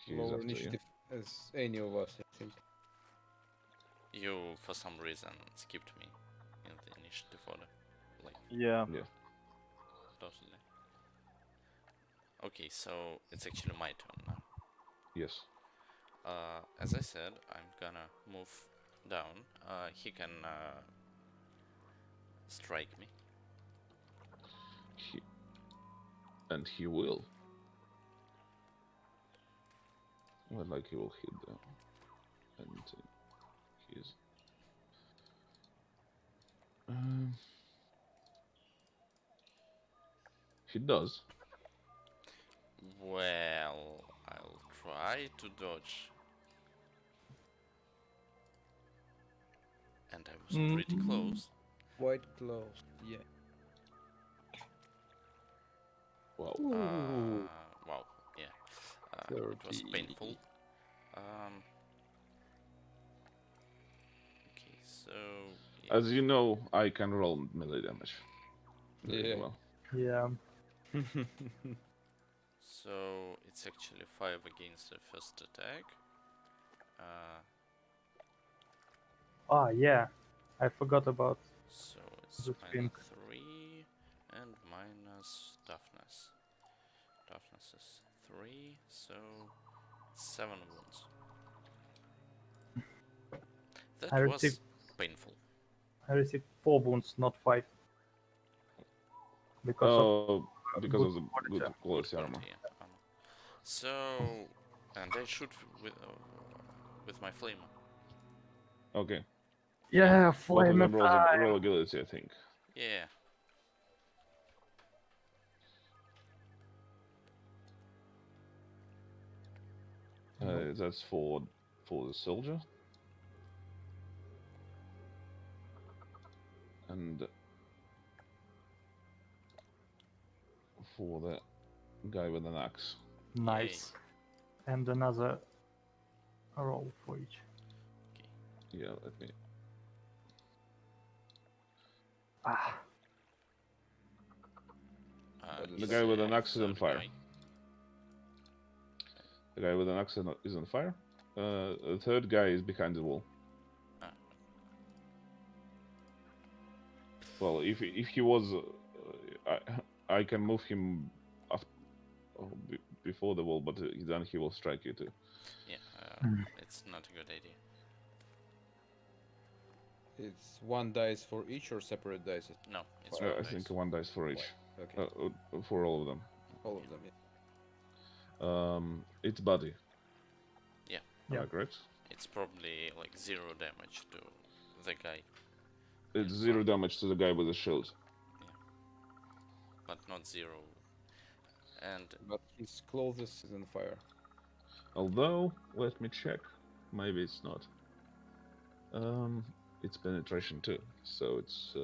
he is Lower after you. initiative as any of us, I think. You, for some reason, skipped me in the initiative order. Like, Yeah. Yeah. totally. Okay, so it's actually my turn now. Yes. As I said, I'm gonna move down. He can strike me. He, and he will. Well, like he will hit them, and he's. Um, he does. Well, I'll try to dodge. And I was pretty close. Quite close, yeah. Wow. Wow, yeah. It was 30. painful. Okay, so yeah. As you know, I can roll melee damage. Very Yeah. well. Yeah. So it's actually 5 against the first attack. Yeah. I forgot about So it's this thing. minus 3 and minus toughness. Toughness is 3, so 7 wounds. That I was received painful. 4 wounds, not 5. Because of Because good of the good quality. quality Good armor. quality, yeah, armor. So, and I shoot with my flamer. Okay. Yeah, Both of flame them time. roll agility, I think. Yeah. That's for the soldier. And for the guy with an axe. Nice. And another roll for each. Okay. Yeah, let me. Ah, The guy with an the axe is on third fire. guy. The guy with an axe is on fire. The third guy is behind the wall. Ah, Well, if he was, I can move him after, before the wall, but then he will strike you too. yeah, Hmm. it's not a good idea. It's one dice for each or separate dice? No, it's Fire. one I dice. think one dice for each. Okay, For all of them. all of them, yeah. It's body. Yeah, Yeah. Am I correct? it's probably like 0 damage to the guy. It's in 0 front, damage to the guy with the shield. but not 0. And But his clothes is on fire. Although, let me check. Maybe it's not. It's penetration too, so it's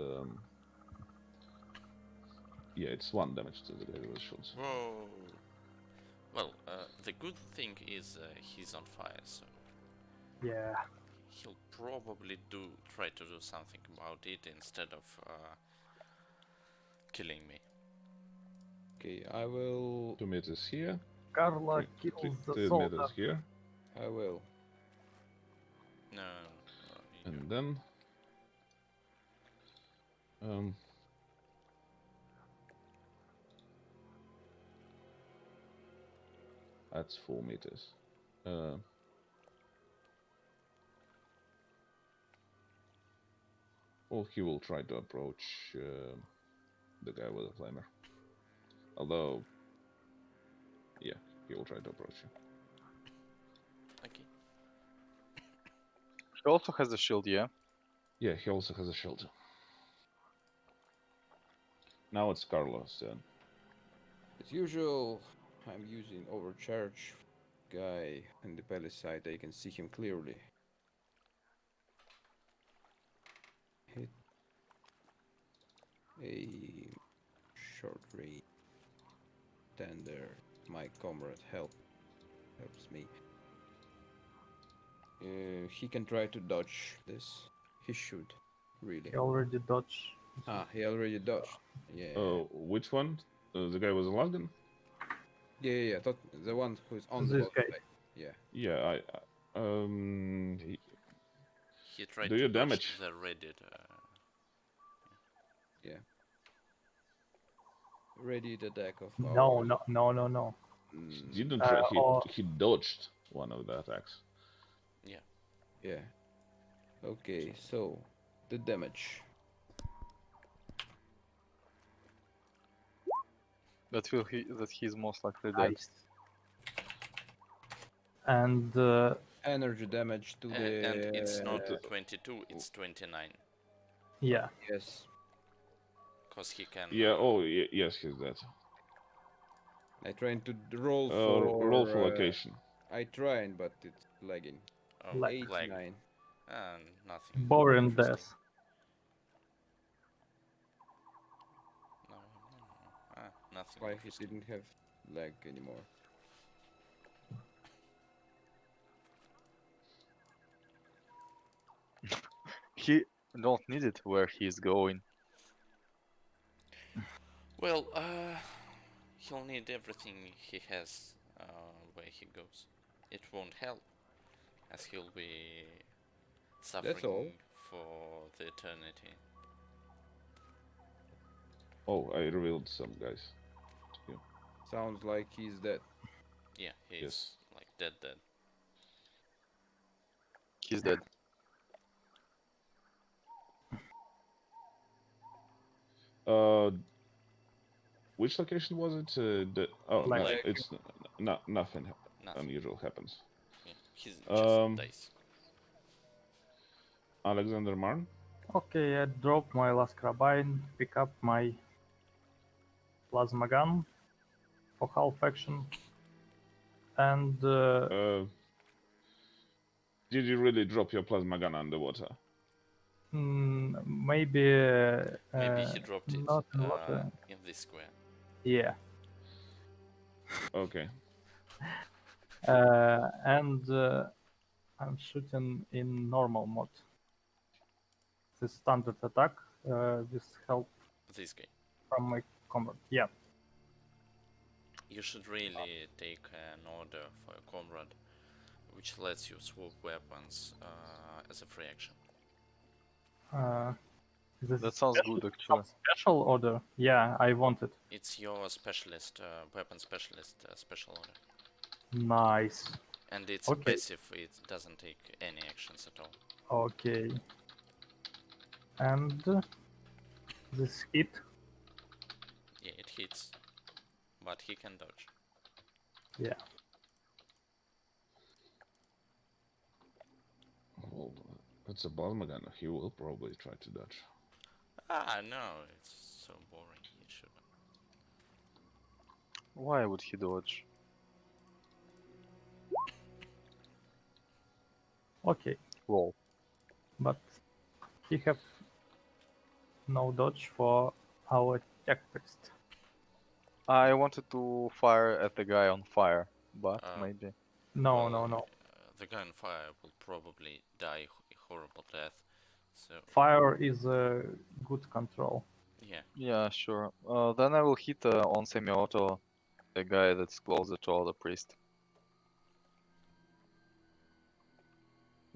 yeah, it's 1 damage to the guy with the shields. whoa. Well, the good thing is he's on fire, so yeah. he'll probably try to do something about it instead of killing me. Okay, I will. 2 meters here. Carla kills the 2 soldier. meters here, I will. No, and then that's 4 meters. Or he will try to approach the guy with the flamer. Although, yeah, he will try to approach you. okay. He also has a shield, yeah? Yeah, he also has a shield. Now it's Carlos. As usual, I'm using overcharge guy in the palace side. I can see him clearly. Hit a short range. Tender. My comrade helps me. He can try to dodge this. He should, really. He already dodged. Ah, he already dodged. Yeah. Which one? The guy with the Lasgun? Yeah. The one who's on the This bottom guy. side. Yeah. Yeah, He tried Do to you dodge damage? the Reddit. Yeah. Ready the deck of No, our. no. He didn't. Or He dodged one of the attacks. Yeah. Okay, so the damage. That he's most likely dead. nice. And Energy damage to the. And it's not 22, it's 29. yeah, Yes. Because he can. Yeah. Oh, yes, he's dead. I trying to roll Roll for. for location. I trying, but it's lagging. Oh, Lag. lag. 89. And nothing. boring Interesting. death. No. Nothing. Why he interesting. didn't have lag anymore? He don't need it where he's going. Well, he'll need everything he has where he goes. It won't help, as he'll be suffering all. for the eternity. Oh, I revealed some guys. Sounds like he's dead. Yeah, he's Yes. like dead. He's dead. Which location was it? Oh, Like- no, Like- it's nothing Nothing. unusual happens. Yeah, he's just Um, dies. Alexander Marn. Okay, I drop my last carbine, pick up my plasma gun for half action, and Did you really drop your plasma gun underwater? maybe Maybe he dropped it not in water. in this square. Yeah, Okay. and I'm shooting in normal mode. The standard attack with help This guy. from my comrade. Yeah, You should really take an order for a comrade, which lets you swap weapons as a free action. this That is sounds special- good actually. Special order. Yeah, I want it. It's your specialist, weapon specialist special order. Nice. And it's Okay. passive, it doesn't take any actions at all. Okay. And this hit. Yeah, it hits, but he can dodge. Yeah. Well, it's a plasma gun. He will probably try to dodge. Ah, no, it's so boring. It shouldn't. Why would he dodge? Okay. Roll. But he have no dodge for our tech priest. I wanted to fire at the guy on fire, but maybe. No, Well, no. The guy on fire will probably die a horrible death. So Fire is a good control. yeah, Yeah, sure. Then I will hit on semi-auto the guy that's closer to the priest.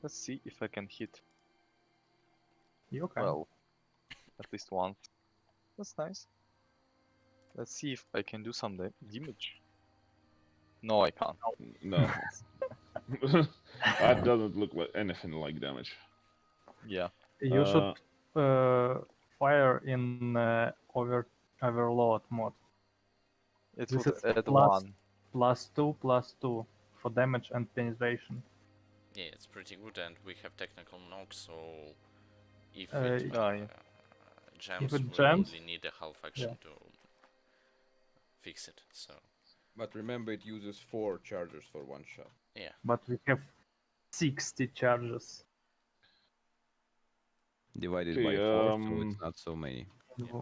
Let's see if I can hit. You can. Well, at least once. That's nice. Let's see if I can do some damage. No, I can't. No. That doesn't look like anything like damage. Yeah. You should fire in overload mode. It This would is add plus- one. +2/+2 for damage and penetration. yeah, it's pretty good, and we have technical knock, so if Uh, it yeah. jams, it we jams, only need a half action to fix it. So But remember, it uses 4 chargers for one shot. Yeah. But we have 60 charges. Divided Okay, by 4, so it's not so many. Yeah.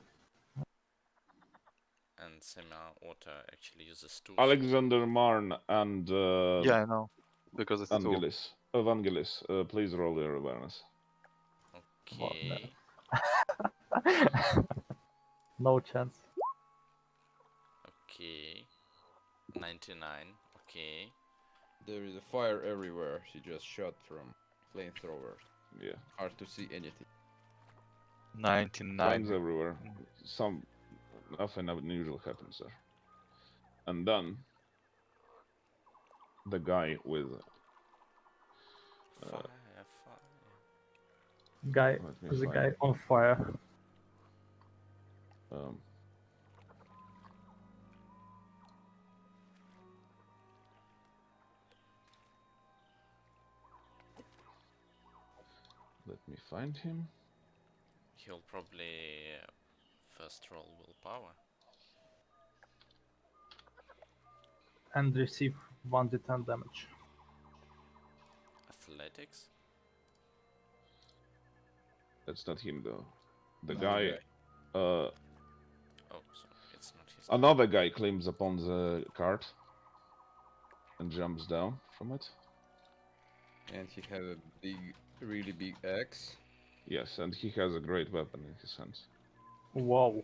And semi-auto actually uses 2. Alexander Marn and Yeah, I know. Because it's 2. Evangelis, please roll your awareness. Okay. No chance. Okay. 99. Okay. There is a fire everywhere. She just shot from flamethrowers. Yeah, Hard to see anything. 99. flames everywhere. Nothing unusual happens there. And then the guy with Fire. Guy, let me the find guy it. on fire. Um, let me find him. He'll probably first roll willpower. And receive 1d10 damage. Athletics. That's not him though. The No, guy, Oh, so it's not his. another guy climbs upon the cart and jumps down from it. And he has a big, really big axe. Yes, and he has a great weapon in his hands. Wow.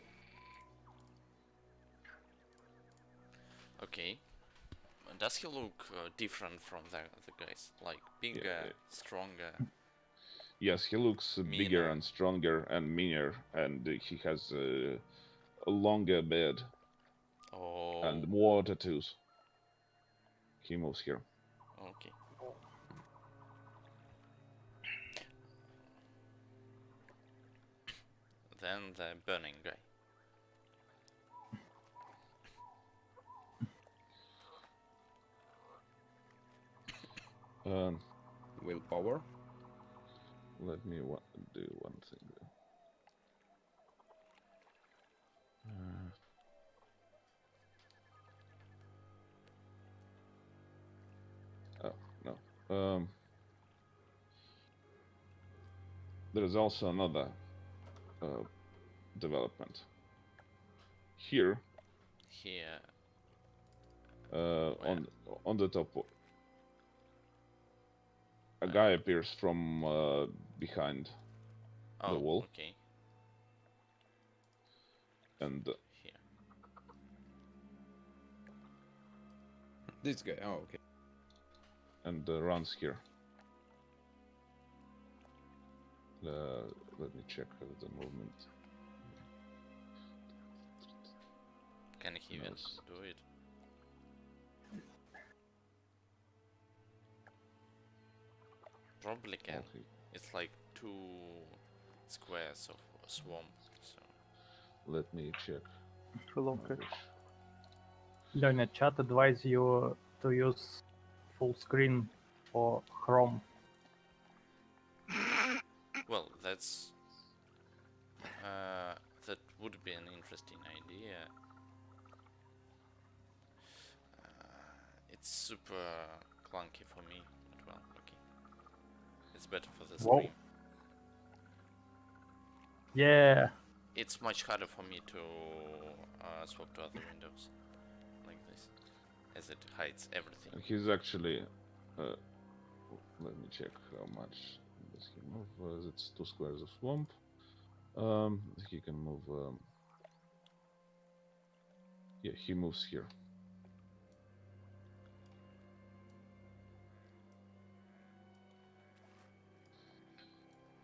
Okay. Does he look different from the guys? Like bigger, Yeah. stronger? Yes, he looks bigger Meaner. and stronger and meaner, and he has a longer beard Oh. and more tattoos. He moves here. Okay. Then the burning guy. Willpower. Let me do one thing. Oh no. There is also another development. Here, Here. on the top, a guy appears from behind Oh, the wall, okay. and Here. This guy. Oh, okay. runs here. Let me check the movement. Can he even Nice. do it? Probably can. Okay. It's like 2 squares of swamp, so. Let me check. Hello, my cat. wish. Learner chat advise you to use full screen for Chrome. Well, that would be an interesting idea. It's super clunky for me, but well, okay. It's better for the Whoa. stream. Yeah. It's much harder for me to swap to other windows like this, as it hides everything. He's actually. Let me check how much does he move. It's 2 squares of swamp. He can move. Yeah, he moves here.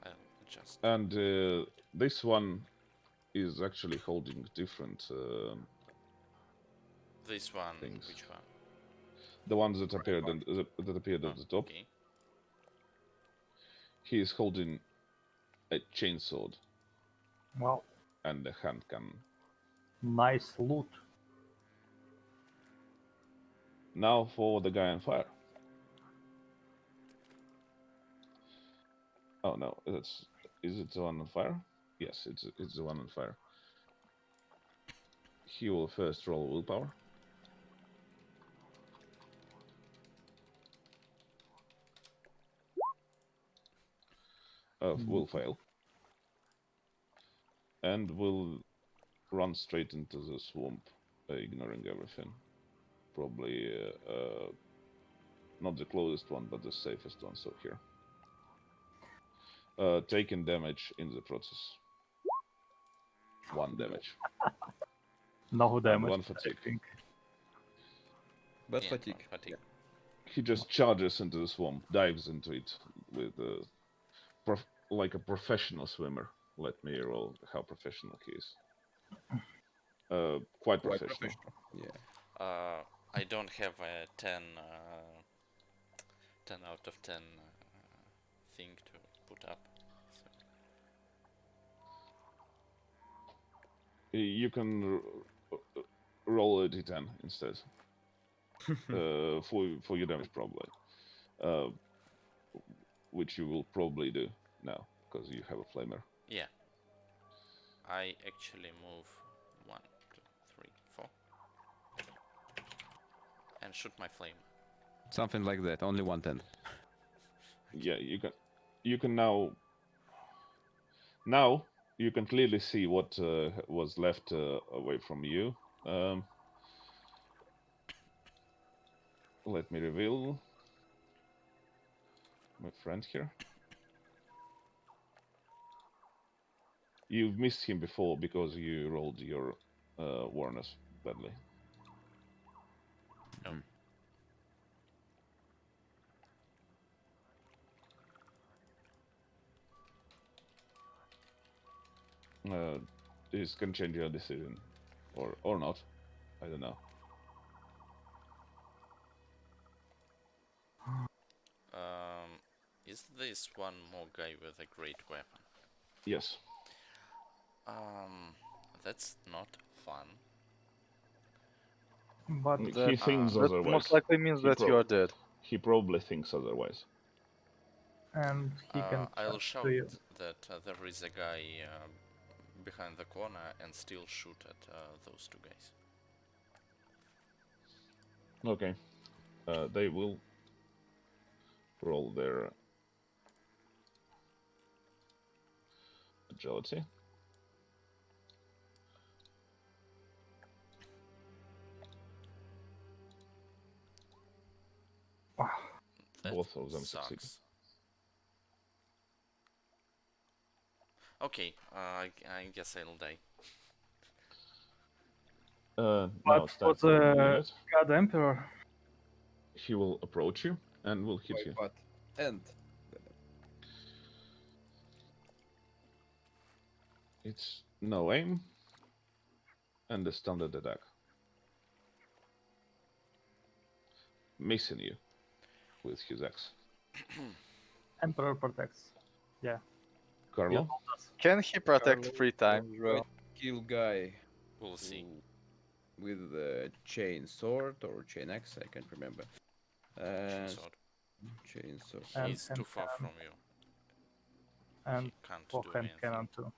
I'll adjust. And this one is actually holding different This one, things. which one? The ones that appeared at the top. Okay. He is holding a chainsaw Wow. and a hand cannon. Nice loot. Now for the guy on fire. Oh no, is it the one on fire? Yes, it's the one on fire. He will first roll willpower. will fail. And will run straight into the swamp, ignoring everything. Probably not the closest one, but the safest one, so here. Taking damage in the process. 1 damage. No And damage, 1 I fatigue. think. But Yeah, fatigue. fatigue. He just charges into the swamp, dives into it with like a professional swimmer. Let me roll how professional he is. Quite Quite professional. Yeah. I don't have a 10 out of 10 thing to put up. So. You can roll a d10 instead. For your damage probably. Which you will probably do now, because you have a flamer. Yeah. I actually move 1, 2, 3, 4. And shoot my flame. Something like that. Only 1/10. Yeah, you can now you can clearly see what was left away from you. Let me reveal my friend here. You've missed him before because you rolled your awareness badly. Oh. This can change your decision, or not. I don't know. Is this one more guy with a great weapon? Yes. That's not fun. But He thinks That otherwise. most likely means He that you are dead. He probably thinks otherwise. and he can I'll charge shout to you. that there is a guy behind the corner and still shoot at those two guys. Okay. They will roll their agility. That Both of them sucks. succeed. Okay, I guess I'll die. Now But it's for time for the Millet. God Emperor, He will approach you and will hit you. But and It's no aim and the standard attack. Missing you with his axe. Emperor protects. Yeah. Carlo? Bill does. Can he protect Carlo 3 times, will bro? try to kill guy We'll see. with the chain sword or chain axe. I can't remember. Chainsword. Chain sword. And He's too far cannon. from you. And He can't for do hand anything cannon too.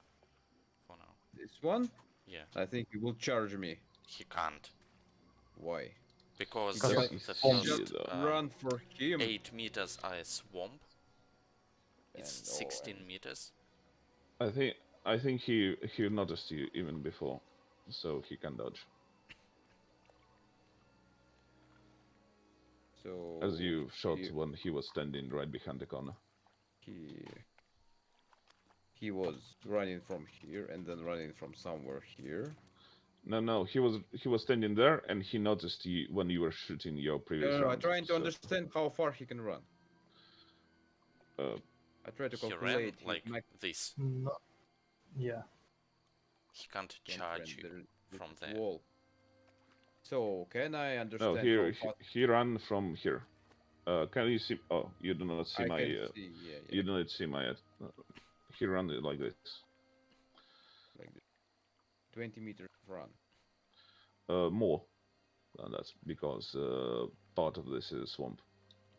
for now. This one, Yeah, I think he will charge me. he can't. Why? Because Because the he's first Just run for him. 8 meters are a swamp. It's And- 16 and meters. I think he noticed you even before, so he can dodge. So As you shot he, when he was standing right behind the corner. he was running from here and then running from somewhere here. No, he was standing there and he noticed you when you were shooting your previous I'm round. trying to so, understand how far he can run. I try to He ran calculate his like max this. No. Yeah. He can't can't charge run. you There's from this there. wall. So can I No, understand here how fast he ran from here. Can you see? Oh, you do not see I my. can see? Yeah, You do not see my. He ran it like this. like this. 20 meters run. More than that because part of this is swamp.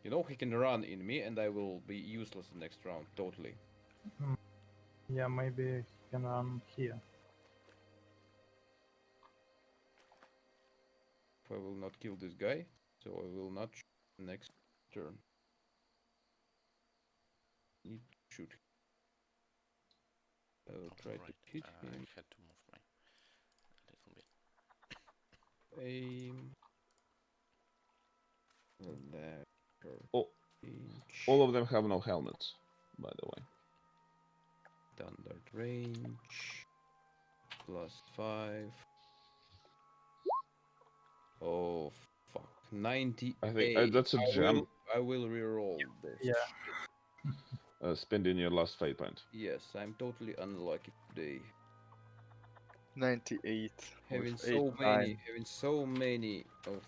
You know he can run in me and I will be useless the next round, totally. Yeah, maybe he can run here. If I will not kill this guy, so I will not shoot next turn. Need to shoot. I will try to Right, hit I him. had to move my a little bit. Aim. And that. Oh, Range. all of them have no helmets, by the way. Standard range. +5. Oh fuck. 98. I think that's a gem. I will reroll this. Yeah. Spending your last fate point. Yes, I'm totally unlucky today. 98 Having with so many of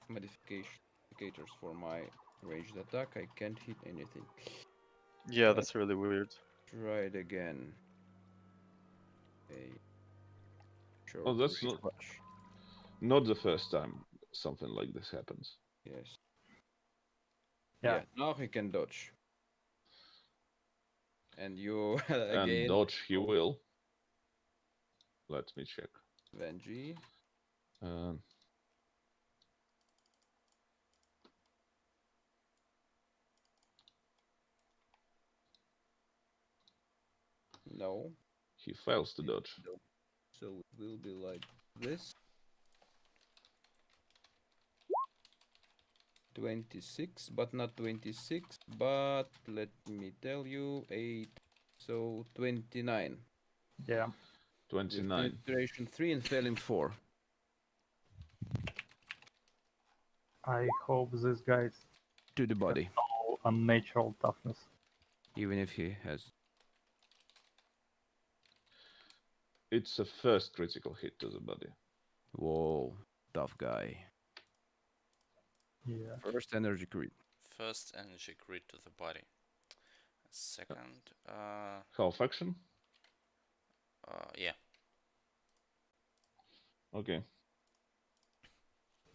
modificators for my ranged attack, I can't hit anything. Yeah, that's really weird. Try it again. A Oh, short that's range. not the first time something like this happens. Yes. Yeah. Now he can dodge. And you And again. dodge he will. Let me check. Venji. Um, No. he fails to dodge. No. So it will be like this. 26, but not 26, but let me tell you, 8, so 29. Yeah. With 29. penetration 3 and failing 4. I hope this guy's To the body, no unnatural toughness. even if he has. It's a first critical hit to the body. Whoa, tough guy. Yeah. First energy crit. First energy crit to the body. Second, Half action? yeah. Okay.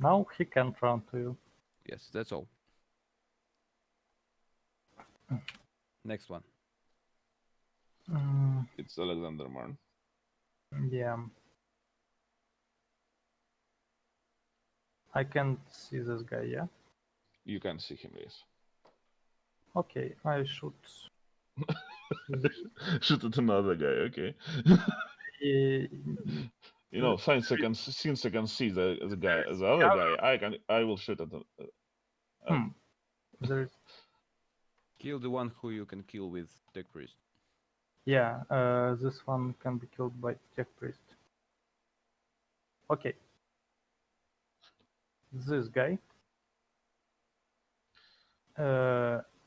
Now he can't run to you. Yes, that's all. Next one. Mm, It's Alexander Marn. yeah. I can't see this guy, yeah? You can see him, yes. Okay, I should. Shoot at another guy, okay. Eh, You know, since I can see the guy, the other guy, I will shoot at the. There's Kill the one who you can kill with Tech Priest. yeah, this one can be killed by Tech Priest. Okay. This guy.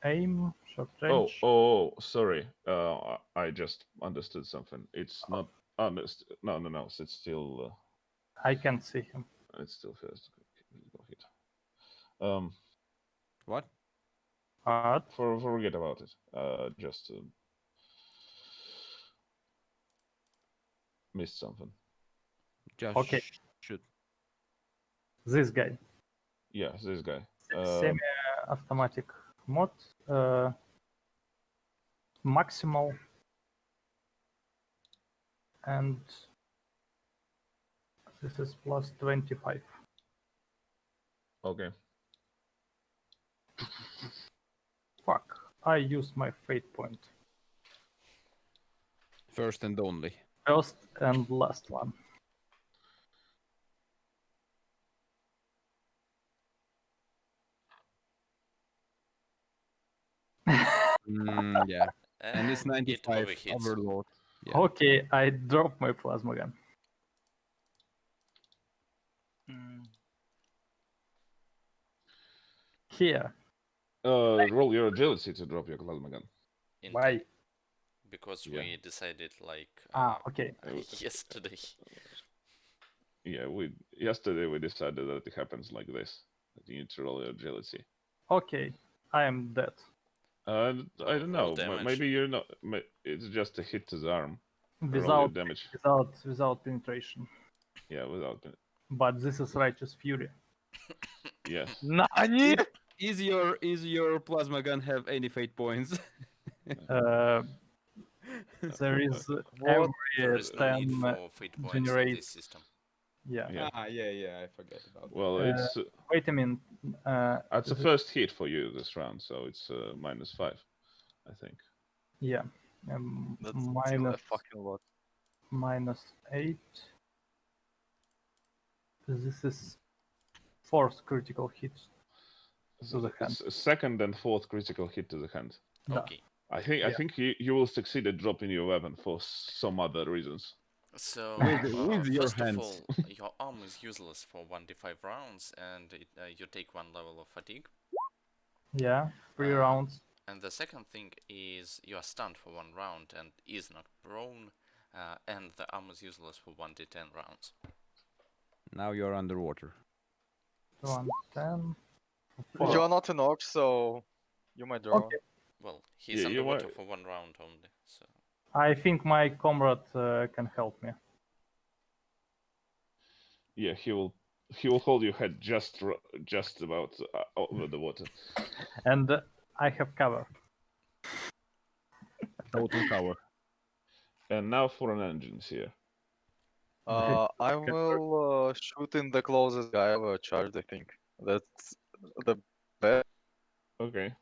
Aim, short range. Oh, sorry. I just understood something. It's not. No. It's still. I can't see him. It's still first. Go hit. What? But Forget about it. Just missed something. Just Okay. shoot. this guy. Yeah, this guy. Semi-automatic mod. Maximal. And this is plus 25. Okay. Fuck. I used my fate point. First and only. First and last one. Yeah. And it's it 95 overhits. overload. Yeah. Okay, I dropped my plasma gun. Here. Roll your agility to drop your plasma gun. Why? Because Yeah. we decided like Okay. yesterday. Yeah, yesterday we decided that it happens like this. That you need to roll your agility. Okay, I am dead. I don't Roll know. damage. Maybe you're not. It's just a hit to the arm. Roll your Without damage. without penetration. Yeah, without. But this is righteous fury. Yes. Nani? Is your plasma gun have any fate points? There is What? There every is no need 10 for fate points in generates. this system. Yeah. Yeah. Yeah, I forgot about Well, it's Wait a minute. that's a first hit for you this round, so it's -5, I think. Yeah. That's still a minus fucking lot. -8. This is fourth critical hit to the hand. Second and fourth critical hit to the hand. Да. Okay. I think you will succeed at dropping your weapon for some other reasons. So, With your first of hands. all, your arm is useless for 1d5 rounds, and you take 1 level of fatigue. Yeah, 3 Uh, rounds. And the second thing is you are stunned for 1 round and is knocked prone, and the arm is useless for 1d10 rounds. Now you're underwater. 110. You're not an orc, so you might draw. Okay. Well, he's Yeah, you underwater might- for 1 round only, so... I think my comrade can help me. Yeah, he will hold your head just about over the water. And I have cover. Total cover. And now for an engines here. I will shoot in the closest guy ever charged, I think. That's the best. Okay.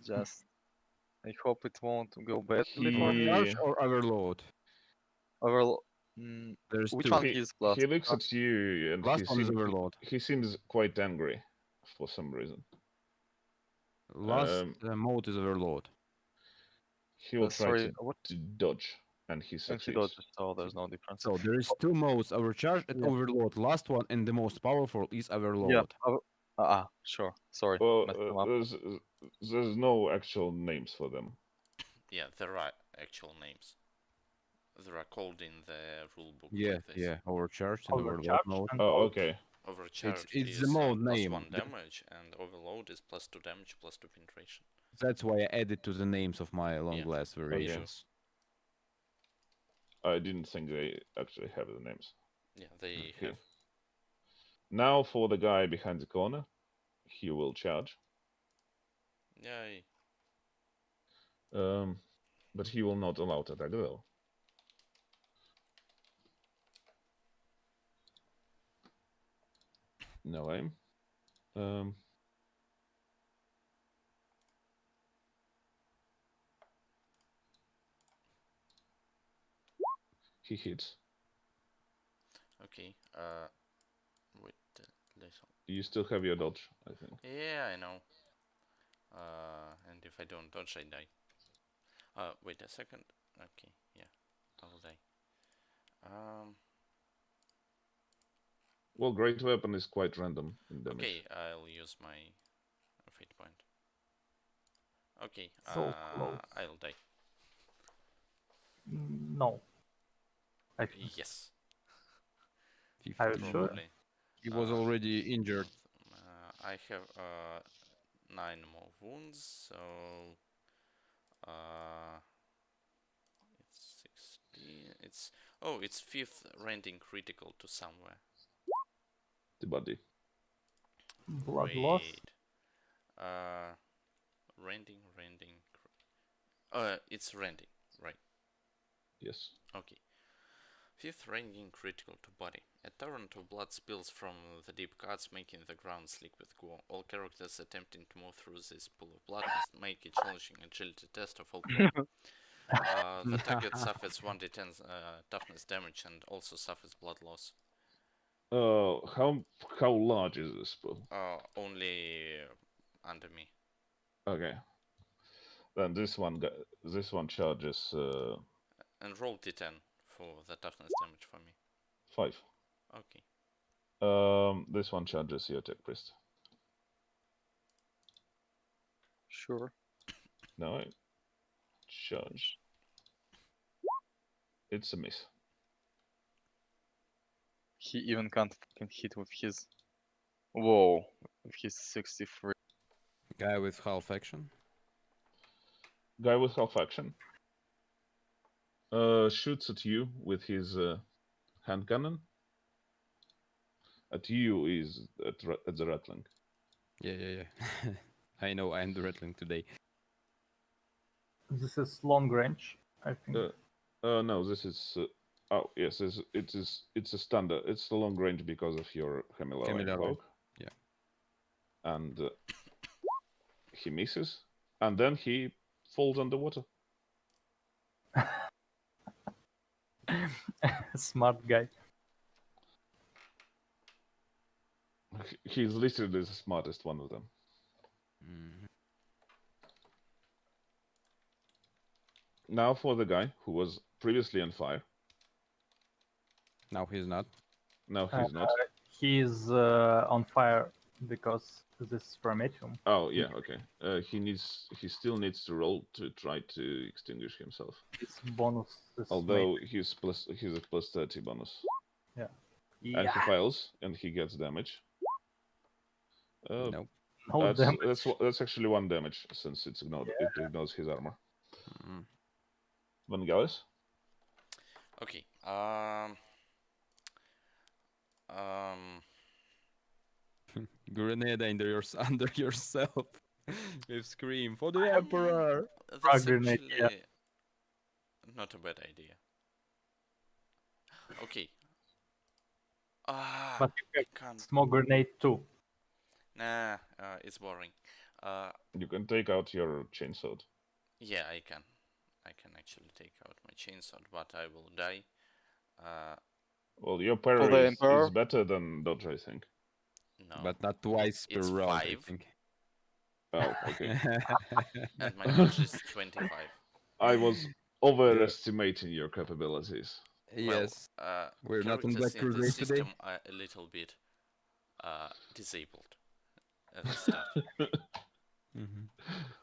Just I hope it won't go badly for me. Charge or overload? Overall, There's which two. one is plus? He looks at you and Last one is overload. he seems quite angry for some reason. Last mode is overload. He will try Sorry, what? to dodge, and he And succeeds. he dodges, so there's no difference. So there is two modes: overcharge and Yeah. overload. Last one and the most powerful is overload. Yeah. Sure. Sorry. Well, messed them up. there's no actual names for them. Yeah, there are actual names. There are called in the rulebook Yeah, like this. yeah, overcharged and overload Overcharge mode. and Oh, load. okay. Overcharge it's is the mode plus name. 1 damage, and overload is plus 2 damage, plus 2 penetration. That's why I added to the names of my long Yeah. blast variations. I didn't think they actually have the names. Yeah, they Okay. have. Now for the guy behind the corner, he will charge. Yay. But he will not allow attack though. No aim. He hits. Okay, wait, little. You still have your dodge, I think. Yeah, I know. And if I don't dodge, I die. Wait a second. Okay, yeah, I will die. Well, great weapon is quite random in damage. Okay, I'll use my fate point. Okay, So close. I'll die. No. I think. Yes, Are you sure? probably. He was already injured. I have 9 more wounds, so it's 16. It's 5th rending critical to somewhere. The body. Blood loss. Rending. It's rending, right? Yes. Okay. 5th rending critical to body. A torrent of blood spills from the deep cuts, making the ground slick with gore. All characters attempting to move through this pool of blood must make a challenging agility test of all people. The target suffers 1d10 toughness damage and also suffers blood loss. How large is this pool? Only under me. Okay. Then this one charges And roll d10 for the toughness damage for me. 5. Okay. This one charges your attack priest. Sure. No, charge. It's a miss. He even can't fucking hit with his. Whoa. With his 63. Guy with half action. Guy with half action shoots at you with his hand cannon. At you is at the rattling. Yeah. I know I'm the rattling today. This is long range, I think. No, this is. Oh yes, it's a standard. It's a long range because of your Hemilarian cloak. Yeah. And he misses, and then he falls underwater. Smart guy. He's listed as the smartest one of them. Mhm. Now for the guy who was previously on fire. Now he's not. Now he's not. He's on fire because this is Prometheum. Oh yeah, okay. He still needs to roll to try to extinguish himself. His bonus is Although he's a plus 30 bonus. Yeah. And he fails and he gets damage. Nope. No damage. That's actually 1 damage since it ignores his armor. Mm. Okay. Vangelis? Grenade under yourself. With scream for the emperor. That's grenade, actually yeah. not a bad idea. Okay. But you I can't. smoke grenade too. Nah, it's boring. You can take out your chainsaw. Yeah, I can. I can actually take out my chainsaw, but I will die. Well, your the parry Emperor? is better than dodge, I think. No. But not twice per It's round, I 5. think. Oh, okay. And my dodge is 25. I was overestimating your capabilities. Yes. Well, We're not on characters Black in the Crusade today. system are a little bit disabled at the start. Mhm.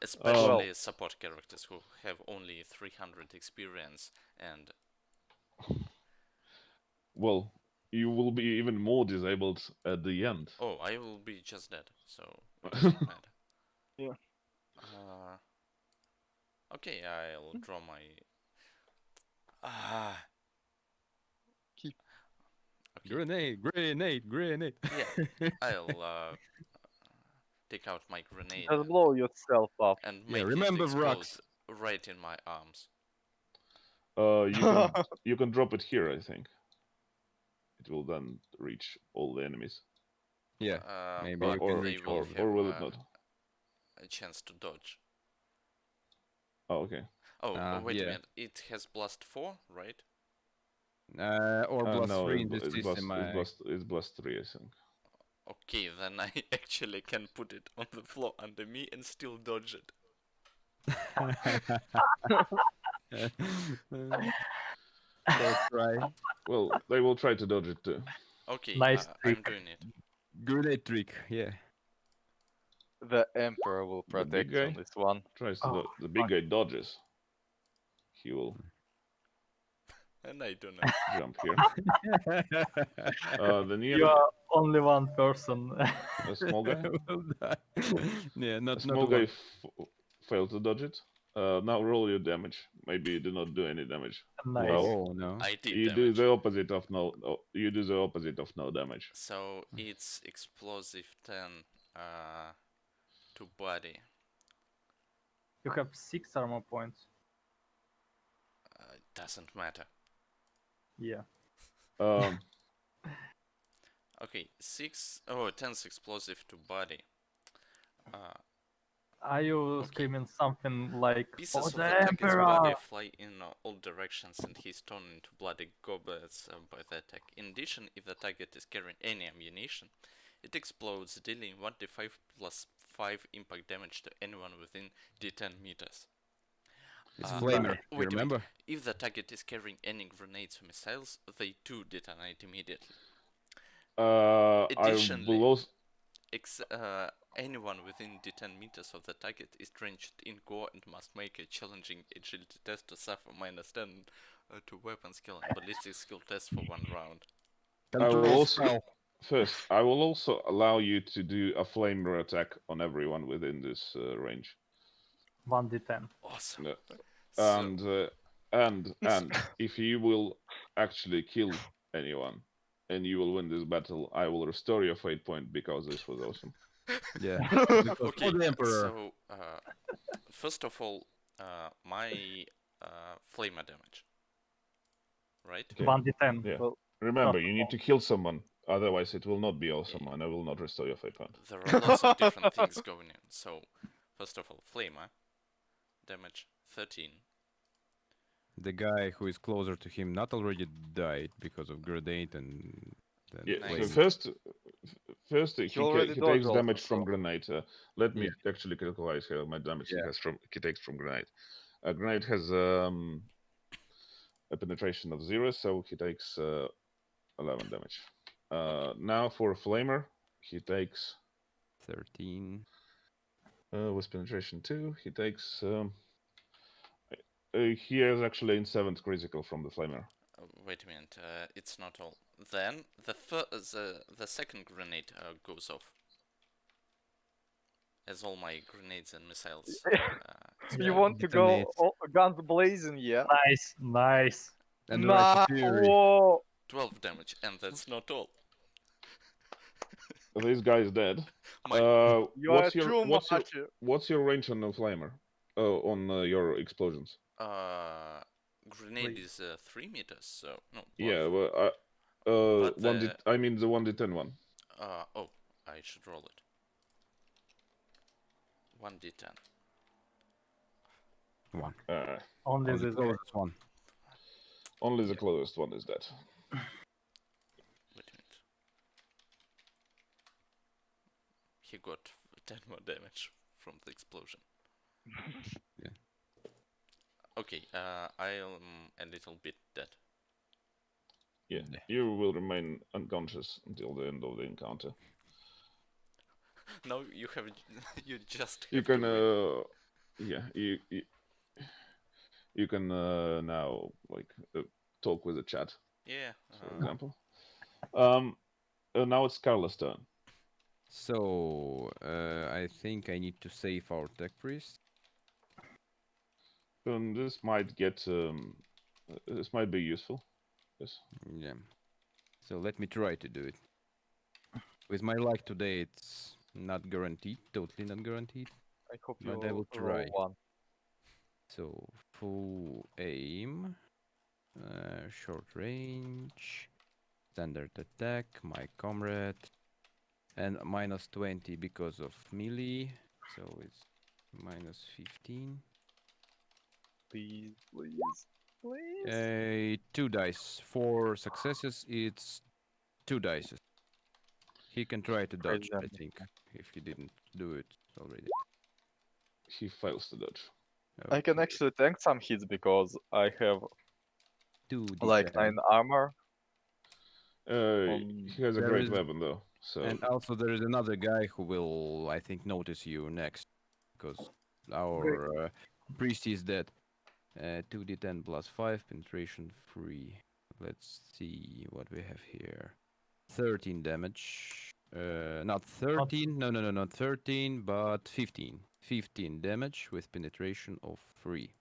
Especially support characters who have only 300 experience and Well, you will be even more disabled at the end. oh, I will be just dead, so it doesn't matter. Yeah. Okay, I'll draw my Keep. okay. Grenade. Yeah, I'll take out my grenade Just blow yourself up. and Yeah, make remember it explode rocks. right in my arms. You can drop it here, I think. It will then reach all the enemies. Yeah, maybe But you can they reach will all. have Or will it not? a chance to dodge. Oh, okay. Oh, wait a Yeah. minute. It has blast 4, right? Or plus No, 3 in this system. it's blast 3, I think. Okay, then I actually can put it on the floor under me and still dodge it. That's right. Well, they will try to dodge it too. Okay, Nice I'm trick. doing it. Grenade trick, yeah. The Emperor will The big protect you on guy? this one. Tries to Oh, the big guy dodges. He will And I do not. jump here. Then You are only one person. a small guy. Will die. Yeah, A not small guy one. failed to dodge it. Now roll your damage. Maybe you do not do any damage. Nice. Oh no. I did You damage. do the opposite of you do the opposite of no damage. So it's explosive 10 to body. You have 6 armor points. It doesn't matter. Yeah. Okay, 10 explosive to body. Are you screaming something like Pieces "For of the the target's Emperor"? body fly in all directions and he's torn into bloody goblets by the attack. In addition, if the target is carrying any ammunition, it explodes, dealing 1d5 plus 5 impact damage to anyone within d10 meters. It's flamer, you Wait. remember? If the target is carrying any grenades or missiles, they too detonate immediately. Additionally, anyone within d10 meters of the target is drenched in gore and must make a challenging agility test to suffer minus 10 to weapon skill and ballistic skill test for 1 round. I will also allow you to do a flamer attack on everyone within this range. 1d10. Awesome. And if you will actually kill anyone and you will win this battle, I will restore your fate point because this was awesome. Yeah. Okay, the Emperor. so first of all, my flamer damage, right? Okay. 1d10. Yeah. Well, Remember, you need to kill someone, otherwise it will not be awesome, and I will not restore your fate point. There are lots of different things going in. So, first of all, flamer. damage, 13. The guy who is closer to him not already died because of grenade and then Yeah. Nice. flame. First He already he dodged takes also, damage from so- grenade. Let me Yeah. actually calculate how much damage Yeah. he takes from grenade. Grenade has a penetration of 0, so he takes 11 damage. Now for flamer, he takes 13. with penetration 2, he takes he is actually in 7th critical from the flamer. Wait a minute, it's not all. Then the second grenade goes off. As all my grenades and missiles. You Yeah. want to go Detonates. guns blazing, yeah? Nice, nice. And Nah, right fury. whoa! 12 damage, and that's not all. This guy is dead. My You are too much. What's your range on the flamer? On your explosions? grenade Please. is 3 meters, so no. Yeah, Plus, well, But the- I mean the 1d10 one. oh, I should roll it. 1d10. 1. Only On the this guy. closest one. Only the closest one is dead. Wait a minute. He got 10 more damage from the explosion. Yeah. Okay, I am a little bit dead. Yeah, you will remain unconscious until the end of the encounter. No, you have. You just have You to can, win. yeah, you can now like talk with the chat, Yeah. for example. Now it's Carla's turn. So, I think I need to save our tech priest. This might get this might be useful. Yes. Yeah. So let me try to do it. With my luck today, it's not guaranteed, totally not guaranteed. I hope you But I will roll try. 1. So, full aim, short range, standard attack, my comrade, and minus 20 because of melee, so it's minus 15. Please, please, please. 2 dice. 4 successes, it's 2 dice. He can try to dodge, I damage. think, if he didn't do it already. He fails to dodge. I can Okay, actually tank some hits because I have 2d10. like 9 armor. He has a There great is- weapon though, so And also there is another guy who will, I think, notice you next, because our priest is dead. 2d10 plus 5, penetration 3. Let's see what we have here. 13 damage. Not 13, no, not 13, but 15. 15 damage with penetration of 3.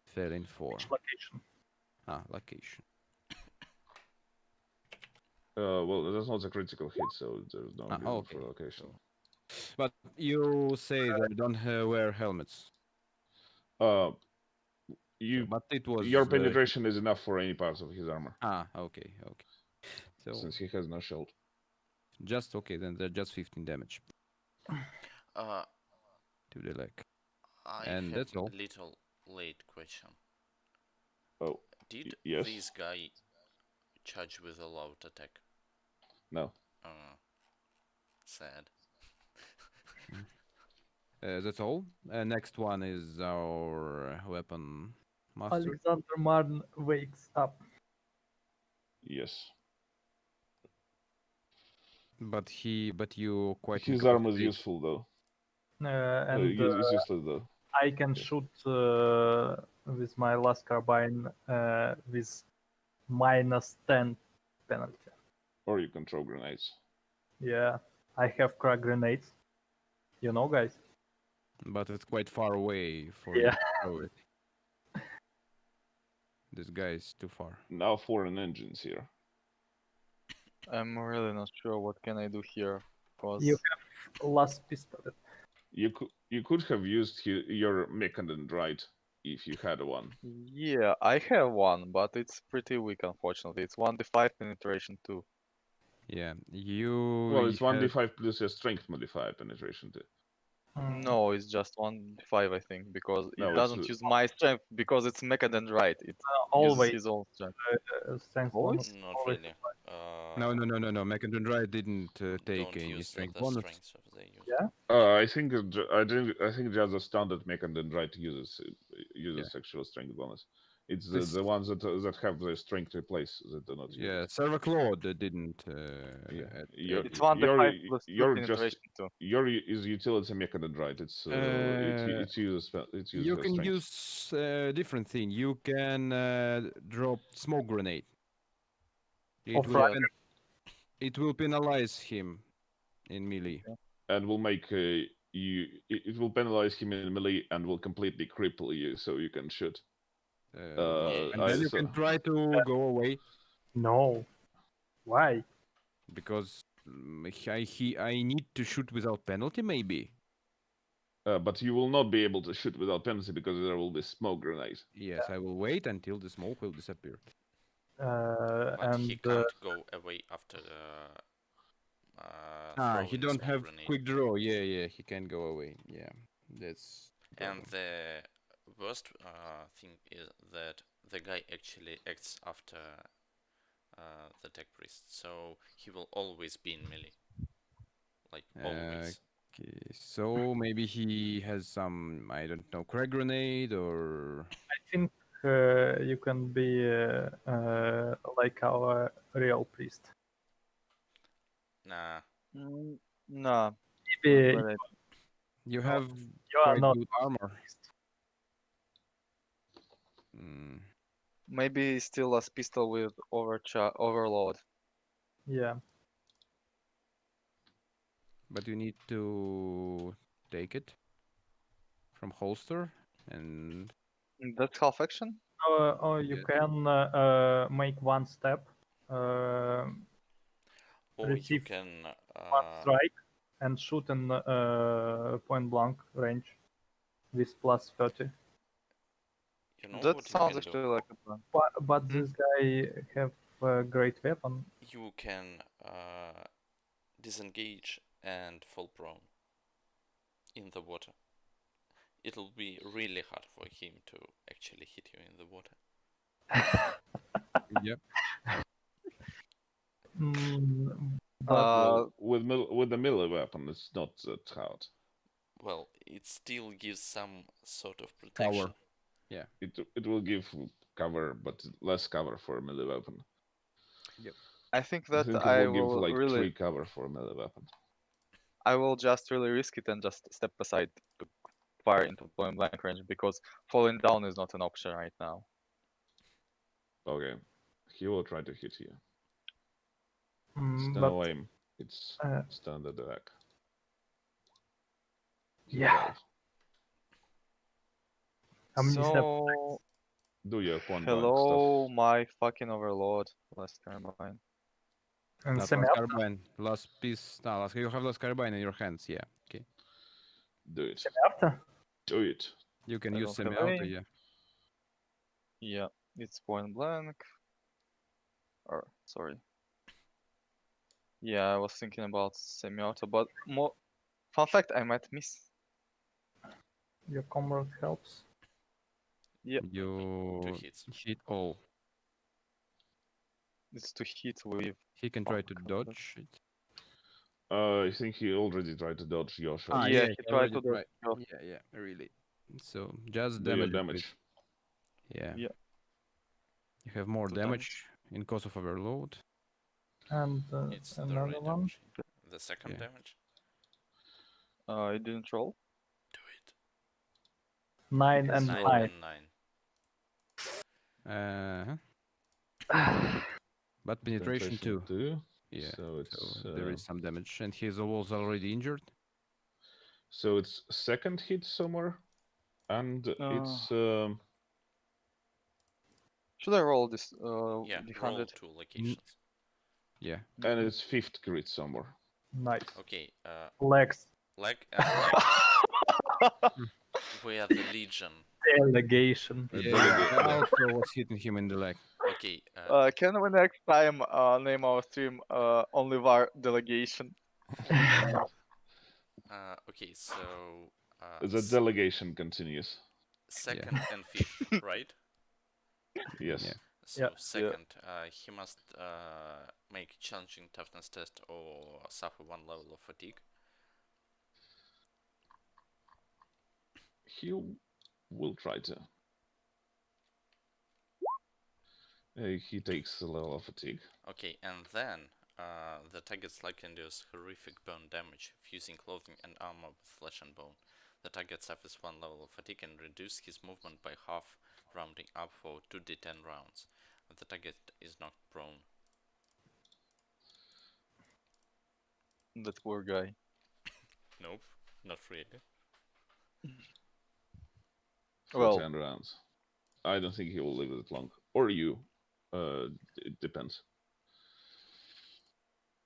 Fell in 4. Which location? Location. well, that's not a critical hit, so there's no reason Okay. for location. But you say they don't wear helmets. Uh, So, but it was your penetration is enough for any parts of his armor, okay. So since he has no shield. just okay, then they're just 15 damage Uh, to the leg. I And have that's all. a little late question. Oh, Did yes. this guy charge with a loud attack? No. Sad. That's all. Next one is our weapon master. Alexander Marn wakes up. Yes. But you quite. His armor is useful though. And It's useless though. I can Yeah. shoot with my last carbine with minus 10 penalty. Or you can throw grenades. Yeah, I have crack grenades. You know, guys. But it's quite far away for Yeah. you to throw it. This guy is too far. Now foreign engines here. I'm really not sure what can I do here. Cause You have last pistolet. You could have used your mechanic right if you had one. yeah, I have one, but it's pretty weak, unfortunately. It's 1d5 penetration too. Yeah, you. Well, it's 1d5 plus your strength modifier penetration too. No, it's just 1d5, I think, because it No, it's doesn't use my strength because it's Mechadendrite. It uses Always his own strength. strength Always? bonus. Not Always. really. No. Mechadendrite didn't take Don't any use strength the bonus. strengths of the user. Yeah. I think I think just the standard Mechadendrite uses actual strength bonus. It's This- the ones that have the strength replace that do not use Yeah, it. Servaclaude didn't. Yeah, add It's it. 1d5 plus 2 you're just penetration too. your is utility Mechadendrite. It uses You the can strength. use different thing. You can drop smoke grenade. It Of will Yeah. it will penalize him in melee. And will make it will penalize him in melee and will completely cripple you, so you can shoot. And then you So can try to go away No. Why? because I need to shoot without penalty. Maybe. but you will not be able to shoot without penalty because there will be smoke grenades. Yes, I will wait until the smoke will disappear. But he And can't go away after throwing He the don't smoke have grenade. quick draw. Yeah, he can go away. Yeah, that's the And problem. the worst thing is that the guy actually acts after the tech priest, so he will always be in melee. Like always. Okay, so maybe he has some, I don't know, crack grenade or I think you can be like our real priest. Nah. Nah. Maybe Grenade. you No, have you are quite not good armor. priest. Mm, Maybe still a pistol with overload. Yeah. but you need to take it from holster and That's half action? Or you Yes. can make one step, Or you receive can one strike, and shoot in point blank range with plus 30. you know That what you sounds can do? actually like a plan. But Hmm? this guy have a great weapon. You can disengage and fall prone in the water. It'll be really hard for him to actually hit you in the water. yep. But Well, with the melee weapon, it's not that hard. Well, it still gives some sort of protection. Cover. Yeah. It will give cover, but less cover for a melee weapon. I think I that think it I will give will like really, 3 cover for a melee weapon. I will just really risk it and just step aside to fire into point blank range because falling down is not an option right now. Okay, he will try to hit you. It's but no aim. It's uh, standard attack. yeah. Dies. How many steps? So, Do your point blank hello, stuff. my fucking overlord. Last carbine. And Not semi last carbine. Last piece. No, you have last carbine in your hands. Yeah. Okay. Do it. after? Do it. You can I use don't have semi-auto. aim. Yeah. Yeah, it's point blank. Or sorry. Yeah, I was thinking about semi-auto, but more fun fact, I might miss. Your comrade helps. Yep, You 2 hits. hit all. it's to hit with. He can try to Fuck, dodge it. I think he already tried to dodge your shot. Yeah, he he tried already to dodge your- Yeah, really. So just Do your damage. it with- damage. Yeah. Yeah. You have more 2 damage in cause of overload. And It's the another right one. damage. The second Yeah. damage. It didn't roll. Do it. 9 Yes, and 9 roll. 5. and 9. But penetration too. 2. Yeah. So it's So there is some damage, and he was already injured. so it's second hit somewhere, and it's Should I roll this? Yeah, The roll 100. 2 locations. Yeah. and it's fifth crit somewhere. Nice. Okay, Legs. leg and leg. We are the Legion. Delegation. A Yeah, delegate, I yeah. also was hitting him in the leg. Okay, Can we next time name our stream Only Var Delegation? Okay, so The delegation continues. second and fifth, right? Yes. Yeah. So Yeah. second, he must make a challenging toughness test or suffer 1 level of fatigue. He will try to. He takes a level of fatigue. Okay, and then the target's likely endures horrific bone damage, fusing clothing and armor with flesh and bone. The target suffers 1 level of fatigue and reduces his movement by half, rounding up for 2d10 rounds. The target is knocked prone. That poor guy. Nope, not really. For Well, 10 rounds. I don't think he will live that long. Or you. It depends.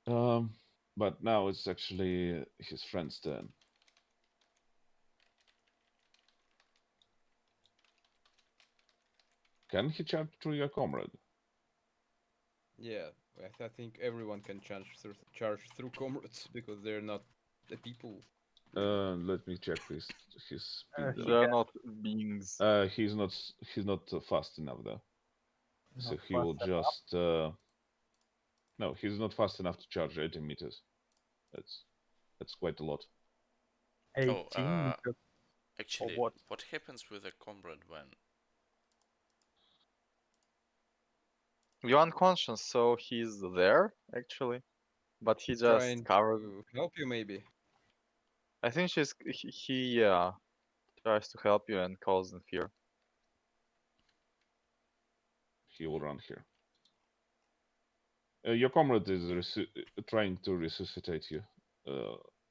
But now it's actually his friend's turn. Can he charge through your comrade? Yeah, I think everyone can charge through comrades because they're not the people. Let me check his speed He though. they're can not beings. He's not fast enough though. So not he will fast enough. just no, he's not fast enough to charge 80 meters. That's quite a lot. 18 Oh, meters. actually, what? what happens with a comrade when? You're unconscious, so he's there actually, but he just Trying covered. to help you, maybe. I think he tries to help you and cause in fear. He will run here. Your comrade is trying to resuscitate you,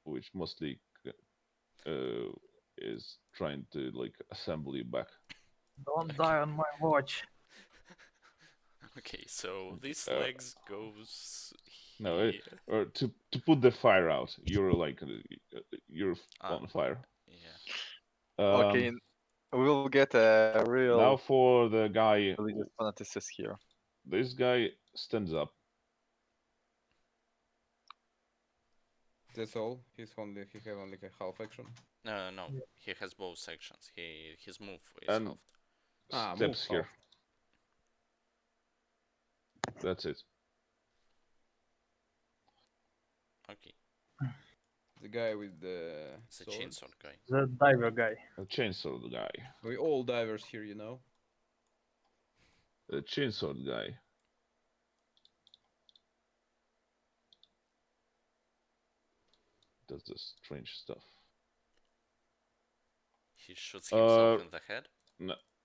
which mostly is trying to like assemble you back. Don't die on my watch. Okay, so these Uh, legs goes no, here. or to put the fire out. You're like you're Ah, on fire. yeah. Okay, we'll get a Now real for the guy. religious fanatics here. This guy stands up. That's all. He have only a half action. No, Yeah. he has both sections. His move is And halved. Move steps here. half. That's it. Okay, The guy with the the sword. chainsaw guy. The diver guy. A chainsaw guy. We all divers here, you know. A chainsaw guy. Does this strange stuff. He shoots himself Uh, in the head.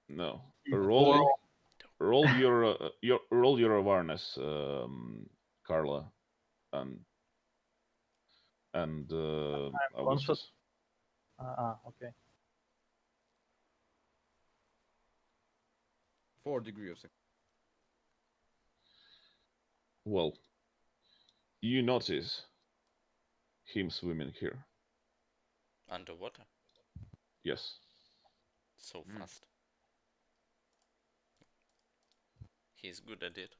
No. He's Roll boring. roll your awareness, Carla, and conscious. Augustus. Okay. 4 degrees of Well, you notice him swimming here. Underwater. Yes. So Mm. fast. He's good at it.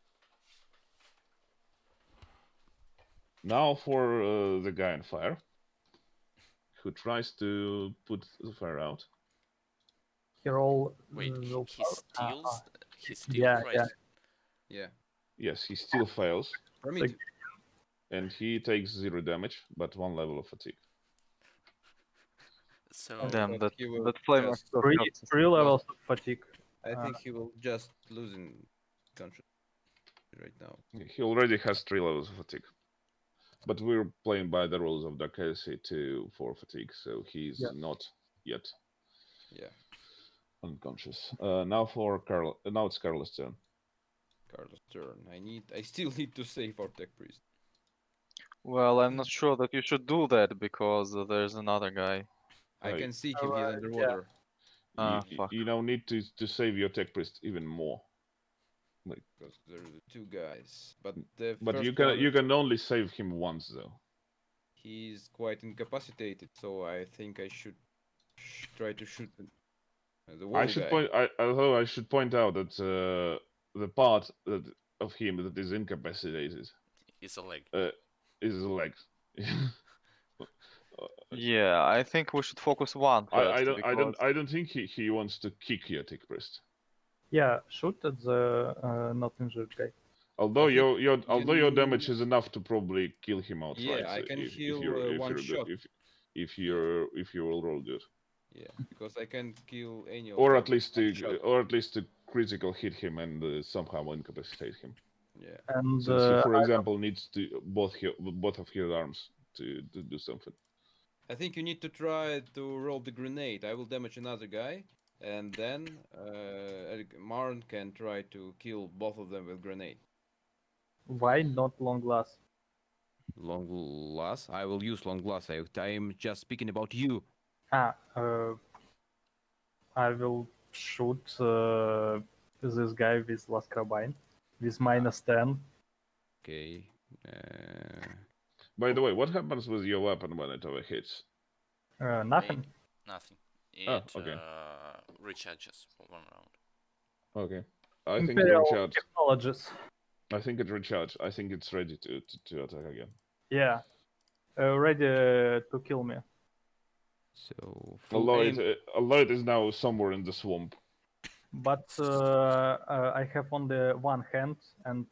Now for the guy on fire, who tries to put the fire out. He roll. Wait, will he steals. He still yeah, tries. Yeah. Yes, he still fails, For me Like- too. and he takes 0 damage, but 1 level of fatigue. So I Damn, thought he will that flame just- actually Three, helps us. three levels of fatigue. I think he will just losing conscious right now. He already has 3 levels of fatigue. But we're playing by the rules of Darkesi 2 for fatigue, so he's Yeah. not yet Yeah. unconscious. Now for Carl. Now it's Carlos' turn. Carlos' turn. I still need to save our tech priest. Well, I'm not sure that you should do that because there's another guy. I Right. can see him. He's Alright, underwater. Fuck. You now need to save your tech priest even more. Because there are the 2 guys. But the But first you one, can only save him once though. he's quite incapacitated, so I think I should try to shoot the wall guy. Although I should point out that the part of him that is incapacitated it's a leg. is the leg. Yeah, I think we should focus one first because I don't think he wants to kick you, Tick Priest. Yeah, shoot at the not injured guy. Although think your damage is enough to probably kill him outright. Yeah, I can if heal you're one good, shot. if you will roll good, Yeah, because I can kill any of or them at least one shot. to critical hit him and somehow incapacitate him. Yeah. And Since he, for example, needs to both of his arms to do something. I think you need to try to roll the grenade. I will damage another guy, and then Marn can try to kill both of them with grenade. why not long glass? Long glass. I will use long glass. I'm just speaking about you. Ah, I will shoot this guy with last carbine with -10. Okay. By the way, what happens with your weapon when it overhits? Nothing. Nothing. Oh, It okay. recharges for 1 round. Okay, I think it Imperial recharged. technologies. I think it recharged. I think it's ready to attack again. Yeah, ready to kill me. So full aim. Although it is now somewhere in the swamp. But I have only one hand, and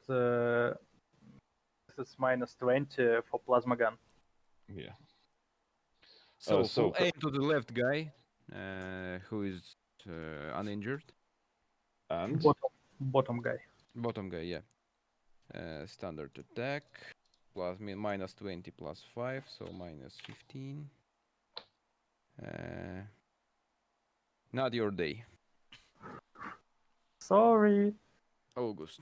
this is -20 for plasma gun. Yeah. So so full aim to the left guy, who is uninjured. and Bottom guy. Bottom guy, yeah. Standard attack. Plus -20 plus 5, so -15. Not your day, Sorry. August.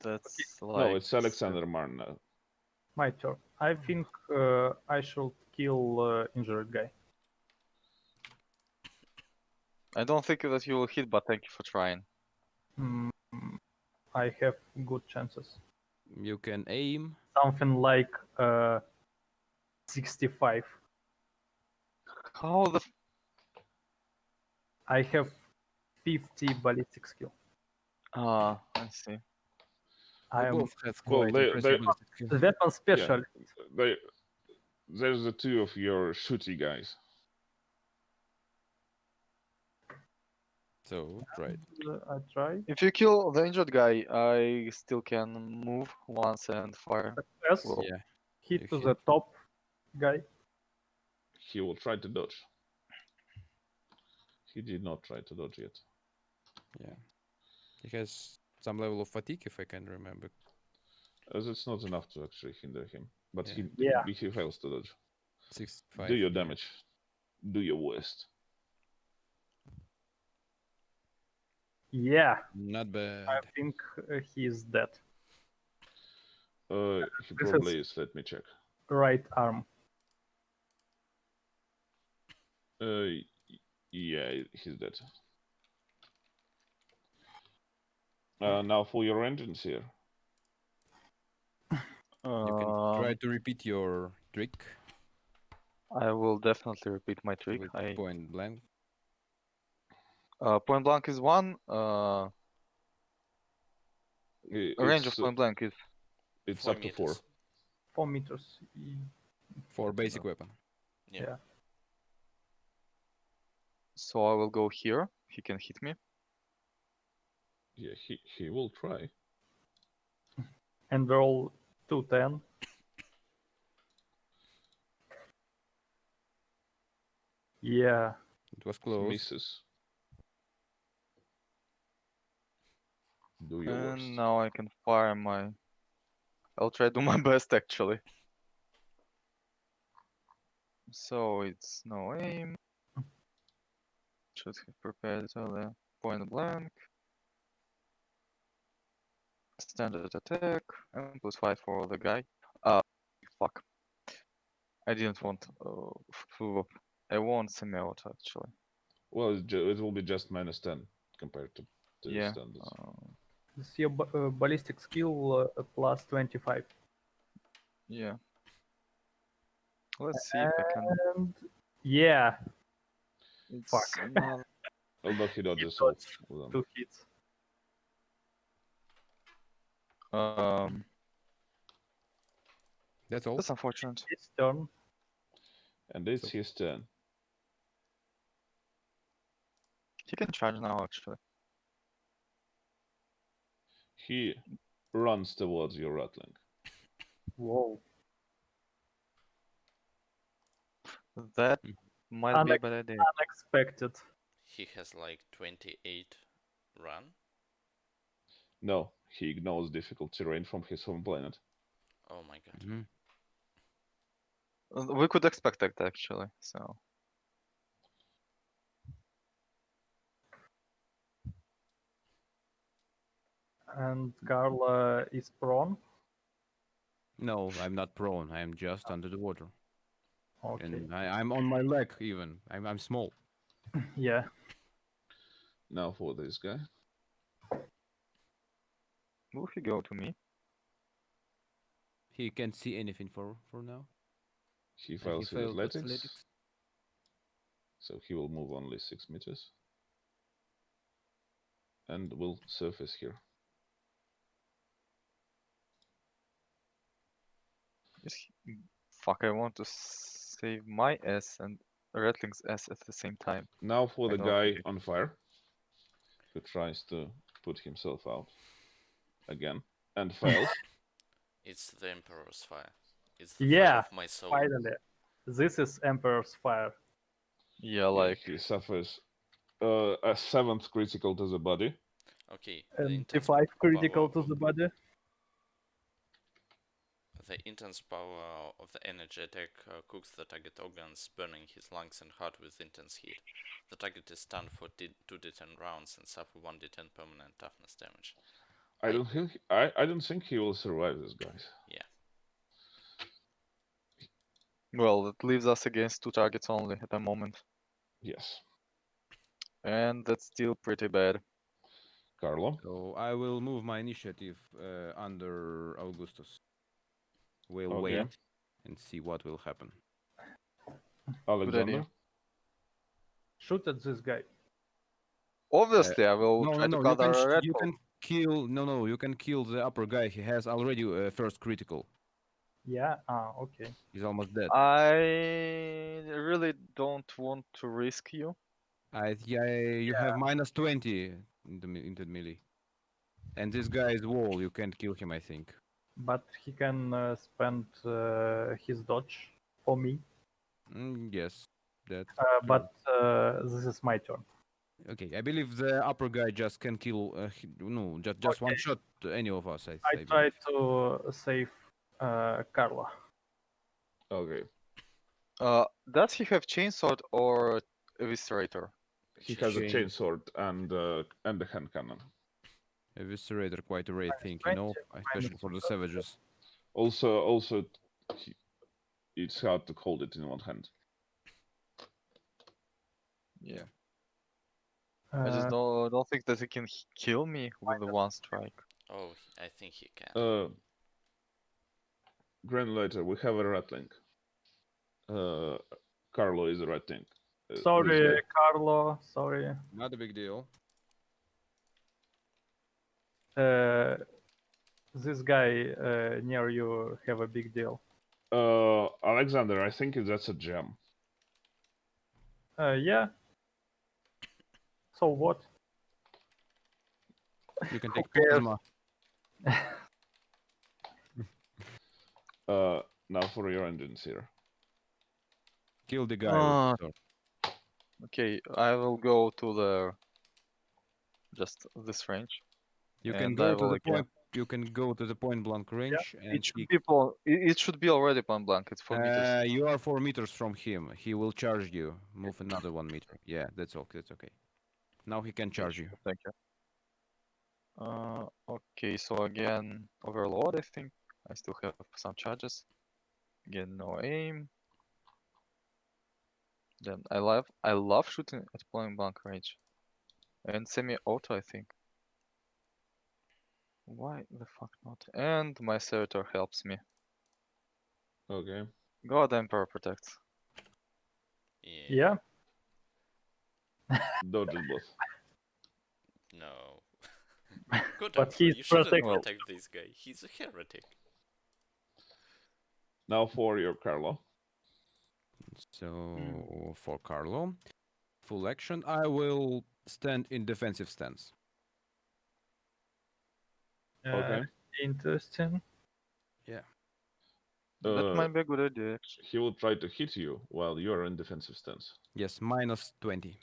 that's no, like it's Alexander Marn now. My turn. I think I should kill injured guy. I don't think that you will hit, but thank you for trying. Mm, I have good chances. You can aim. Something like 65. How the I have 50 ballistic skill. I see. I We am both have Well, quite they impressive ballistic skill. the weapon specialist. There's the two of your shooty guys. So try it. I try. If you kill the injured guy, I still can move once and fire. Success. Well, Yeah, Hit you to hit. the top guy. He will try to dodge. He did not try to dodge yet. Yeah. He has some level of fatigue, if I can remember. As it's not enough to actually hinder him. But Yeah. he fails to dodge. 65. Do your damage. Do your worst. Yeah, Not bad. I think he is dead. He This probably is. Let me check. Right arm. Yeah, he's dead. Now for your engines here. You can try to repeat your trick I will definitely repeat my trick. with point blank. Point blank is one. Range of It's point blank is it's 4 up to 4. meters. 4 meters. For basic weapon. Yeah. so I will go here. He can hit me. Yeah, he will try. And roll 210. Yeah. It was close. Misses. Do your worst. And now I can fire my. I'll try to do my best actually. So it's no aim. Should have prepared the point blank. Standard attack and +5 for the guy. Fuck. I didn't want. I want semi-auto actually. Well, it will be just -10 compared to Yeah. standards. This is your ballistic skill plus 25. Yeah. Let's see if I can. And yeah, It's fuck. another- Although he dodges dodged all of them. 2 hits. That's all. That's unfortunate. His turn. And it's So- his turn. He can charge now, actually. He runs towards your Ratling. Whoa. That Mm. might be a bad idea. Unexpected. He has like 28 run. No, he ignores difficult terrain from his home planet. Oh my god. Mhm. We could expect that, actually, so... And Carla is prone. No, I'm not prone. I'm just under the water, Okay. and I'm on my leg even. I'm small. Yeah. Now for this guy. Will he go to me? He can't see anything for now. He And he fails his failed athletics, so he will move only 6 meters. And will surface here. Fuck, I want to save my S and Ratling's S at the same time. Now for I the don't guy think on fire, who tries to put himself out again and fails. It's the Emperor's fire. It's the fire Yeah. of my soul. Finally. This is Emperor's Fire. Yeah, Yeah, like... he suffers a 7th critical to the body. Okay, the And intense D5 critical power to the body. The intense power of the energy attack cooks the target organs, burning his lungs and heart with intense heat. The target is stunned for 2d10 rounds and suffer 1d10 permanent toughness damage. I don't think he will survive this, guys. Yeah. Well, it leaves us against 2 targets only at the moment. Yes. And that's still pretty bad. Carlo. So I will move my initiative under Augustus. We'll Okay. wait and see what will happen. Alexander. Shoot at this guy. Obviously, I will No, try no, to no. counter a red You hole. can kill. No, no. You can kill the upper guy. He has already first critical. Yeah. Okay. He's almost dead. I really don't want to risk you. You have minus 20 into the melee. And this guy is wall. You can't kill him, I think. But he can spend his dodge for me. Yes, that's But this is my turn. okay. I believe the upper guy just can kill. No, just one Okay. shot any of us. I I try believe. to save Carla. Okay. Does he have chainsword or eviscerator? He has a Chain. chainsword and a hand cannon. Eviscerator, quite a rare thing, you 20, know, especially for the savages. Also, it's hard to hold it in one hand. Yeah. I just don't think that he can kill me with the one strike. Oh, I think he can. Granulator, we have a Ratling. Carlo is a Ratling. Sorry, Carlo. Sorry. Not a big deal. This guy near you have a big deal. Alexander, I think that's a gem. Yeah. So what? You can Who take cares? plasma. Now for your engines here. Kill the guy with the sword. Okay, I will go to the just this range. You can and go I to will the again. point. You can go to the point blank range and It should be it should be already point blank. It's 4 meters. you are 4 meters from him. He will charge you. Move another 1 meter. Yeah, that's okay. That's okay. Now he can Okay, charge you. sure, thank you. Okay, so again, overload. I think I still have some charges. Again, no aim. Then I love shooting at point blank range, and semi-auto. I think. Why the fuck not? And my servitor helps me. Okay. God Emperor protects. Yeah. Dodge it both. No. Good But Emperor, he's you shouldn't protected. protect this guy. He's a heretic. Now for your Carlo. So for Carlo, full action, I will stand in defensive stance. Okay. Interesting. Yeah. That might be a good idea, actually. He will try to hit you while you are in defensive stance. Yes, minus 20.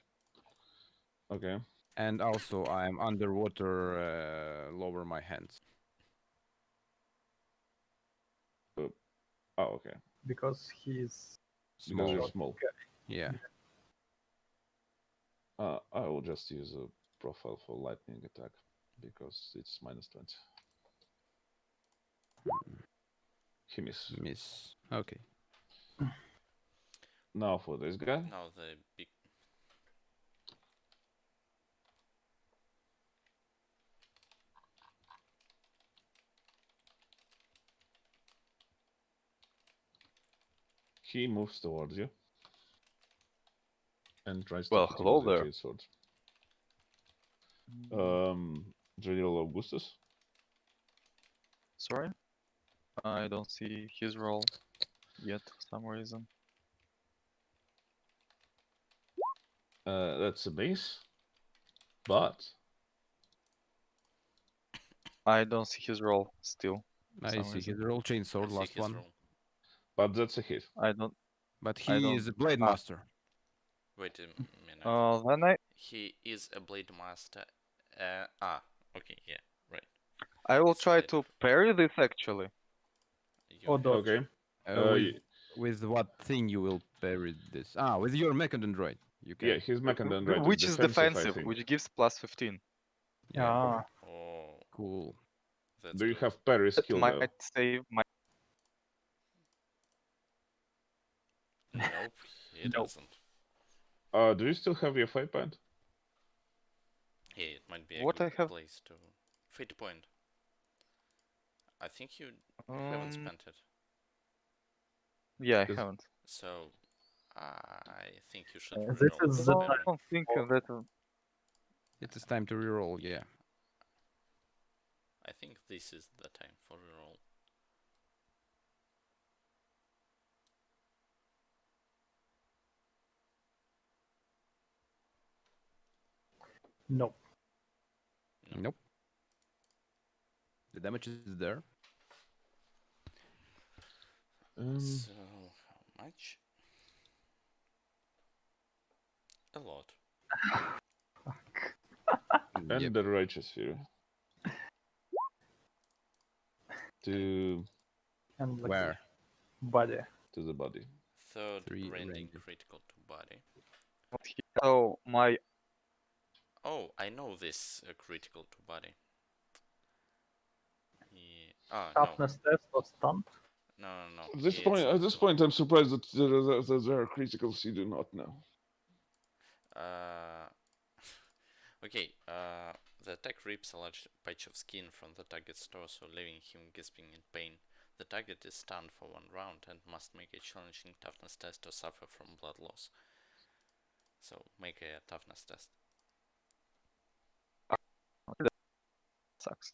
Okay. And also, I'm underwater, lower my hands. Oh, okay. Because he's Because you're Small. small. Yeah. I will just use a profile for lightning attack because it's minus 20. He miss. Miss. Okay. Now for this guy. Now the big. He moves towards you and tries Well, to hit you hello with a there. shade sword. General Augustus. Sorry? I don't see his role yet for some reason. That's a base, but I don't see his role still. For I some see reason. his roll, chainsaw, I see last his one. roll. that's a hit. I don't. But I he don't- is a blade ah. master. Wait a minute. Then I He is a blade master. Okay, yeah, right. will It's try blade. to parry this actually. You Or dodge. Okay. With what thing you will parry this? With your mech and android. You can. Yeah, his mech and android Which is is defensive, I defensive, think. which gives plus 15. Yeah. Ah, Oh, Cool. that's Do you good. have parry That skill might though? save my. Nope, he Nope. doesn't. Do you still have your fight point? Yeah, it might be a What good I have? place to. Fate point. I think you haven't spent it. Yeah, I Is- haven't. So, I think you should This reroll is the I parry. don't think Oh. that. It is time to reroll, yeah. I think this is the time for reroll. no. No. Nope. The damage is there. So, how much? A lot. and Yep. the righteous fury. To And like Where? body. the body. Third 3 rending rending. critical to body. So my Oh, I know this critical to body. Yeah. No. Toughness test or stunt. No. At this It's point, I'm surprised that there are criticals you do not know. Uh, okay, the attack rips a large patch of skin from the target's torso, leaving him gasping in pain. The target is stunned for 1 round and must make a challenging toughness test or suffer from blood loss. So, make a toughness test. sucks.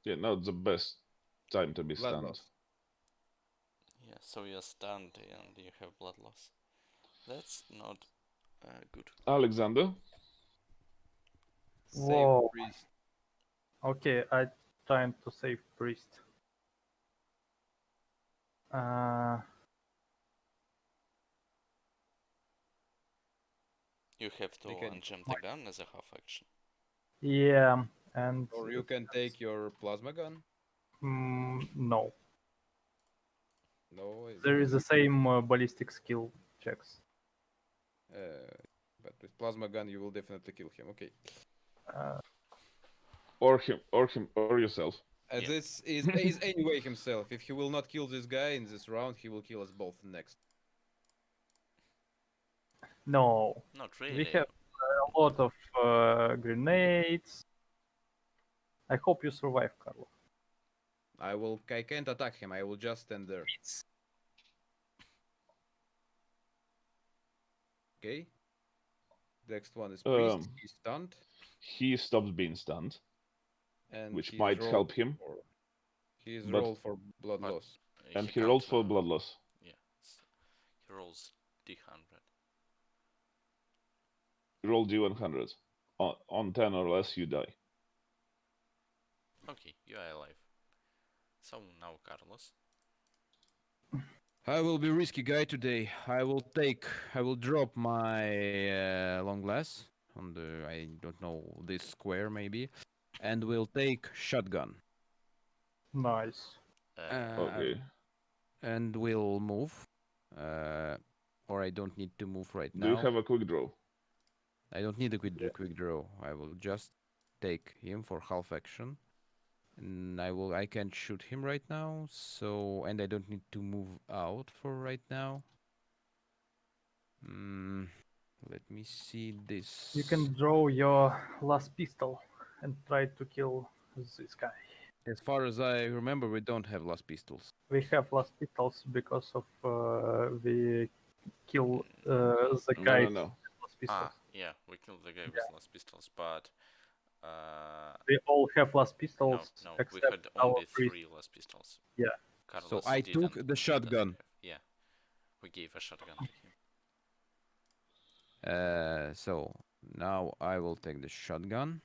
Yeah, not the best time to be Blood stunned. loss. Yeah, so you're stunned and you have blood loss. That's not good. Alexander, Save Whoa. priest. Okay, I trying to save priest. You have to You can- unjam the gun as a half action. Yeah, and Or you can take your plasma gun. no. No, There is the same ballistic skill checks. but with plasma gun you will definitely kill him. Okay. or yourself. Yeah. This is anyway himself. If he will not kill this guy in this round, he will kill us both next. No. Not We really. have a lot of grenades. I hope you survive, Carlo. I can't attack him. I will just stand there. Okay. Next one is priest. He's stunned. He stops being stunned, And which he's might rolled help him. He's But- rolled for blood but- loss. And he can't, rolled for blood loss. Yeah, he rolls D100. Roll D100. On 10 or less, you die. Okay, you are alive. So now, Carlos. I will be risky guy today. I will drop my long glass on the, I don't know, this square maybe, and will take shotgun. Nice. Okay. And will move. Or I don't need to move right Do you now. have a quick draw? I don't need a quick draw. I will just take him for half action. And I can't shoot him right now, so and I don't need to move out for right now. Let me see this. You can draw your last pistol and try to kill this guy. As far as I remember, we don't have last pistols. We have last pistols because of we kill the No, guy no, no. with last pistols. Yeah, we killed the guy with last pistols, but We all have last pistols no, we except had our only priest. 3 last pistols. Yeah. Carlos So I took didn't- the doesn't shotgun. have. Yeah, we gave a shotgun to him. So now I will take the shotgun,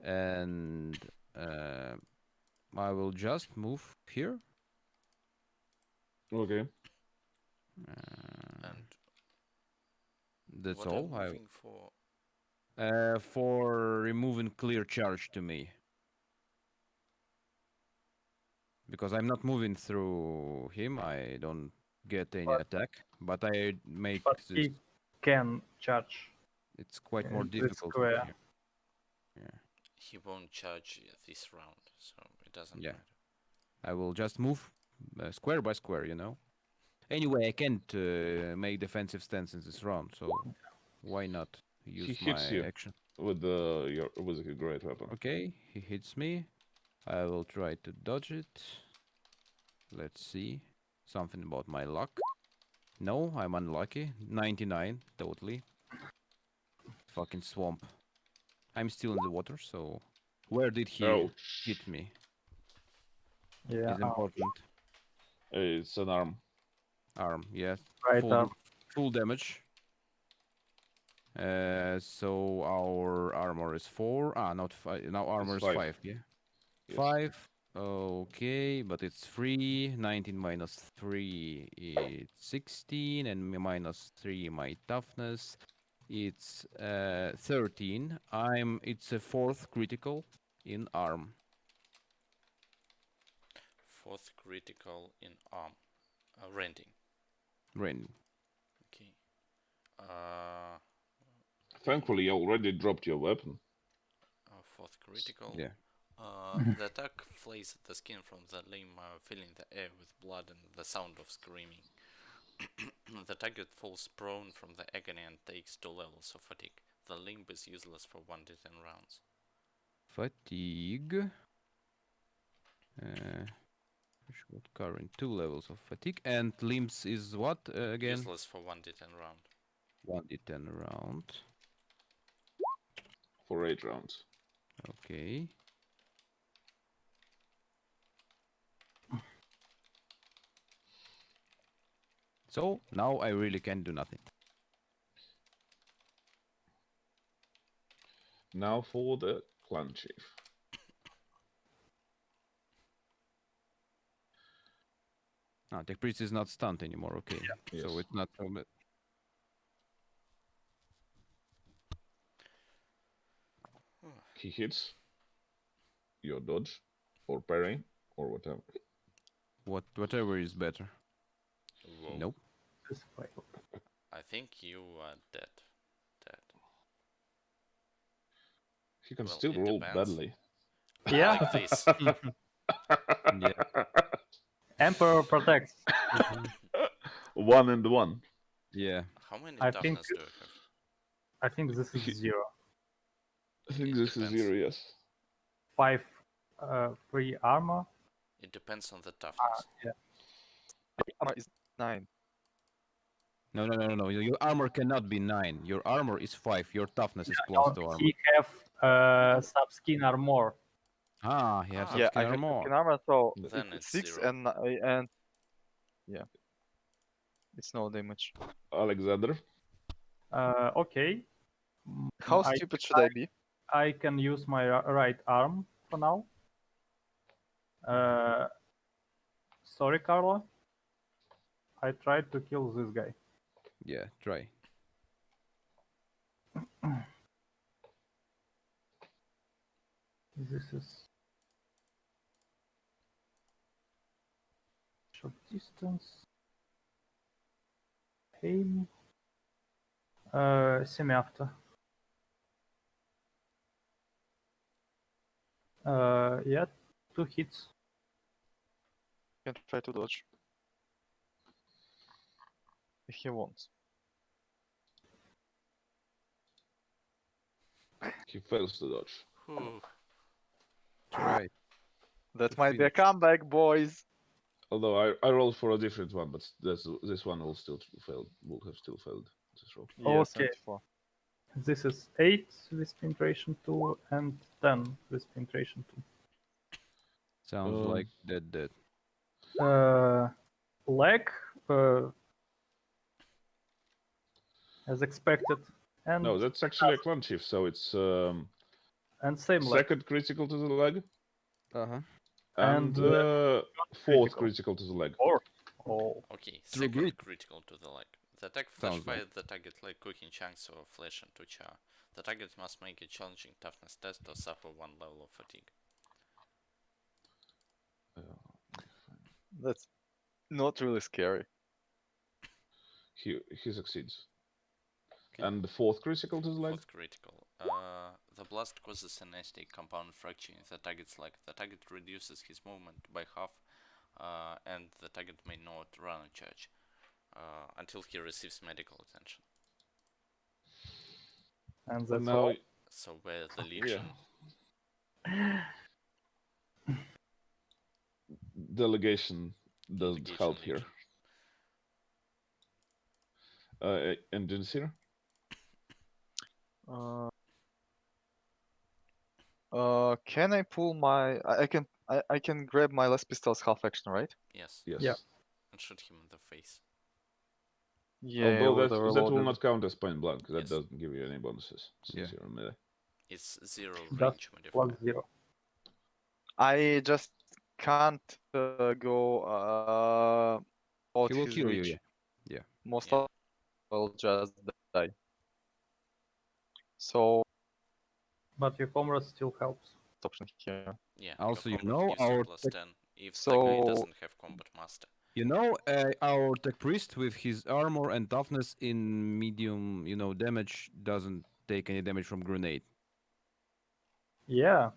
and I will just move here. Okay. And That's what all. I'm moving for? For removing clear charge to me. Because I'm not moving through him, I don't get any attack. But I make But this. he can charge. It's quite more in this difficult square. here. Yeah. He won't charge this round, so it doesn't Yeah. matter. I will just move square by square, you know. Anyway, I can't make defensive stance in this round, so why not use my hits you. action? With a great weapon. Okay, he hits me. I will try to dodge it. Let's see. Something about my luck. No, I'm unlucky. 99, totally. Fucking swamp. I'm still in the water, so... Where did he Ouch. hit me? Yeah. Is important. It's an arm. Arm, yes. Right arm. Full damage. So our armor is 4. Not 5. Now armor is 5. 5, yeah? Yes. 5. Okay, but it's 3. 19 minus 3 is 16. And minus 3 my toughness. It's 13. It's a 4th critical in arm. 4th critical in arm. Rending. Rain. Okay. Thankfully, you already dropped your weapon. 4th critical. Yeah. The attack flays at the skin from the limb, filling the air with blood and the sound of screaming. The target falls prone from the agony and takes 2 levels of fatigue. The limb is useless for 1d10 rounds. Fatigue. Current 2 levels of fatigue. And limbs is what again? Useless for 1d10 round. 1d10 round. For 8 rounds. Okay. So now I really can do nothing. Now for the clan chief. Tech priest is not stunned anymore. Okay. Yes. So it's not so bad. He hits. Your dodge, or parry, or whatever. Whatever is better. Whoa. Nope. This failed. I think you are dead. He can Well, still it roll depends. badly. Yeah. Like this. Yeah. Emperor protects. 1 and 1. Yeah. How many I toughness think- do you have? I think this is 0. I think It this depends. is 0, yes. 5 free armor. It depends on the toughness. Yeah. Armor is 9. No. Your armor cannot be 9. Your armor is 5. Your toughness is plus 2 armor. He have sub skin armor. Ah, he has Ah. Yeah, skin I have armor. skin armor, so Then it's it's 6 0. and yeah, it's no damage. Alexander. Okay. How I, stupid should I be? I can use my right arm for now. Sorry, Carla. I tried to kill this guy. Yeah, try. This is short distance. Aim. Semi-after. Yeah, 2 hits. Can try to dodge. If he wants. He fails to dodge. Whew. Try. That To might be a finish. comeback, boys. Although I rolled for a different one, but this one will still fail. Will have still failed this roll. Yeah, Okay. 74. This is 8 with penetration 2 and 10 with penetration Sounds like dead. 2. Leg, as expected, and No, that's actually a clan chief, so it's and same leg. second critical to the leg Uh-huh. and And, fourth critical. critical to the leg. Or oh, Okay, True second grit. critical to the leg. The attack flash Sounds like. fire the target like cooking chunks of flesh into char. The target must make a challenging toughness test or suffer 1 level of fatigue. That's not really scary. He succeeds. And the fourth critical to the leg? Fourth critical. The blast causes an nasty compound fracture in the target's leg. The target reduces his movement by half, and the target may not run a charge until he receives medical attention. and that's Now, all. So where the Legion, delegation doesn't Delegation help here. Legion. Engines here? Can I pull my? I can grab my last pistol's half action, right? Yes. Yes. Yeah. And shoot him in the face. Yeah, Although with that the will reloaded. not count as point blank. That Yes. doesn't give you any bonuses since Yeah. you're in melee. It's 0 Just range modifier. plus 0. I just can't go out He will his kill reach. you, yeah. Most Yeah. of will just die. So But your comrade still helps. option here. Yeah. Also, your you combat know, gives you our plus tech, 10 if the So- guy doesn't have combat master. you know, our tech priest with his armor and toughness in medium, damage doesn't take any damage from grenade Yeah,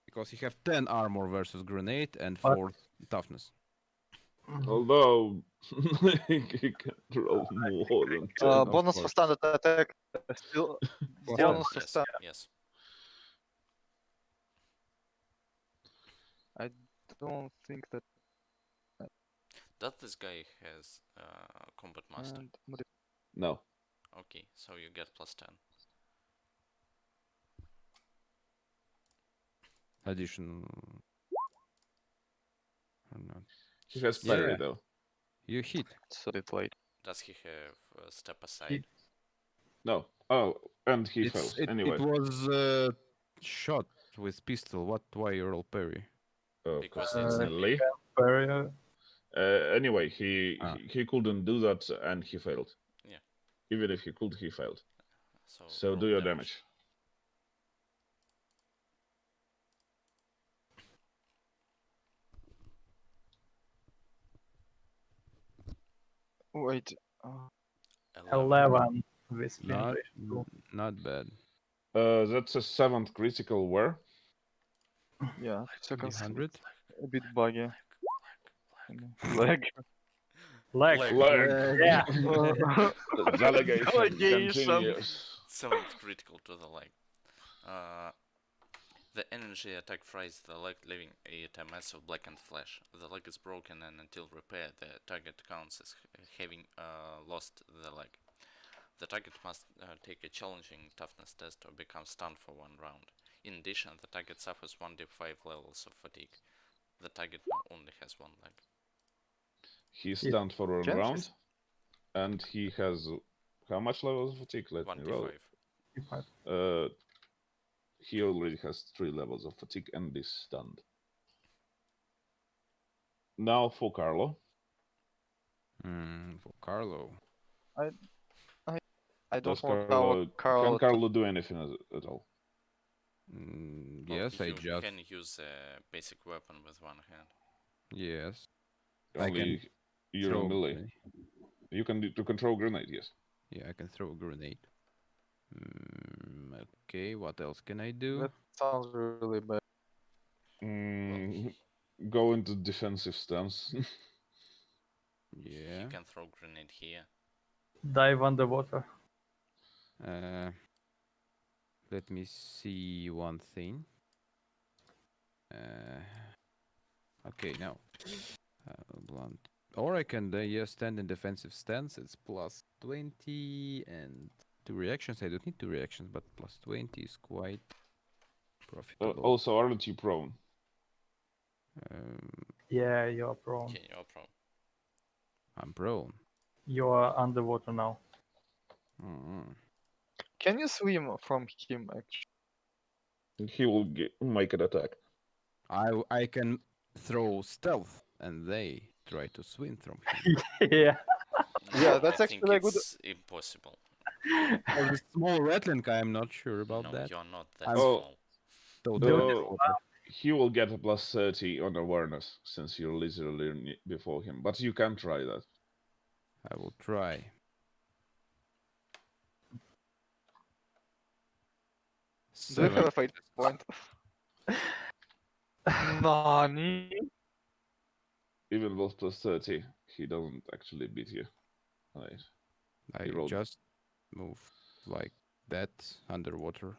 because he have 10 armor versus grenade and But- 4 toughness. Although he can roll more than 10. Of bonus for course. standard attack. Still, Plus bonus 10. for Yes. standard. Yes. I don't think that. That this guy has combat master. And No. Okay, so you get plus 10. Addition. Or not. He has Yeah. parry though. You hit. so it's late. Does he have step aside? No. Oh, and he It's, fails. it, Anyway. it was shot with pistol. Why you roll parry? Because Uh, it's a melee. barrier. Anyway, he couldn't do that and he failed. Yeah. Even if he could, he failed. So roll do your damage. Wait. 11 with Not, penetration 2. not bad. That's a 7th critical where? Yeah. Seconds. 100. A bit buggy. Leg. Leg. Leg. Yeah. Delegation Delegation. continues. 7th critical to the leg. The energy attack fries the leg, leaving it a mass of blackened flesh. The leg is broken, and until repaired, the target counts as having lost the leg. The target must take a challenging toughness test or become stunned for 1 round. in addition, the target suffers 1d5 levels of fatigue. The target now only has one leg. He's stunned for one Can round, and he has how much levels of fatigue? Let me roll. 1d5. He already has 3 levels of fatigue and is stunned. Now for Carlo. For Carlo. I don't Does want Carlo, Carlo can Carlo do anything at all? Well, Yes, I you just. can use a basic weapon with one hand. Yes. I Only can you're throw in melee. grenade. You can to control grenade, yes. Yeah, I can throw a grenade. Okay, what else can I do? That sounds really bad. Go into defensive stance. Yeah. You can throw grenade here. Dive underwater. Let me see one thing. Okay, now. Blunt. Or I can stand in defensive stance. It's plus 20 and 2 reactions. I don't need 2 reactions, but plus 20 is quite profitable. Also, aren't you prone? Yeah, you're prone. Okay, you're prone. I'm prone. You're underwater now. Can you swim from him, actually? He will make an attack. I can throw stealth, and they try to swim from him. Yeah. Yeah, No, that's I think actually a good. it's impossible. For the small rattling, I'm not sure about No, that. you're not that I'm small. so He will get a plus 30 on awareness since you're literally before him. But you can try that. I will try. Do you have 7. a fight point? Nani? Even with plus 30, he doesn't actually beat you. Right. I He rolled. just move like that underwater.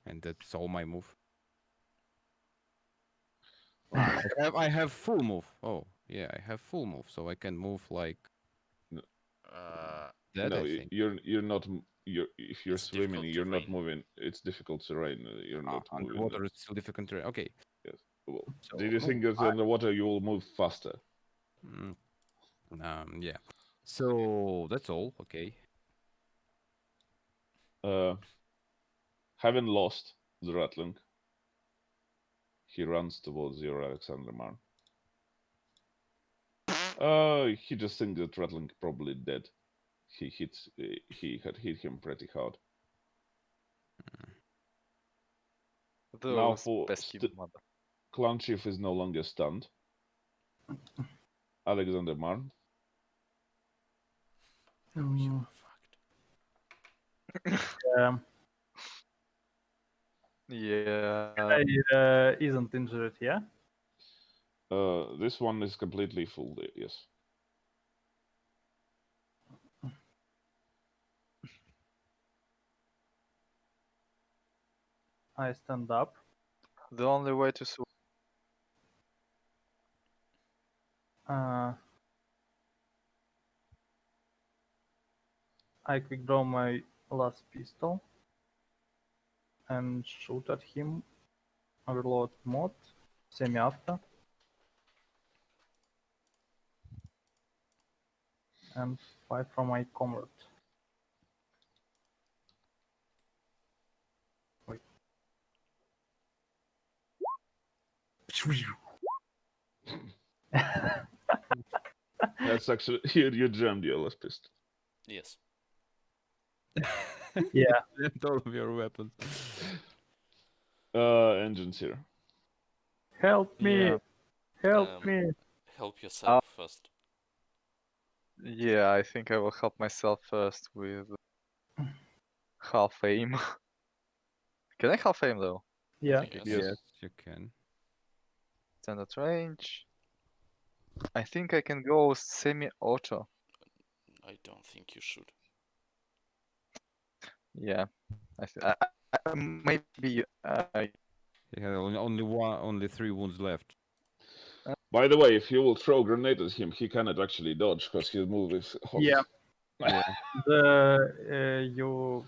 And that's all my move. I have full move. Oh, yeah, I have full move, so I can move like that, No, I think. you're not. If you're It's swimming, difficult you're not terrain. moving. It's difficult terrain. You're not moving. Underwater is still difficult terrain. Okay. Yes. Well, So, did you think that underwater you will move faster? yeah. So that's all. Okay. Having lost the Ratling, he runs towards your Alexander Marn. He just thinks that Ratling probably dead. He had hit him pretty hard. Now Those for pesky mother. Clan Chief is no longer stunned. Alexander Marn. Oh, you are fucked. Yeah. Guy isn't injured, yeah? This one is completely full. Yes. I stand up. The only way to swim. I quick draw my last pistol and shoot at him. Reload mod, semi-after. And fire from my comrade. Wait. That's actually you jammed your last pistol. Yes. Yeah. All of your weapons. Engines here. Help me! Yeah. Help me! Help yourself first. Yeah, I think I will help myself first with half aim. Can I half aim though? Yeah. Yes. Yes, you can. Standard range. I think I can go semi-auto. I don't think you should. Yeah. Maybe You have only 3 wounds left. By the way, if you will throw a grenade at him, he cannot actually dodge because his move is off. Yeah. Yeah. You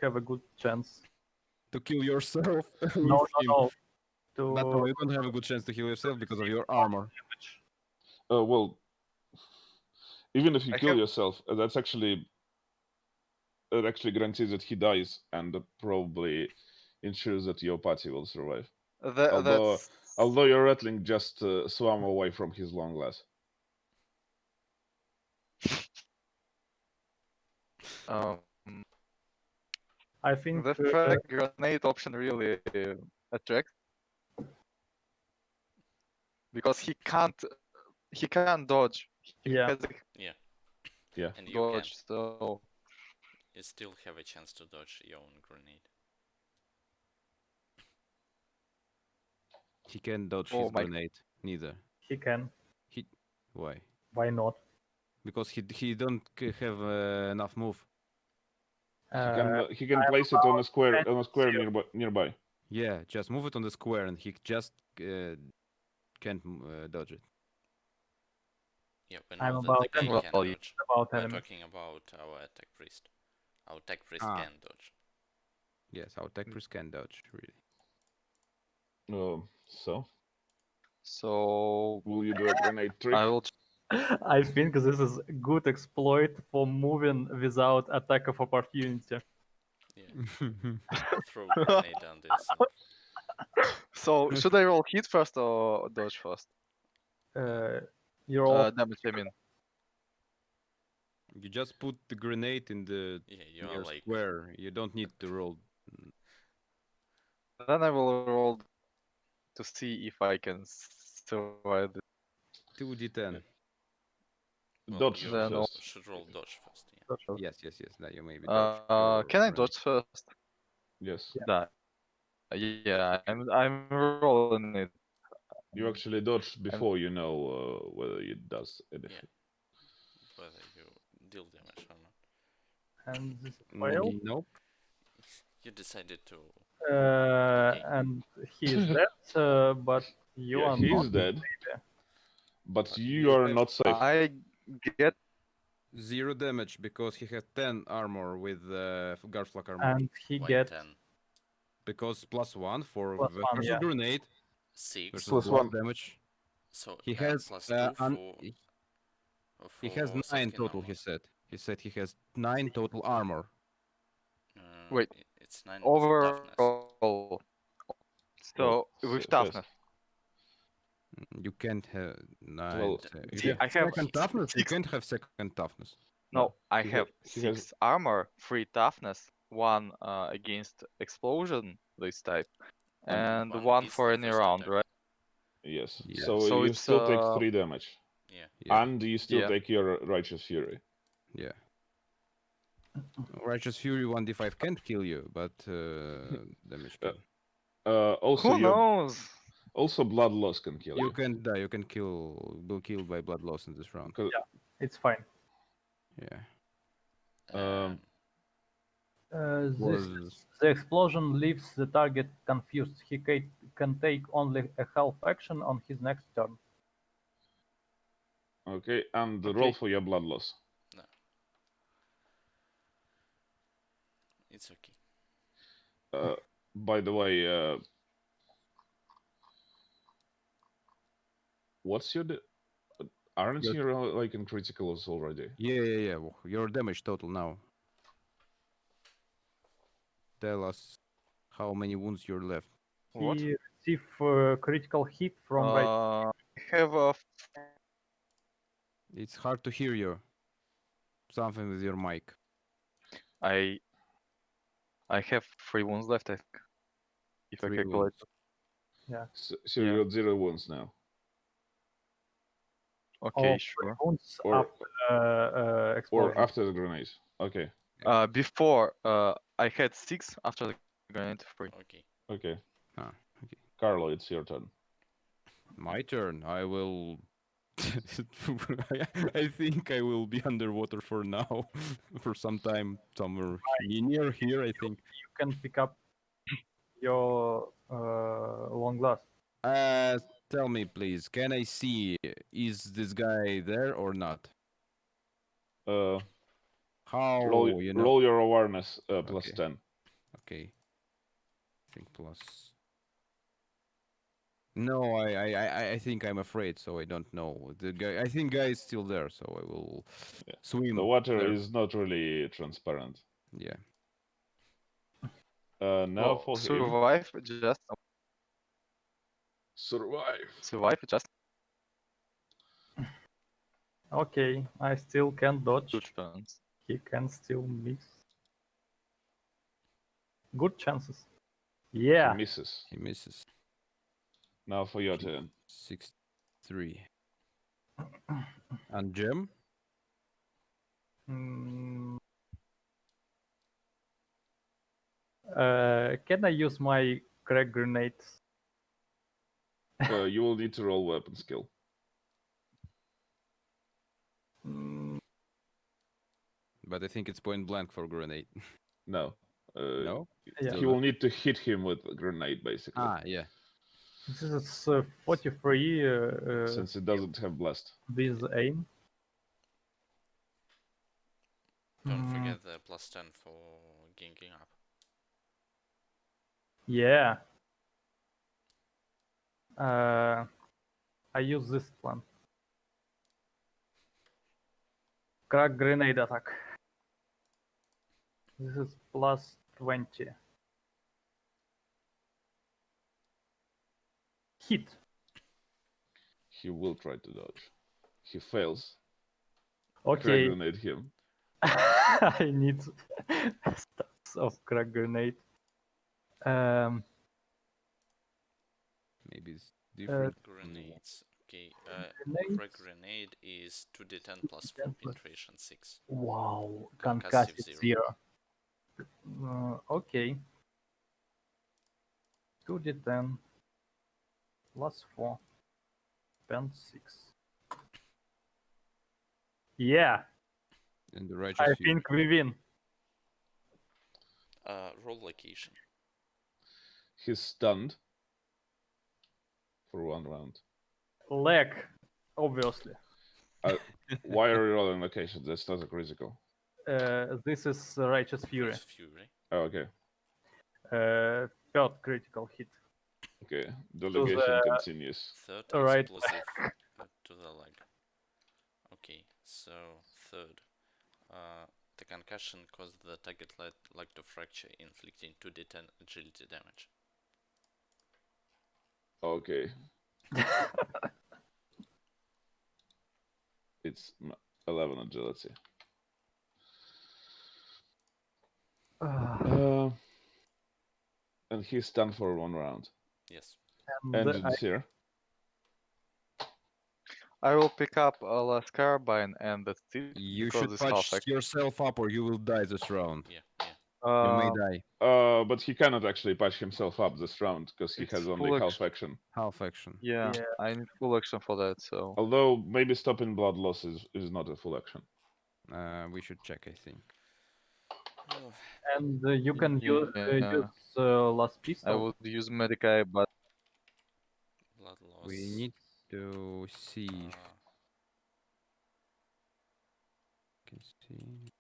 have a good chance. To kill yourself with No, him. no. But no, you don't have a good chance to heal yourself because of your armor. Well, even if you I kill have- yourself, it actually guarantees that he dies, and probably ensures that your party will survive. Although, That's although your rattling just swam away from his long glass. um, I think the frag grenade option really attracts because he can't dodge. He Yeah. has a Yeah. Yeah. And you dodge, so still have a chance to dodge your own grenade. He can dodge Oh his my- grenade. Neither. he can. Why? Why not? Because he don't have enough move. He can place it on a square 10 nearby. Yeah, just move it on the square and he just can't dodge it. Yeah, we I'm know that about the guy 10 can Well, yeah. dodge. about We're enemies. talking about our attack priest. Our attack priest Ah. can dodge. Yes, our tech priest can dodge, really. So will you do a grenade trick? I will. I think this is a good exploit for moving without attack of opportunity. Yeah. Throw a grenade on this. So should I roll hit first or dodge first? You're all Damage, I mean. You just put the grenade in the Yeah, you are near like square. You don't need to roll. Then I will roll to see if I can survive this. 2d10. well, Dodge you Then first. should roll dodge first. Yeah. dodge first. Yes. That you maybe dodge. your Can I grenade. dodge first? Yes. Да. Yeah, I'm rolling it. You actually dodge before you know whether it does anything. Whether you deal damage or not. And this is fail. Nope. You decided to. And he is dead, but you Yeah, are he's not. dead. But But you you are have- not safe. I get 0 damage because he has 10 armor with Garflak armor. And he Why gets 10? Because +1 for +1, versus yeah. grenade 6. versus Plus blast 1. damage. So He has plus 2 he has for 9 something total. armor. He said he has 9 total armor. Wait. It's 9 with toughness. overall. So with toughness. You can't have 9. Well, If See, you I have have second toughness, you 6. can't have second toughness. No, I he have he has- 6 armor, 3 toughness, 1 against explosion this type, and one 1 against for the any first round, attack. right? Yes. Yeah. So, So you it's, still take 3 damage. Yeah. Yeah. And you still Yeah. take your Righteous Fury. Yeah. Righteous Fury 1d5 can't kill you, but damage can. Also, Who knows? also Blood Loss can kill you. You can die. You can be killed by blood loss in this round. 'Cause- it's fine. Yeah. Um, The explosion leaves the target confused. He can take only a half action on his next turn. Okay, and Okay. roll for your Blood Loss. No. It's okay. By the way, what's your... Aren't Your- you like in criticals already? Yeah. Your damage total now. Tell us how many wounds you're left. What? He receive critical hit from right. I have a It's hard to hear you. Something with your mic. I have 3 wounds left, I think. If 3 I calculate. wounds. So Yeah. you got 0 wounds now. Okay, All sure. wounds Or- after explosion. Or after the grenade. Okay, Before I had 6, after the grenade 3. Okay. okay. Ah, okay. Carlo, it's your turn. My turn. I will. I think I will be underwater for now, for some time, somewhere near here. I think. You can pick up your long glass. Tell me, please. Can I see? Is this guy there or not? Uh, How Roll, you know? roll your awareness plus Okay. 10. Okay. I think plus. No, I think I'm afraid, so I don't know. The guy, I think guy is still there, so I will Yeah. swim The water there. is not really transparent. Yeah. Now Oh, for him. survive just Survive. survive just Okay, I still can dodge. 2 turns. He can still miss. Good chances. He Yeah. misses. He misses. Now for your turn. 6-3. And Gem? Mm, can I use my crack grenades? You will need to roll weapon skill. Mm, But I think it's point blank for grenade. No. No? yeah. He will need to hit him with a grenade, basically. Ah, yeah. This is 43 Since it doesn't have blast. with aim. Don't Mm, forget the +10 for ganking up. yeah. I use this plan. Crack grenade attack. This is +20. Hit. He will try to dodge. He fails. Crack Okay. grenade him. I need stats of crack grenade. Maybe it's different. Grenades. Okay, crack Grenades. grenade is 2d10 plus 4 2d10 plus- penetration 6. Wow, Concussive concussive 0. 0. Okay. 2d10 plus 4. Pen 6. Yeah, And the righteous I fury. think we win. Roll location. He's stunned for 1 round. Leg, obviously. Why are you rolling location? That's not a critical. This is Righteous Fury. Righteous Fury. Oh, okay. Third critical hit. Okay. To Delegation the continues. Third right explosive to the leg. Okay, so third. The concussion caused the target leg to fracture, inflicting 2d10 agility damage. Okay. It's 11 agility. And he's stunned for 1 round. Yes. and Engines here. I will pick up a last carbine and that's it. You because should it's half patch action. yourself up or you will die this round. Yeah, yeah. You may Uh, die. But he cannot actually patch himself up this round because he It's has only full half action. Half action. yeah, Yeah. I need full action for that. So Although maybe stopping blood loss is not a full action. We should check, I think. And you can use Yeah. last I pistol. would use Medicai, but Blood loss. We need to see. Can see.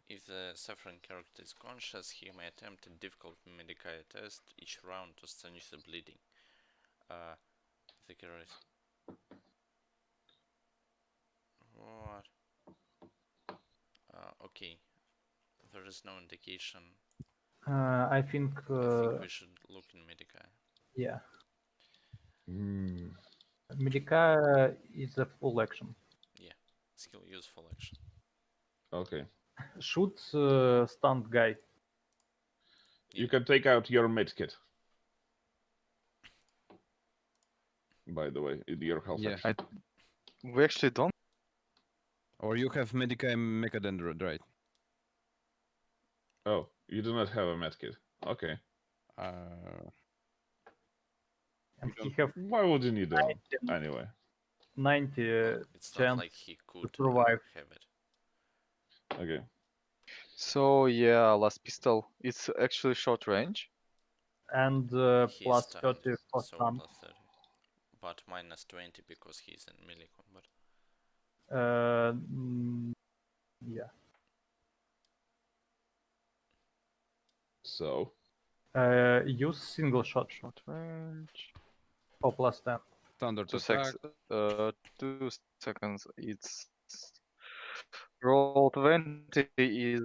If the suffering character is conscious, he may attempt a difficult Medicare test each round to astonish the bleeding. The character. What? Okay. There is no indication. I think. I think we should look in Medicare. Yeah. Hmm. Medica is a full action. Yeah. Skill use full action. Okay. Shoot stunned guy. You can take out your medkit. By the way, in your half Yeah. action. we actually don't. Or you have Medica Mechadendron, right? Oh, you do not have a medkit. Okay. And he don't- have Why would you need one? 90, Anyway. 90 It's not chance like he could survive. have it. Okay. So yeah, last pistol. It's actually short range. and He's plus stunned, 30 for so stun. plus 30. But minus 20 because he's in melee combat. Yeah. So Use single shot Short range. for +10. Standard Two attack. seconds. 2 seconds. It's roll 20 is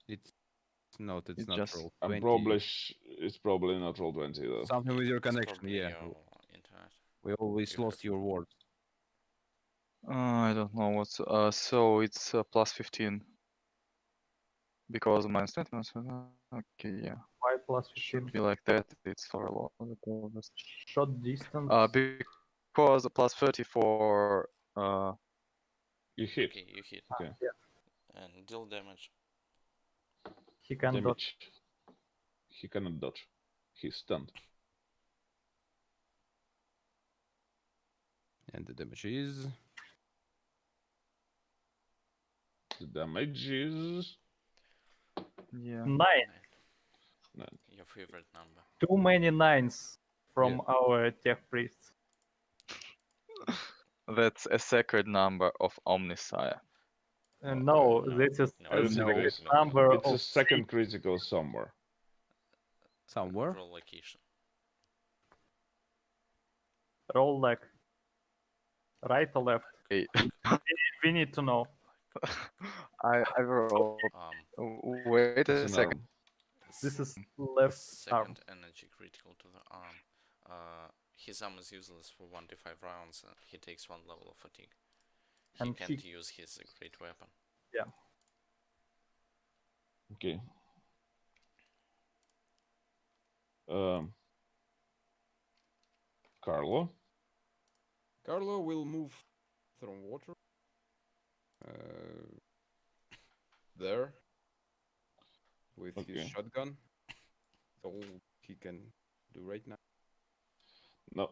It's not. It's it's not just roll I'm 20. it's probably not roll 20 though. Something with your It's connection. probably Yeah. your internet. We always You have- lost your words. I don't know what's so it's +15 because minus 20 minus 20. Okay, yeah, Why +15? should be like that. It's for a lot of the bonus. Shot distance. Because +30 for You hit. Okay, you hit. Okay. And deal damage. He can dodge. Damage. He cannot dodge. He's stunned. And the damage is The damage is yeah. 9. 9. Your favorite number. Too many 9s from Yeah. our tech priests. That's a sacred number of Omnisire. No, no, this is no, I don't a think no. it's number it's a of second critical somewhere. somewhere. Roll location. roll like right or left. Hey, We need to know. I rolled. Wait It's a an second. arm. This is left arm. Second energy critical to the arm. His arm is useless for 1d5 rounds. He takes 1 level of fatigue. He And can't use his great weapon. Okay. Um. Carlo. Carlo will move from water. Uh, there. With his Okay. shotgun. That's all he can do right now. No.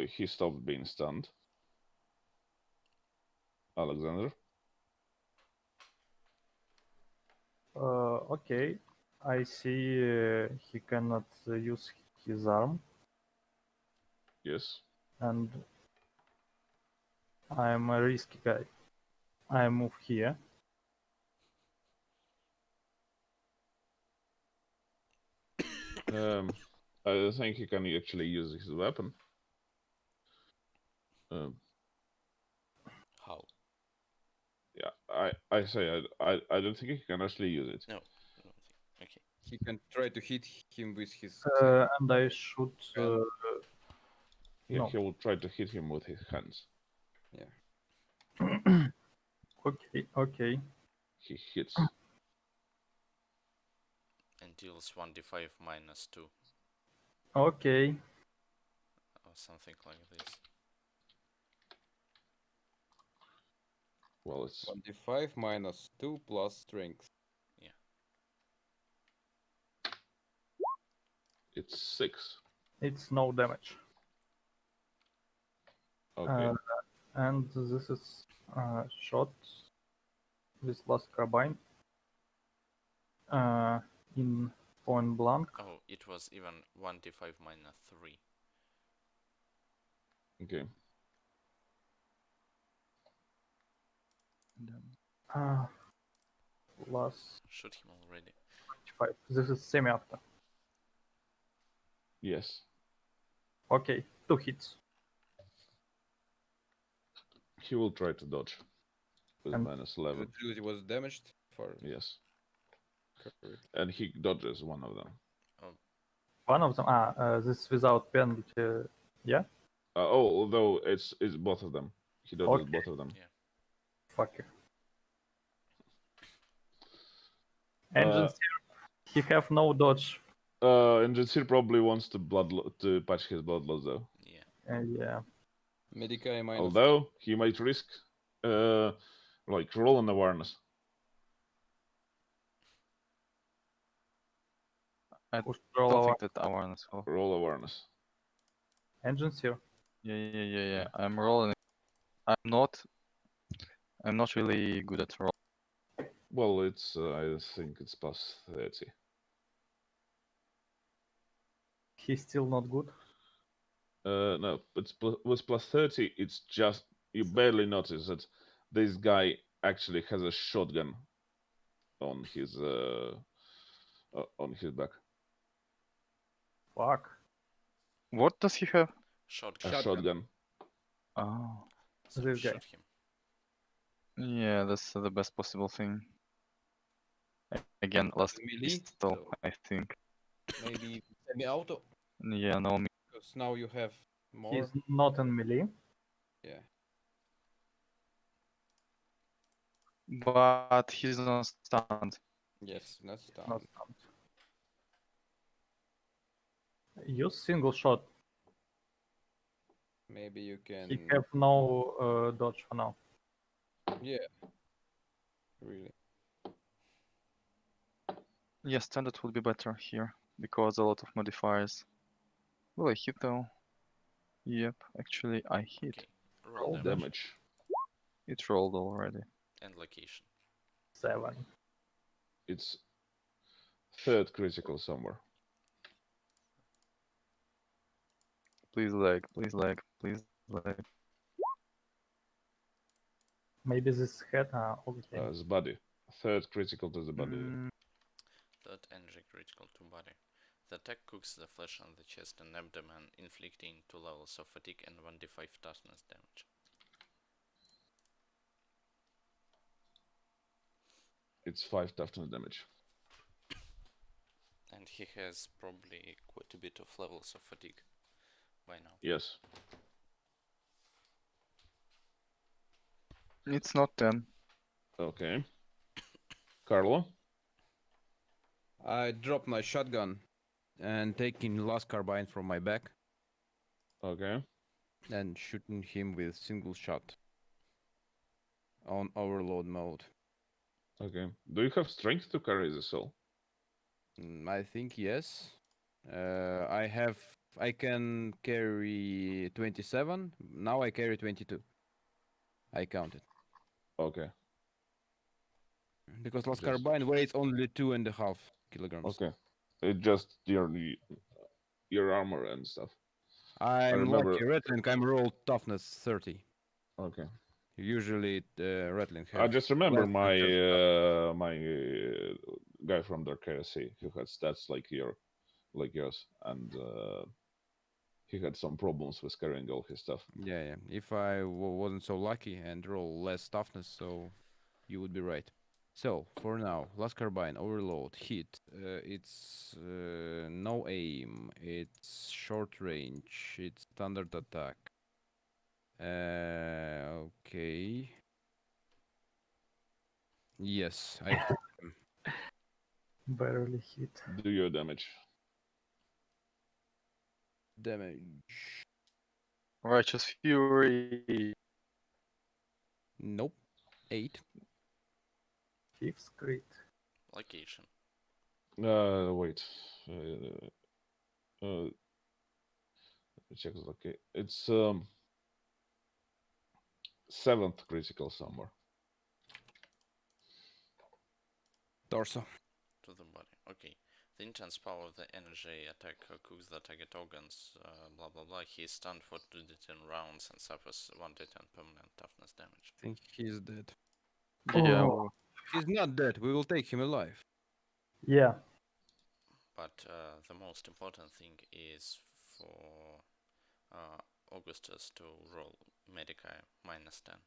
He stopped being stunned. Alexander. Okay. I see he cannot use his arm, Yes. and I'm a risky guy. I move here. I think he can actually use his weapon. How? Yeah, I say I don't think he can actually use it. No. Okay. He can try to hit him with his. And I should. And- No. He will try to hit him with his hands. Yeah. Okay. He hits. And deals 1d5 minus 2. Okay. Or something like this. Well, it's 1d5 minus 2 plus strength. it's 6. It's no damage. Okay. And this is shot with last carbine in point blank. Oh, it was even 1d5 minus 3. Okay. Plus Shoot him already. 5. This is semi-auto. Yes. Okay, 2 hits. He will try to dodge. With And- minus The 11. agility was damaged for Yes. correct. And he dodges one of them. One of them. This without penalty. Yeah. Although it's both of them. He dodges Okay. both of them. Fuck you. Engines he have no dodge. And Jensir probably wants to to patch his blood loss though. Yeah. Yeah. Medicae minus. Although he might risk like roll an awareness. I Push don't roll think that awareness will. Roll awareness. Engines here. Yeah. I'm rolling. I'm not really good at roll. Well, it's I think it's plus 30. He's still not good. No, it's with plus 30. It's just you barely notice that this guy actually has a shotgun on his on his back. Fuck. What does he have? Shotgun. A shotgun. Oh. So This guy. shoot him. Yeah, that's the best possible thing. Again, last Melee, pistol, so I think. maybe semi-auto, Yeah, no, because now you have more. He's not in melee. Yeah. but he's not stunned. Yes, not Not stunned. stunned. Use single shot. Maybe you can. He have no dodge for now. Yeah. Really. Yeah, standard would be better here because a lot of modifiers. Will I hit though? Yep, actually I hit. Okay. Roll Roll damage. Damage. It rolled already. And location. 7. It's third critical somewhere. Please lag, please lag, please lag. Maybe this head. Okay. The body. Third critical to the body. Third energy critical to body. The attack cooks the flesh on the chest and abdomen, inflicting 2 levels of fatigue and 1d5 toughness damage. It's 5 toughness damage. And he has probably quite a bit of levels of fatigue by now. Yes. It's not 10. Okay. Carlo? I drop my shotgun and taking last carbine from my back Okay. and shooting him with single shot on overload mode. Okay. Do you have strength to carry the soul? I think yes. I can carry 27. Now I carry 22. I counted. Okay. Because last Just- carbine weighs only 2.5 kilograms. Okay. It just your armor and stuff. I'm remember- lucky. Rattling, I'm rolled toughness 30. Okay. Usually, Rattling I have just remember less than my 30. my guy from Dark KSC who had stats like yours, and he had some problems with carrying all his stuff. Yeah. If I wasn't so lucky and roll less toughness, so you would be right. So for now, last carbine overload hit. It's no aim. It's short range. It's standard attack. Okay. Yes, I hit him. Barely hit. Do your damage. Damage. Righteous Fury. Nope. 8. 5th crit. Location. Wait. Let me check this. Okay, it's 7th critical somewhere. Torso. To the body. Okay. The intense power of the energy attack cooks the target organs, blah blah blah. He is stunned for 2d10 rounds and suffers 1d10 permanent toughness damage. I think he's dead. Yeah, Oh. He's not dead. We will take him alive. Yeah. But the most important thing is for Augustus to roll Medicae -10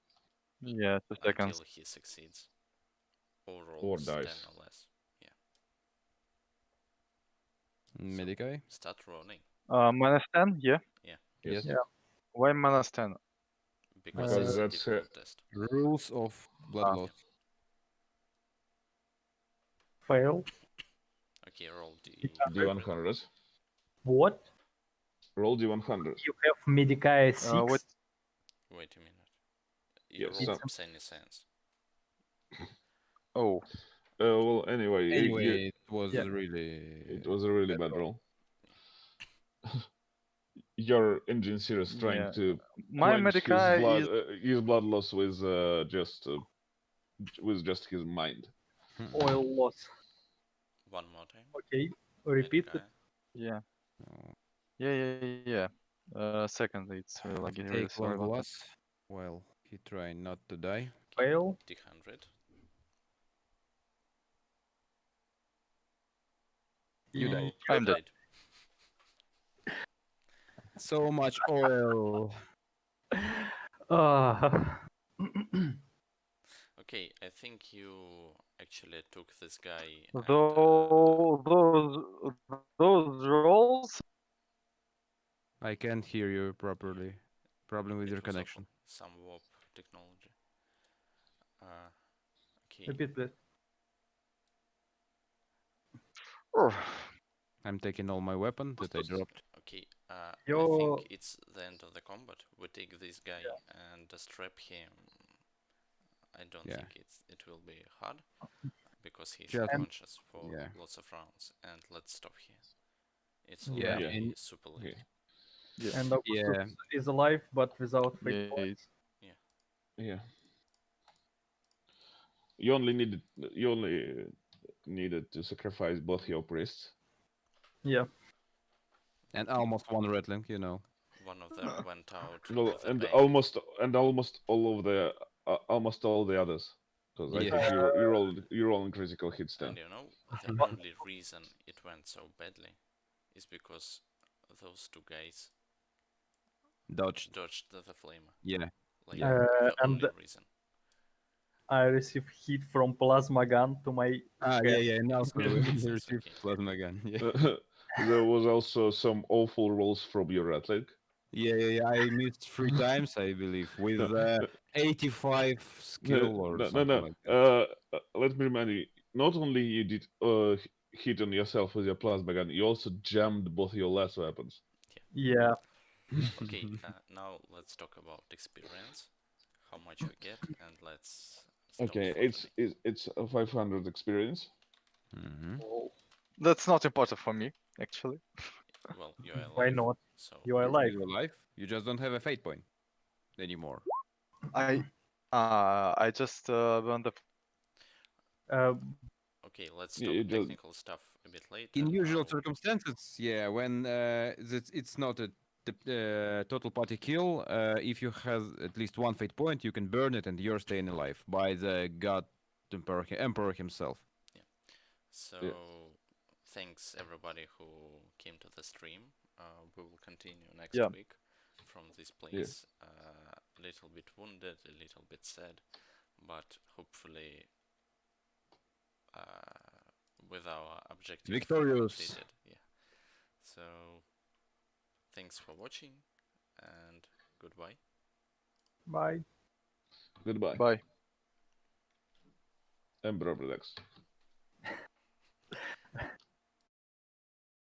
yeah, 2 seconds. until he succeeds. Or Or rolls 10 dies. or less. Medicae? Start rolling. -10, yeah. Yes. Yeah. Why -10? Because Because it's a that's difficult test. Rules of blood Ah. loss. Fail. Okay, roll D. D100. What? Roll D100. You have Medicae 6? What? Wait a minute. You Yes, rolled so- any sense. Oh, Well, anyway, Anyway, it was Yeah. really. it was a really bad roll. Your engine is trying yeah. to My quench his Medicae blood, is his blood loss with just his mind. Oil loss. One more time. Okay. Repeat it. Medicae. yeah, Oh, yeah. Second, it's really like really take sorry one about that. glass. Well, he tried not to die. Okay, Fail. D100. You died. I'm dead. died. So much oil. Ah. Okay, I think you actually took this guy and Those rolls. I can't hear you properly. Problem with it your was connection. awful. Some warp technology. Okay, Repeat, please. I'm taking all my weapon that I dropped. okay. I Yo. think it's the end of the combat. We take this guy and strap him. I don't Yeah. think it will be hard because he's Just- unconscious for yeah. lots of rounds. And let's stop here. It's Yeah. already Yeah. super late. Okay. Yes. And Augustus Yeah. is alive, but without fate Yeah. points. Yeah. You only needed to sacrifice both your priests. Yeah. And almost one rattling, you know. One of them went out Well, with a and bang. almost all of the almost all the others, because I Yeah. think you rolled critical hits then. And you know, the only reason it went so badly is because those two guys Dodged. dodged the flamer. Yeah. Like, Yeah. the And only reason. I receive hit from plasma gun to my Ah, head. yeah. And also It's you received okay. plasma gun. Yeah. There was also some awful rolls from your athletic. Yeah. I missed 3 times, I believe, with No, 85 skill or no. something like that. Let me remind you. Not only you did hit on yourself with your plasma gun, you also jammed both your last weapons. Yeah. Okay, now let's talk about experience, how much we get, and let's stop Okay, for it's a 500 experience. Mhm. That's not important for me, actually. Well, you're alive. Why not? So You are alive. You're alive. You just don't have a fate point anymore. I just burned the. okay, let's You talk just technical stuff a bit later. In usual Now, circumstances, yeah, when it's not a total party kill, if you have at least one fate point, you can burn it and you're staying alive by the god emperor himself. so Yeah. thanks everybody who came to the stream. We will continue next Yeah. week from this place. A little bit wounded, a little bit sad, but hopefully with our objective Victorious. completed. Yeah. So thanks for watching and goodbye. Bye. goodbye. Bye. Emperor Relax.